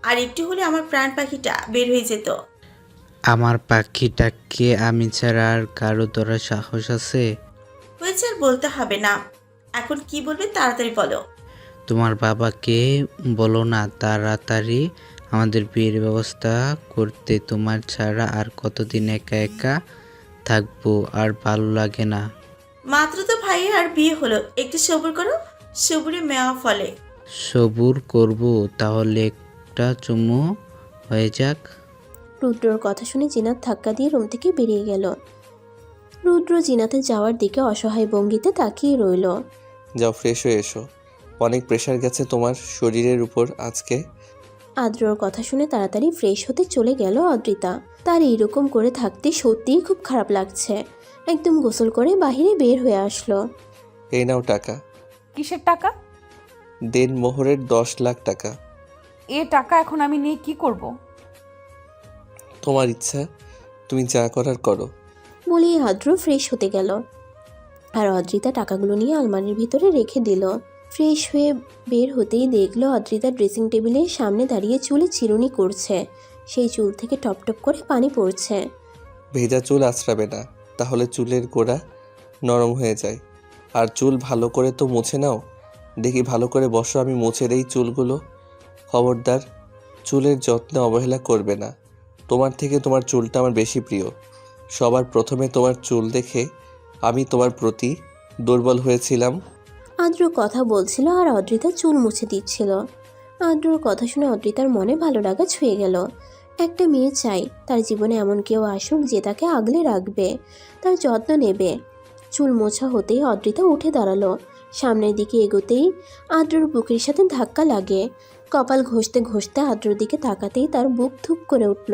আর একটু হলে আমার প্রাণ পাখিটা বের হয়ে যেত। আমার পাখিটাকে আমি ছাড়া আর কারো ধরার সাহস আছে? হয়েছে, আর বলতে হবে না। এখন কি বলবে তাড়াতাড়ি বলো। তোমার বাবাকে বলো না তাড়াতাড়ি আমাদের বিয়ের ব্যবস্থা করতে। তোমার ছাড়া আর কতদিন একা একা থাকবো, আর ভালো লাগে না। মাত্র তো ভাইয়ের আর বিয়ে হলো, একটু সবুর করো, সবুরে মেওয়া ফলে। সবুর করব, তাহলে একটা চুমু হয়ে যাক। রুদ্রর কথা শুনে জিনাত ধাক্কা দিয়ে রুম থেকে বেরিয়ে গেল। রুদ্র জিনাতের যাওয়ার দিকে অসহায় ভঙ্গিতে তাকিয়ে রইল। যাও ফ্রেশ হয়ে এসো, অনেক প্রেশার গেছে তোমার শরীরের উপর আজকে। আদ্রর কথা শুনে তাড়াতাড়ি ফ্রেশ হতে চলে গেল অদ্রিতা। তার এইরকম করে থাকতে সত্যিই খুব খারাপ লাগছে। একদম গোসল করে বাহিরে বের হয়ে আসলো। এই নাও টাকা। কিসের টাকা? দেন মোহরের 10 লাখ টাকা। এ টাকা এখন আমি নিয়ে কি করব? তোমার ইচ্ছা, তুমি যা করার করো। বলেই আদ্র ফ্রেশ হতে গেল। আর অদ্রিতা টাকাগুলো নিয়ে আলমারির ভিতরে রেখে দিল। ফ্রেশ হয়ে বের হতেই দেখলো অদ্রিতা ড্রেসিং টেবিলের সামনে দাঁড়িয়ে চুলে চিরুনি করছে। সেই চুল থেকে টপ টপ করে পানি পড়ছে। ভেজা চুল আঁচড়াবে না, তাহলে চুলের গোড়া নরম হয়ে যায়। আর চুল ভালো করে তো মুছে নাও। দেখি ভালো করে বসো, আমি মুছে দেই চুলগুলো। খবরদার চুলের যত্নে অবহেলা করবে না। তোমার থেকে তোমার চুলটা আমার বেশি প্রিয়। সবার প্রথমে তোমার চুল দেখে আমি তোমার প্রতি দুর্বল হয়েছিলাম। আদ্র কথা বলছিল আর অদ্রিতা চুল মুছে দিচ্ছিল। আদ্রর কথা শুনে অদ্রিতার মনে ভালো লাগা ছুঁয়ে গেল। একটা মেয়ে চাই তার জীবনে এমন কেউ আসুক যে তাকে আগলে রাখবে, তার যত্ন নেবে। চুল মোছা হতেই অদ্রিতা উঠে দাঁড়ালো। সামনের দিকে এগোতেই আদ্রর বুকের সাথে ধাক্কা লাগে। কপাল ঘষতে ঘষতে আদ্রর দিকে তাকাতেই তার বুক ধুপ করে উঠল।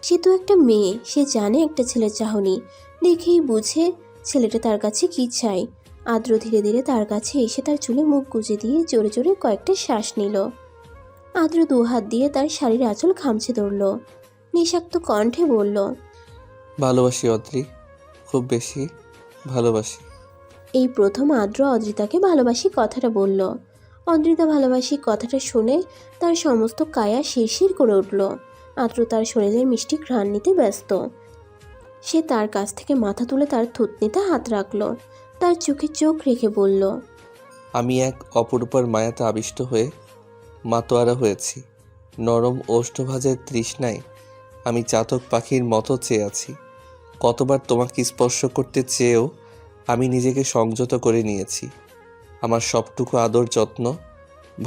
সে তো একটা মেয়ে, সে জানে একটা ছেলের চাহনি। দেখেই বুঝে ছেলেটা তার কাছে কি চাই। আদ্র ধীরে ধীরে তার কাছে এসে তার চুলে মুখ গুজে দিয়ে জোরে জোরে কয়েকটা শ্বাস নিল। আদ্র দু হাত দিয়ে তার শাড়ির আঁচল খামচে ধরল। নিঃশাক্ত কণ্ঠে বলল, ভালোবাসি অদ্রি, খুব বেশি ভালোবাসি। এই প্রথম আদ্র অদ্রিতাকে ভালোবাসি কথাটা বলল। অদ্রিতা ভালোবাসি কথাটা শুনে তার সমস্ত কায়া শিরশির করে উঠল। আদ্র তার শরীরের মিষ্টি ঘ্রাণ নিতে ব্যস্ত। সে তার কাছ থেকে মাথা তুলে তার থুতনিতে হাত রাখল। তার চোখে চোখ রেখে বলল, আমি এক অপরূপার মায়াতে আবিষ্ট হয়ে মাতোয়ারা হয়েছি। নরম ওষ্ঠভাজের তৃষ্ণায় আমি চাতক পাখির মতো চেয়ে আছি। কতবার তোমাকে স্পর্শ করতে চেয়েও আমি নিজেকে সংযত করে নিয়েছি। আমার সবটুকু আদর, যত্ন,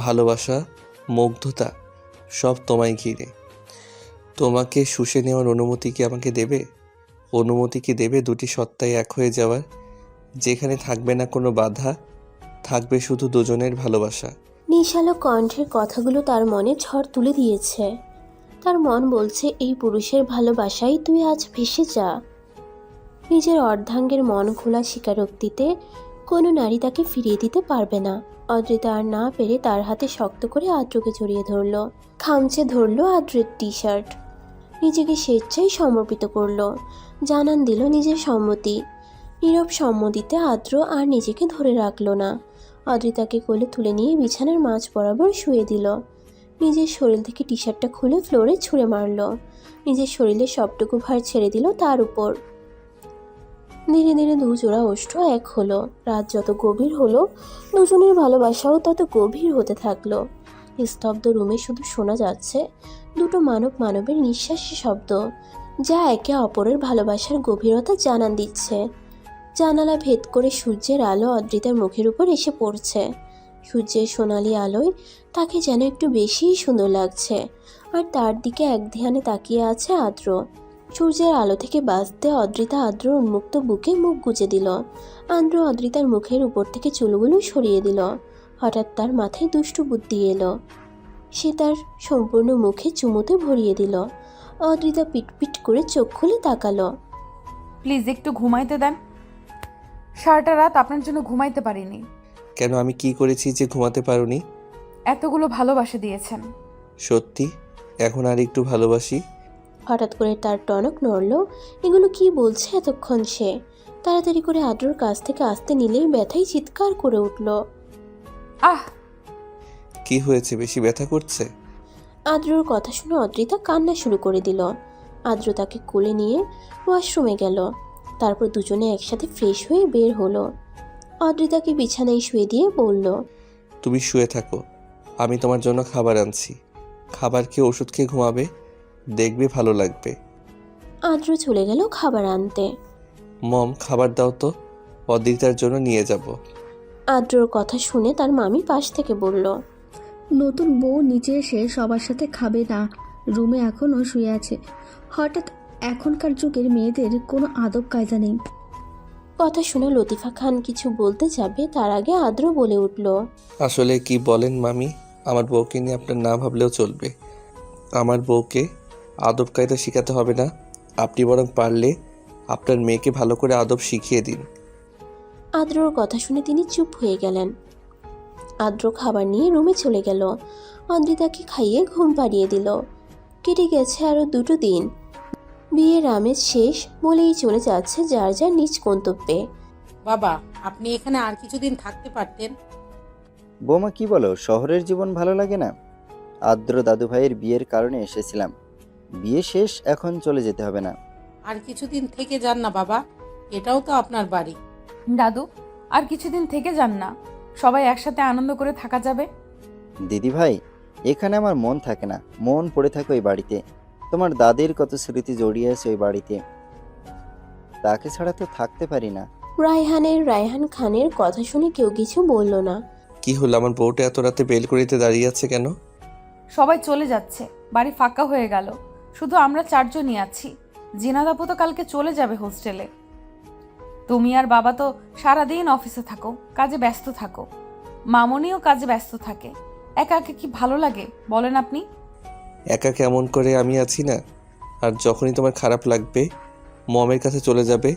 ভালোবাসা, মুগ্ধতা সব তোমায় ঘিরে। তোমাকে শুষে নেওয়ার অনুমতি কি আমাকে দেবে? অনুমতি কি দেবে দুটি সত্তায় এক হয়ে যাওয়ার, যেখানে থাকবে না কোনো বাধা, থাকবে শুধু দুজনের ভালোবাসা? নিশালো কণ্ঠের কথাগুলো তার মনে ঝড় তুলে দিয়েছে। তার মন বলছে এই পুরুষের ভালোবাসায় তুই আজ ভেসে যা। নিজের অর্ধাঙ্গের মন খোলা স্বীকারোক্তিতে কোনো নারী তাকে ফিরিয়ে দিতে পারবে না। অদ্রিতা আর না পেরে তার হাতে শক্ত করে আদ্রকে জড়িয়ে ধরল, খামচে ধরল আদ্রের টি শার্ট। নিজেকে স্বেচ্ছায় সমর্পিত করলো, জানান দিল নিজের সম্মতি। নীরব সম্মতিতে আদ্র আর নিজেকে ধরে রাখলো না। অদ্রিতাকে কোলে তুলে নিয়ে বিছানার মাঝ বরাবর শুয়ে দিল। নিজের শরীর থেকে টি শার্টটা খুলে ফ্লোরে ছুঁড়ে মারল। নিজের শরীরের সবটুকু ভার ছেড়ে দিল তার উপর। ধীরে ধীরে দুজোড়া ওষ্ঠ এক হলো। রাত যত গভীর হলো, দুজনের ভালোবাসাও তত গভীর হতে থাকলো। স্তব্ধ রুমে শুধু শোনা যাচ্ছে দুটো মানবের নিঃশ্বাসী শব্দ, যা একে অপরের ভালোবাসার গভীরতা জানান দিচ্ছে। জানালা ভেদ করে সূর্যের আলো অদ্রিতার মুখের উপর এসে পড়ছে। সূর্যের সোনালি আলোয় তাকে যেন একটু বেশিই সুন্দর লাগছে, আর তার দিকে এক ধ্যানে তাকিয়ে আছে আদ্র। সূর্যের আলো থেকে বাঁচতে অদ্রিতা আদ্রর উন্মুক্ত বুকে মুখ গুজে দিল। আদ্র অদ্রিতার মুখের উপর থেকে চুলগুলো সরিয়ে দিল। হঠাৎ তার মাথায় দুষ্টু বুদ্ধি এলো। সে তার সম্পূর্ণ মুখে চুমুতে ভরিয়ে দিল। অদ্রিতা পিটপিট করে চোখ খুলে তাকালো। প্লিজ একটু ঘুমাইতে দেন। সারাটা রাত আপনার জন্য ঘুমাইতে পারিনি। কেন, আমি কি করেছি যে ঘুমাতে পারোনি? এতগুলো ভালোবাসা দিয়েছেন। সত্যি? এখন আর একটু ভালোবাসি? হঠাৎ করে তার টনক নড়ল। এগুলো কি বলছে এতক্ষণ সে? তাড়াতাড়ি করে আদ্রর কাছ থেকে আসতে নিলেই ব্যথায় চিৎকার করে উঠল। আহ! কি হয়েছে, বেশি ব্যথা করছে? আদ্রর কথা শুনে অদ্রিতা কান্না শুরু করে দিল। আদ্র তাকে কোলে নিয়ে ওয়াশরুমে গেল। তারপর দুজনে একসাথে ফ্রেশ হয়ে বের হলো। অদ্রিতাকে বিছানায় শুয়ে দিয়ে বলল, তুমি শুয়ে থাকো, আমি তোমার জন্য খাবার আনছি। খাবার খেয়ে ওষুধ খেয়ে ঘুমাবে, দেখবে ভালো লাগবে। আদ্র চলে গেল খাবার আনতে। মম, খাবার দাও তো, অদ্রিতার জন্য নিয়ে যাব। আদ্রর কথা শুনে তার মামি পাশ থেকে বলল, নতুন বউ নিচে এসে সবার সাথে খাবে না, রুমে এখনও শুয়ে আছে। হঠাৎ এখনকার যুগের মেয়েদের কোনো আদব কায়দা নেই। কথা শুনে লতিফা খান কিছু বলতে যাবে, তার আগে আদ্র বলে উঠল, আসলে কি বলেন মামি, আমার বউকে নিয়ে আপনার না ভাবলেও চলবে। আমার বউকে আদব কায়দা শেখাতে হবে না, আপনি বরং পারলে আপনার মেয়েকে ভালো করে আদব শিখিয়ে দিন। আদ্রর কথা শুনে তিনি চুপ হয়ে গেলেন। আদ্র খাবার নিয়ে রুমে চলে গেল। অদ্রিতাকে খাইয়ে ঘুম পাড়িয়ে দিল। কেটে গেছে আরও 2 দিন। বিয়ের আমেজ শেষ বলেই চলে যাচ্ছে যার যার নিজ গন্তব্যে। বাবা, আপনি এখানে আর কিছুদিন থাকতে পারতেন। বৌমা কি বলো, শহরের জীবন ভালো লাগে না? আদ্র দাদু ভাইয়ের বিয়ের কারণে এসেছিলাম, বিয়ে শেষ, এখন চলে যেতে হবে না? আর কিছুদিন থেকে যান না বাবা, এটাও তো আপনার বাড়ি। দাদু, আর কিছুদিন থেকে যান না, সবাই একসাথে আনন্দ করে থাকা যাবে। দিদি ভাই, এখানে আমার মন থাকে না, মন পড়ে থাকে ওই বাড়িতে। তোমার দাদির কত স্মৃতি জড়িয়ে আছে ওই বাড়িতে, তাকে ছাড়া তো থাকতে পারি না। রায়হান খানের কথা শুনে কেউ কিছু বলল না। কি হলো, আমার বউটা এত রাতে বেলকনিতে দাঁড়িয়ে আছে কেন? সবাই চলে যাচ্ছে, বাড়ি ফাঁকা হয়ে গেল, শুধু আমরা 4 জনই আছি। জিনাত আপু তো কালকে চলে যাবে হোস্টেলে। তুমি আর বাবা তো সারাদিন অফিসে থাকো, কাজে ব্যস্ত থাকো। মামনিও কাজে ব্যস্ত থাকে। একা একা কি ভালো লাগে বলেন আপনি? একা কেমন করে, আমি আছি না। আর যখনই তোমার খারাপ লাগবে মমের কাছে চলে যাবে,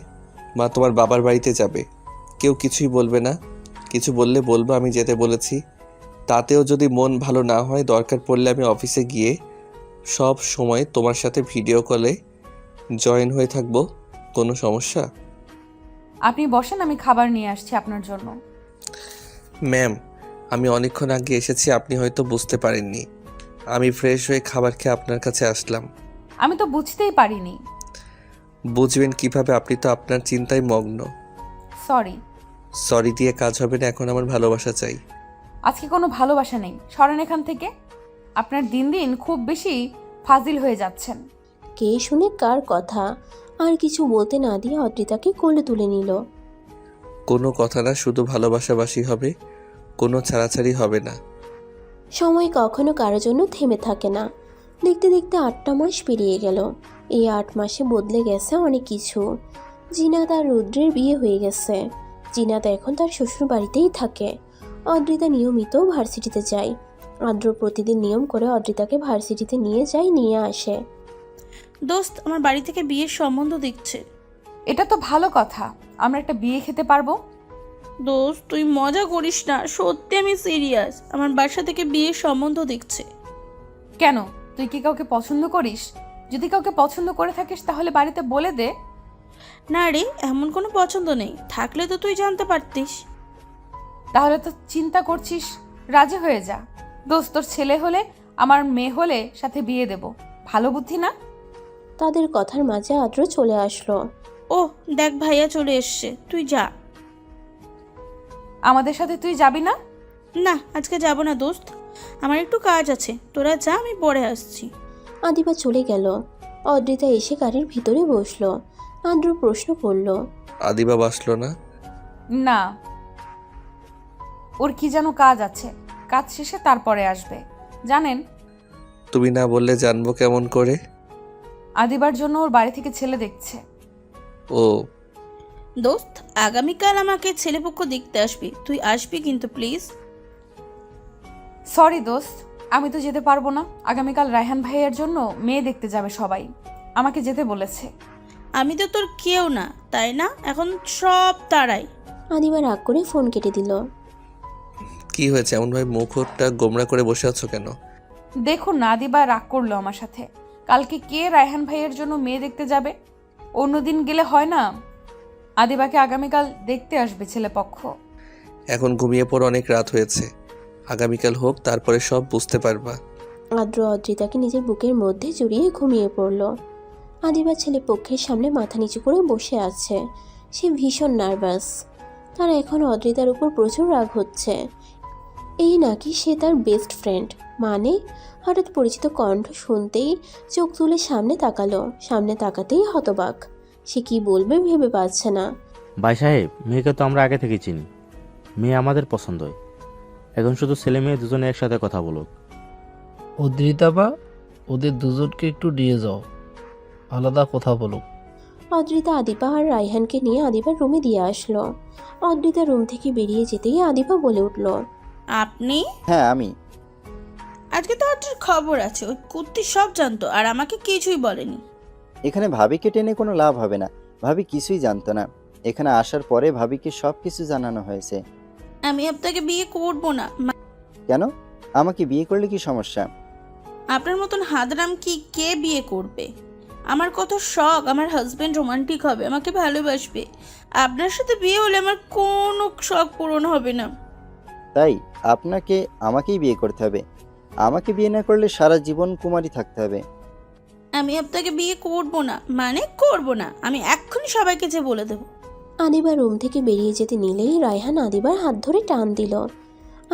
মা তোমার বাবার বাড়িতে যাবে, কেউ কিছুই বলবে না। কিছু বললে বলবো আমি যেতে বলেছি। তাতেও যদি মন ভালো না হয়, দরকার পড়লে আমি অফিসে গিয়ে সব সময় তোমার সাথে ভিডিও কলে জয়েন হয়ে থাকবো। কোনো সমস্যা? আপনি বসেন, আমি খাবার নিয়ে আসছি আপনার জন্য। ম্যাম, আমি অনেকক্ষণ আগে এসেছি, আপনি হয়তো বুঝতে পারেননি। আমি ফ্রেশ হয়ে খাবার খেয়ে আপনার কাছে আসলাম। আমি তো বুঝতেই পারিনি। বুঝবেন কিভাবে, আপনি তো আপনার চিন্তায় মগ্ন। সরি। সরি দিয়ে কাজ হবে না, এখন আমার ভালোবাসা চাই। আজকে কোনো ভালোবাসা নেই, সরেন এখান থেকে। আপনার দিন দিন খুব বেশি ফাজিল হয়ে যাচ্ছেন। কে শুনে কার কথা, আর কিছু বলতে না দিয়ে অদ্রিতাকে কোলে তুলে নিল। কোনো কথা না, শুধু ভালোবাসাবাসি হবে, কোনো ছাড়াছাড়ি হবে না। সময় কখনো কারোর জন্য থেমে থাকে না। দেখতে দেখতে 8টা মাস পেরিয়ে গেল। এই 8 মাসে বদলে গেছে অনেক কিছু। জিনাত আর রুদ্রের বিয়ে হয়ে গেছে। জিনাত এখন তার শ্বশুর বাড়িতেই থাকে। অদ্রিতা নিয়মিত ভার্সিটিতে যায়। আদ্র প্রতিদিন নিয়ম করে অদ্রিতাকে ভার্সিটিতে নিয়ে যায়, নিয়ে আসে। দোস্ত, আমার বাড়ি থেকে বিয়ের সম্বন্ধ দিচ্ছে। এটা তো ভালো কথা, আমরা একটা বিয়ে খেতে পারবো। দোস্ত, তুই মজা করিস না, সত্যি আমি সিরিয়াস। আমার বাসা থেকে বিয়ের সম্বন্ধ দিচ্ছে। কেন, তুই কি কাউকে পছন্দ করিস? যদি কাউকে পছন্দ করে থাকিস তাহলে বাড়িতে বলে দে। না রে, এমন কোনো পছন্দ নেই, থাকলে তো তুই জানতে পারতিস। তাহলে তো চিন্তা করছিস, রাজি হয়ে যা। দোস্ত, তোর ছেলে হলে আমার মেয়ে হলে সাথে বিয়ে দেব। ভালো বুদ্ধি না? তাদের কথার মাঝে আদ্র চলে আসলো। ও দেখ, ভাইয়া চলে এসছে, তুই যা। আমাদের সাথে তুই যাবি না? না, আজকে যাব না দোস্ত, আমার একটু কাজ আছে। তোরা যা, আমি পরে আসছি। আদিবা চলে গেল। অদ্রিতা এসে গাড়ির ভিতরে বসলো। আদ্র প্রশ্ন করল, আদিবা বাসলো না? না, ওর কি যেন কাজ আছে, কাজ শেষে তারপরে আসবে। জানেন, তুমি না বললে জানবো কেমন করে? আদিবার জন্য ওর বাড়ি থেকে ছেলে দেখছে। ও দোস্ত, আগামীকাল আমাকে ছেলেপক্ষ দেখতে আসবি, তুই আসবি কিন্তু প্লিজ। সরি দোস্ত, আমি তো যেতে পারবো না। আগামীকাল রায়হান ভাইয়ের জন্য মেয়ে দেখতে যাবে সবাই, আমাকে যেতে বলেছে। আমি তো তোর কেউ না, তাই না? এখন সব তারাই। আদিবা রাগ করে ফোন কেটে দিল। কি হয়েছে, এমনভাবে মুখটা গোমড়া করে বসে আছো কেন? দেখুন না, আদিবা রাগ করলো আমার সাথে। কালকে কে রায়হান ভাইয়ের জন্য মেয়ে দেখতে যাবে? অন্যদিন গেলে হয় না? আদিবাকে আগামীকাল দেখতে আসবে ছেলেপক্ষ। এখন ঘুমিয়ে পড়ো, অনেক রাত হয়েছে। আগামীকাল হোক, তারপরে সব বুঝতে পারবা। আদ্র অদ্রিতাকে নিজের বুকের মধ্যে জড়িয়ে ঘুমিয়ে পড়ল। আদিবা ছেলে পক্ষের সামনে মাথা নিচু করে বসে আছে। সে ভীষণ নার্ভাস। তার এখন অদ্রিতার উপর প্রচুর রাগ হচ্ছে। এই নাকি সে তার বেস্ট ফ্রেন্ড, মানে? হঠাৎ পরিচিত কণ্ঠ শুনতেই চোখ তুলে সামনে তাকালো। সামনে তাকাতেই হতবাক। সে কি বলবে ভেবে পাচ্ছে না। ভাই সাহেব, মেয়েকে তো আমরা আগে থেকে চিনি, মেয়ে আমাদের পছন্দ হয়। এখন শুধু ছেলে মেয়ে দুজনে একসাথে কথা বলুক। অদ্রিতা বা ওদের দুজনকে একটু নিয়ে যাও, আলাদা কথা বলুক। অদ্রিতা আদিবা আর রায়হানকে নিয়ে আদিবার রুমে দিয়ে আসলো। অদ্রিতা রুম থেকে বেরিয়ে যেতেই আদিবা বলে উঠল, আপনি? হ্যাঁ আমি। আজকে তো আপনার খবর আছে, ওই কুত্তি সব জানতো আর আমাকে কিছুই বলেনি। এখানে ভাবিকে টেনে কোনো লাভ হবে না। ভাবি কিছুই জানতো না। এখানে আসার পরে ভাবিকে সব কিছু জানানো হয়েছে। আমি আপনাকে বিয়ে করব না। কেন? আমাকে বিয়ে করলে কি সমস্যা? আপনার মতন হাদরাম কি কে বিয়ে করবে? আমার কত শখ, আমার হাজবেন্ড রোমান্টিক হবে, আমাকে ভালোবাসবে। আপনার সাথে বিয়ে হলে আমার কোনো শখ পূরণ হবে না। তাই আমাকেই বিয়ে করতে হবে? আমাকে বিয়ে না করলে সারা জীবন কুমারী থাকতে হবে। আমি আপনাকে বিয়ে করব না, মানে করব না। আমি এক্ষুনি সবাইকে যে বলে দেব। আদিবা রুম থেকে বেরিয়ে যেতে নিলেই রায়হান আদিবার হাত ধরে টান দিল।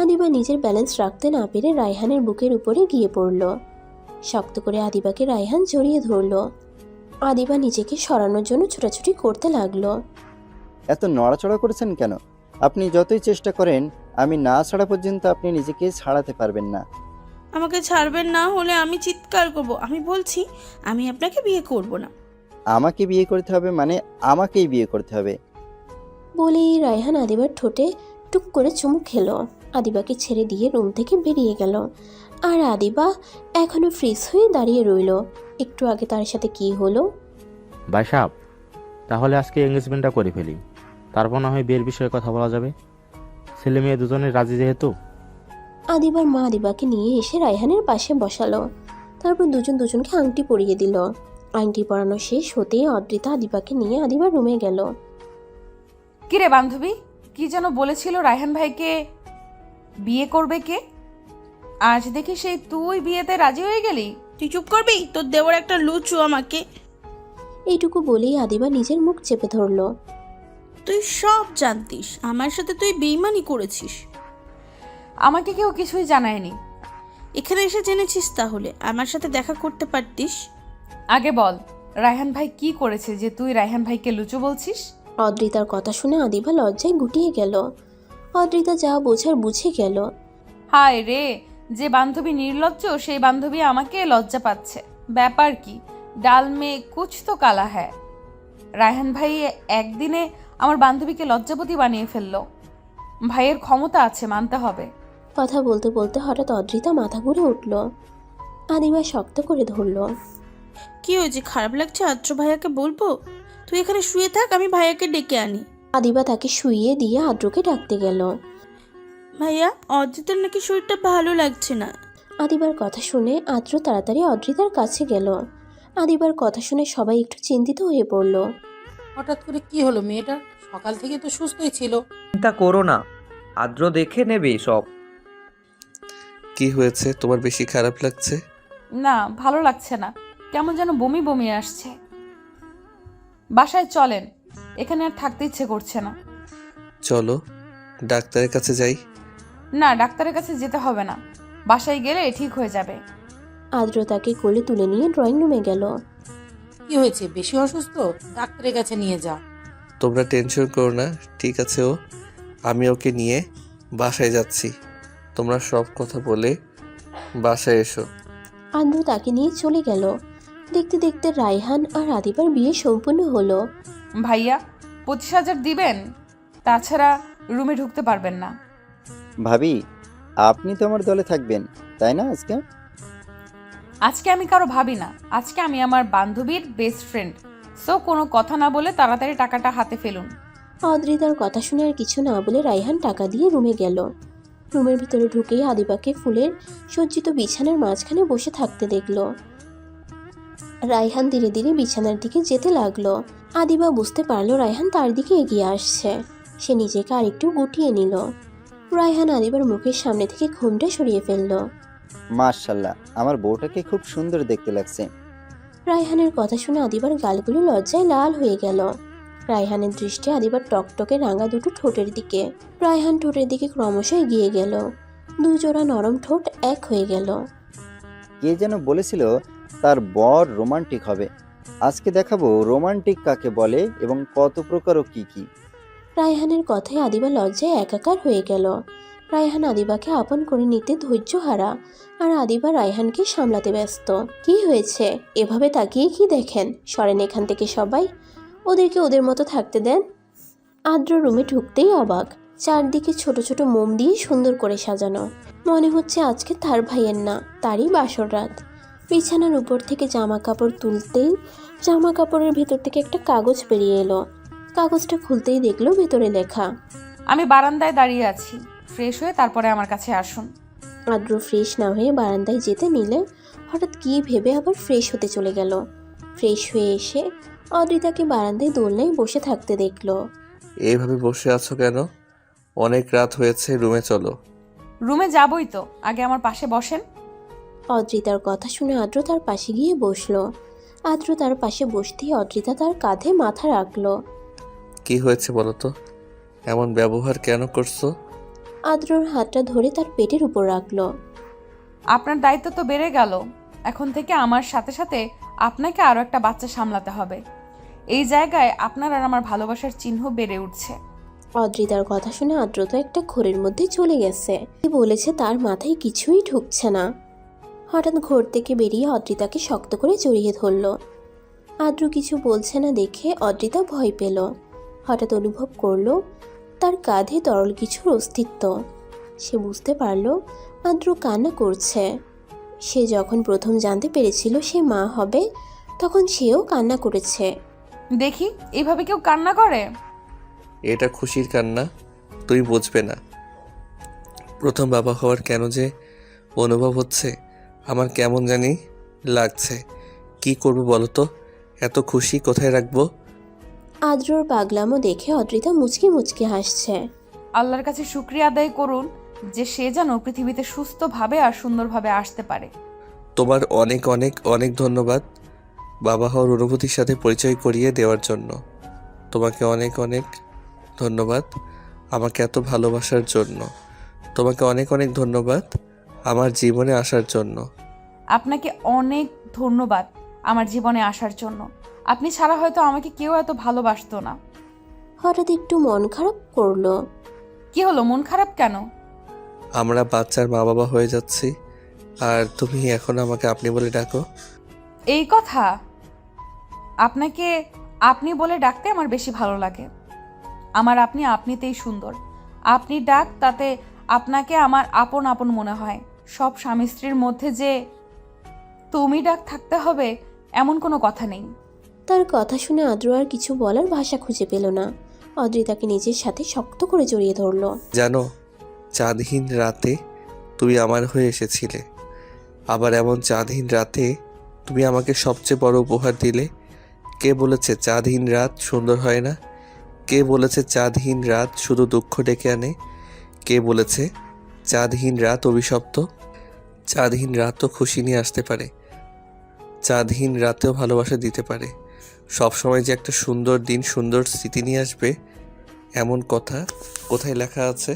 আদিবা নিজের ব্যালেন্স রাখতে না পেরে রায়হানের বুকের উপরে গিয়ে পড়ল। শক্ত করে আদিবাকে রায়হান জড়িয়ে ধরল। আদিবা নিজেকে সরানোর জন্য ছোটাছুটি করতে লাগলো। এত নড়াচড়া করেছেন কেন? আপনি যতই চেষ্টা করেন, আমি না ছাড়া পর্যন্ত আপনি নিজেকে ছাড়াতে পারবেন না। আমাকে ছাড়বেন না হলে আমি চিৎকার করব। আমি বলছি, আমি আপনাকে বিয়ে করব না। আমাকে বিয়ে করতে হবে মানে আমাকেই বিয়ে করতে হবে। বলেই রায়হান আদিবার ঠোঁটে টুক করে চুমু খেলো। আদিবাকে ছেড়ে দিয়ে রুম থেকে বেরিয়ে গেল। আর আদিবা এখনো ফ্রিজ হয়ে দাঁড়িয়ে রইল। একটু আগে তার সাথে কি হলো? ভাই সাহেব, তাহলে আজকে এঙ্গেজমেন্টটা করে ফেলি, তারপর না হয় বিয়ের বিষয়ে কথা বলা যাবে। ছেলে মেয়ে দুজনে রাজি যেহেতু। আদিবার মা আদিবাকে নিয়ে এসে রায়হানের পাশে বসালো। তারপর দুজনকে আংটি পরিয়ে দিল। আংটি পরানো শেষ হতেই অদ্রিতা আদিবাকে নিয়ে আদিবার রুমে গেল। কিরে বান্ধবী, কি যেন বলেছিল রায়হান ভাইকে বিয়ে করবে কে? আজ দেখি সেই তুই বিয়েতে রাজি হয়ে গেলি। তুই চুপ করবি? তোর দেওয়ার একটা লুচু আমাকে। এইটুকু বলেই আদিবা নিজের মুখ চেপে ধরল। তুই সব জানতিস, আমার সাথে তুই বেইমানি করেছিস। আমাকে কেউ কিছুই জানায়নি। এখানে এসে জেনেছিস তাহলে আমার সাথে দেখা করতে পারতিস। আগে বল, রায়হান ভাই কি করেছে যে তুই রায়হান ভাইকে লুচু বলছিস? অদ্রিতার কথা শুনে আদিবা লজ্জায় গুটিয়ে গেল। অদ্রিতা যা বোঝার বুঝে গেল। হায় রে, যে বান্ধবী নির্লজ্জ সেই বান্ধবী আমাকে লজ্জা পাচ্ছে। ব্যাপার কি? ডাল মে কুছ তো কালা হ্যায়। রায়হান ভাই একদিনে আমার বান্ধবীকে লজ্জাপতি বানিয়ে ফেললো। ভাইয়ের ক্ষমতা আছে, মানতে হবে। কথা বলতে বলতে হঠাৎ অদ্রিতা মাথা ঘুরে উঠল। আদিবা শক্ত করে ধরল। কি হয়েছে, খারাপ লাগছে? আদ্র ভাইয়াকে বলবো? তুই এখানে শুয়ে থাক, আমি ভাইয়াকে ডেকে আনি। আদিবা তাকে শুইয়ে দিয়ে আদ্রকে ডাকতে গেল। ভাইয়া, অদ্রিতার নাকি শরীরটা ভালো লাগছে না। আদিবার কথা শুনে আদ্র তাড়াতাড়ি অদ্রিতার কাছে গেল। আদিবার কথা শুনে সবাই একটু চিন্তিত হয়ে পড়ল। হঠাৎ করে কি হলো মেয়েটার? সকাল থেকে তো সুস্থই ছিল। চিন্তা করো না, আদ্র দেখে নেবে সব। কি হয়েছে, তোমার বেশি খারাপ লাগছে? না, ভালো লাগছে না, কেমন যেন বমি বমি আসছে। বাসায় চলেন, এখানে আর থাকতে ইচ্ছে করছে না। চলো ডাক্তারের কাছে যাই। না, ডাক্তারের কাছে যেতে হবে না, বাসায় গেলে ঠিক হয়ে যাবে। আদ্র তাকে কোলে তুলে নিয়ে ড্রয়িং রুমে গেল। কি হয়েছে, বেশি অসুস্থ? ডাক্তারের কাছে নিয়ে যা। তোমরা টেনশন করো না, ঠিক আছে। আমি ওকে নিয়ে বাসায় যাচ্ছি। তোমরা সব কথা বলে বাসায় এসো। আদ্র তাকে নিয়ে চলে গেল। দেখতে দেখতে রায়হান আর আদিবার বিয়ে সম্পূর্ণ হলো। ভাইয়া 25,000 দিবেন, তাছাড়া রুমে ঢুকতে পারবেন না। ভাবি, আপনি তো আমার দলে থাকবেন তাই না? আজকে আমি কারো ভাবি না, আজকে আমি আমার বান্ধবীর বেস্ট ফ্রেন্ড। সো কোনো কথা না বলে তাড়াতাড়ি টাকাটা হাতে ফেলুন। অদ্রিতার কথা শুনে আর কিছু না বলে রায়হান টাকা দিয়ে রুমে গেল। রুমের ভিতরে ঢুকেই আদিবাকে ফুলের সজ্জিত বিছানার মাঝখানে বসে থাকতে দেখল। রায়হান ধীরে ধীরে বিছানার দিকে যেতে লাগলো। আদিবা বুঝতে পারলো রায়হান তার দিকে এগিয়ে আসছে। সে নিজেকে আরেকটু গুটিয়ে নিল। রায়হান আদিবার মুখের সামনে থেকে ঘুমটা সরিয়ে ফেলল। মাশাল্লাহ, আমার বউটাকে খুব সুন্দর দেখতে লাগছে। রায়হানের কথা শুনে আদিবার গালগুলো লজ্জায় লাল হয়ে গেল। রায়হানের দৃষ্টি আদিবার টকটকে রাঙা দুটো ঠোঁটের দিকে। রায়হান ঠোঁটের দিকে ক্রমশ এগিয়ে গেল। দুজোড়া নরম ঠোঁট এক হয়ে গেল। কে যেন বলেছিল তার বর রোমান্টিক হবে। আজকে দেখাবো রোমান্টিক কাকে বলে এবং কত প্রকার ও কি কি। রায়হানের কথায় আদিবা লজ্জায় একাকার হয়ে গেল। রায়হান আদিবাকে আপন করে নিতে ধৈর্য হারা, আর আদিবা রায়হানকে সামলাতে ব্যস্ত। কি হয়েছে, এভাবে তাকিয়ে কি দেখেন? সরেন এখান থেকে সবাই, ওদেরকে ওদের মতো থাকতে দেন। আদ্র রুমে ঢুকতেই অবাক। চারদিকে ছোট ছোট মোম দিয়ে সুন্দর করে সাজানো। মনে হচ্ছে আজকে তার ভাইয়ের না, তারই বাসর রাত। বিছানার উপর থেকে জামা কাপড় তুলতেই জামা কাপড়ের ভেতর থেকে একটা কাগজ বেরিয়ে এলো। কাগজটা খুলতেই দেখলো ভেতরে লেখা, আমি বারান্দায় দাঁড়িয়ে আছি, ফ্রেশ হয়ে তারপরে আমার কাছে আসুন। আদ্র ফ্রেশ না হয়ে বারান্দায় যেতে নিলে হঠাৎ কি ভেবে আবার ফ্রেশ হতে চলে গেল। ফ্রেশ হয়ে এসে অদ্রিতাকে বারান্দায় দোলনায় বসে থাকতে দেখলো। এইভাবে বসে আছো কেন? অনেক রাত হয়েছে, রুমে চলো। রুমে যাবই তো, আগে আমার পাশে বসেন। অদ্রিতার কথা শুনে আদ্র তার পাশে গিয়ে বসলো। আদ্র তার পাশে বসতেই অদ্রিতা তার কাঁধে মাথা রাখলো। কি হয়েছে বলো তো, এমন ব্যবহার কেন করছো? আদ্রর হাতটা ধরে তার পেটের উপর রাখলো। আপনার দায়িত্ব তো বেড়ে গেল, এখন থেকে আমার সাথে সাথে আপনাকে আরো একটা বাচ্চা সামলাতে হবে। এই জায়গায় আপনার আর আমার ভালোবাসার চিহ্ন বেড়ে উঠছে। অদ্রিতার কথা শুনে আদ্র তো একটা ঘোরের মধ্যে চলে গেছে। বলেছে তার মাথায় কিছুই ঢুকছে না। হঠাৎ ঘোর থেকে বেরিয়ে অদ্রিতাকে শক্ত করে জড়িয়ে ধরল। আদ্র কিছু বলছে না দেখে অদ্রিতা ভয় পেল। হঠাৎ অনুভব করলো তার কাঁধে তরল কিছুর অস্তিত্ব। সে বুঝতে পারল আদ্র কান্না করছে। সে যখন প্রথম জানতে পেরেছিল সে মা হবে, তখন সেও কান্না করেছে। দেখি, এইভাবে কেউ কান্না করে? এটা খুশির কান্না, তুই বুঝবে না। প্রথম বাবা হওয়ার কেন যে অনুভব হচ্ছে, আমার কেমন জানি লাগছে। কি করবো বলো তো, এত খুশি কোথায় রাখবো? আদ্রর পাগলামো দেখে অদ্রিতা মুচকি মুচকি হাসছে। আল্লাহর কাছে শুকরিয়া আদায় করুন যে সে যেন পৃথিবীতে সুস্থভাবে আর সুন্দরভাবে আসতে পারে। তোমার অনেক অনেক অনেক ধন্যবাদ বাবা হওয়ার অনুভূতির সাথে পরিচয় করিয়ে দেওয়ার জন্য। তোমাকে অনেক অনেক ধন্যবাদ আমাকে এত ভালোবাসার জন্য। তোমাকে অনেক অনেক ধন্যবাদ আমার জীবনে আসার জন্য। আপনাকে অনেক ধন্যবাদ আমার জীবনে আসার জন্য। আপনি ছাড়া হয়তো আমাকে কেউ এত ভালোবাসতো না। হঠাৎ একটু মন খারাপ করলো। কি হলো, মন খারাপ কেন? আমরা বাচ্চার মা বাবা হয়ে যাচ্ছি, আর তুমি এখন আমাকে আপনি বলে ডাকো। এই কথা, আপনাকে আপনি বলে ডাকতে আমার বেশি ভালো লাগে। আমার আপনি আপনিতেই সুন্দর। আপনি ডাক, তাতে আপনাকে আমার আপন আপন মনে হয়। সব স্বামী স্ত্রীর মধ্যে যে তুমি ডাক থাকতে হবে এমন কোনো কথা নেই। তার কথা শুনে আদ্র আর কিছু বলার ভাষা খুঁজে পেল না। অদ্রিতাকে নিজের সাথে শক্ত করে জড়িয়ে ধরলো। জানো, চাঁদহীন রাতে তুমি আমার হয়ে এসেছিলে, আবার এমন চাঁদহীন রাতে তুমি আমাকে সবচেয়ে বড় উপহার দিলে। কে বলেছে চাঁদহীন রাত সুন্দর হয় না? কে বলেছে চাঁদহীন রাত শুধু দুঃখ ডেকে আনে? কে বলেছে চাঁদহীন রাত অভিশপ্ত? চাঁদহীন রাতও খুশি নিয়ে আসতে পারে, চাঁদহীন রাতেও ভালোবাসা দিতে পারে। সবসময় যে একটা সুন্দর দিন সুন্দর স্মৃতি নিয়ে আসবে এমন কথা কোথায় লেখা আছে?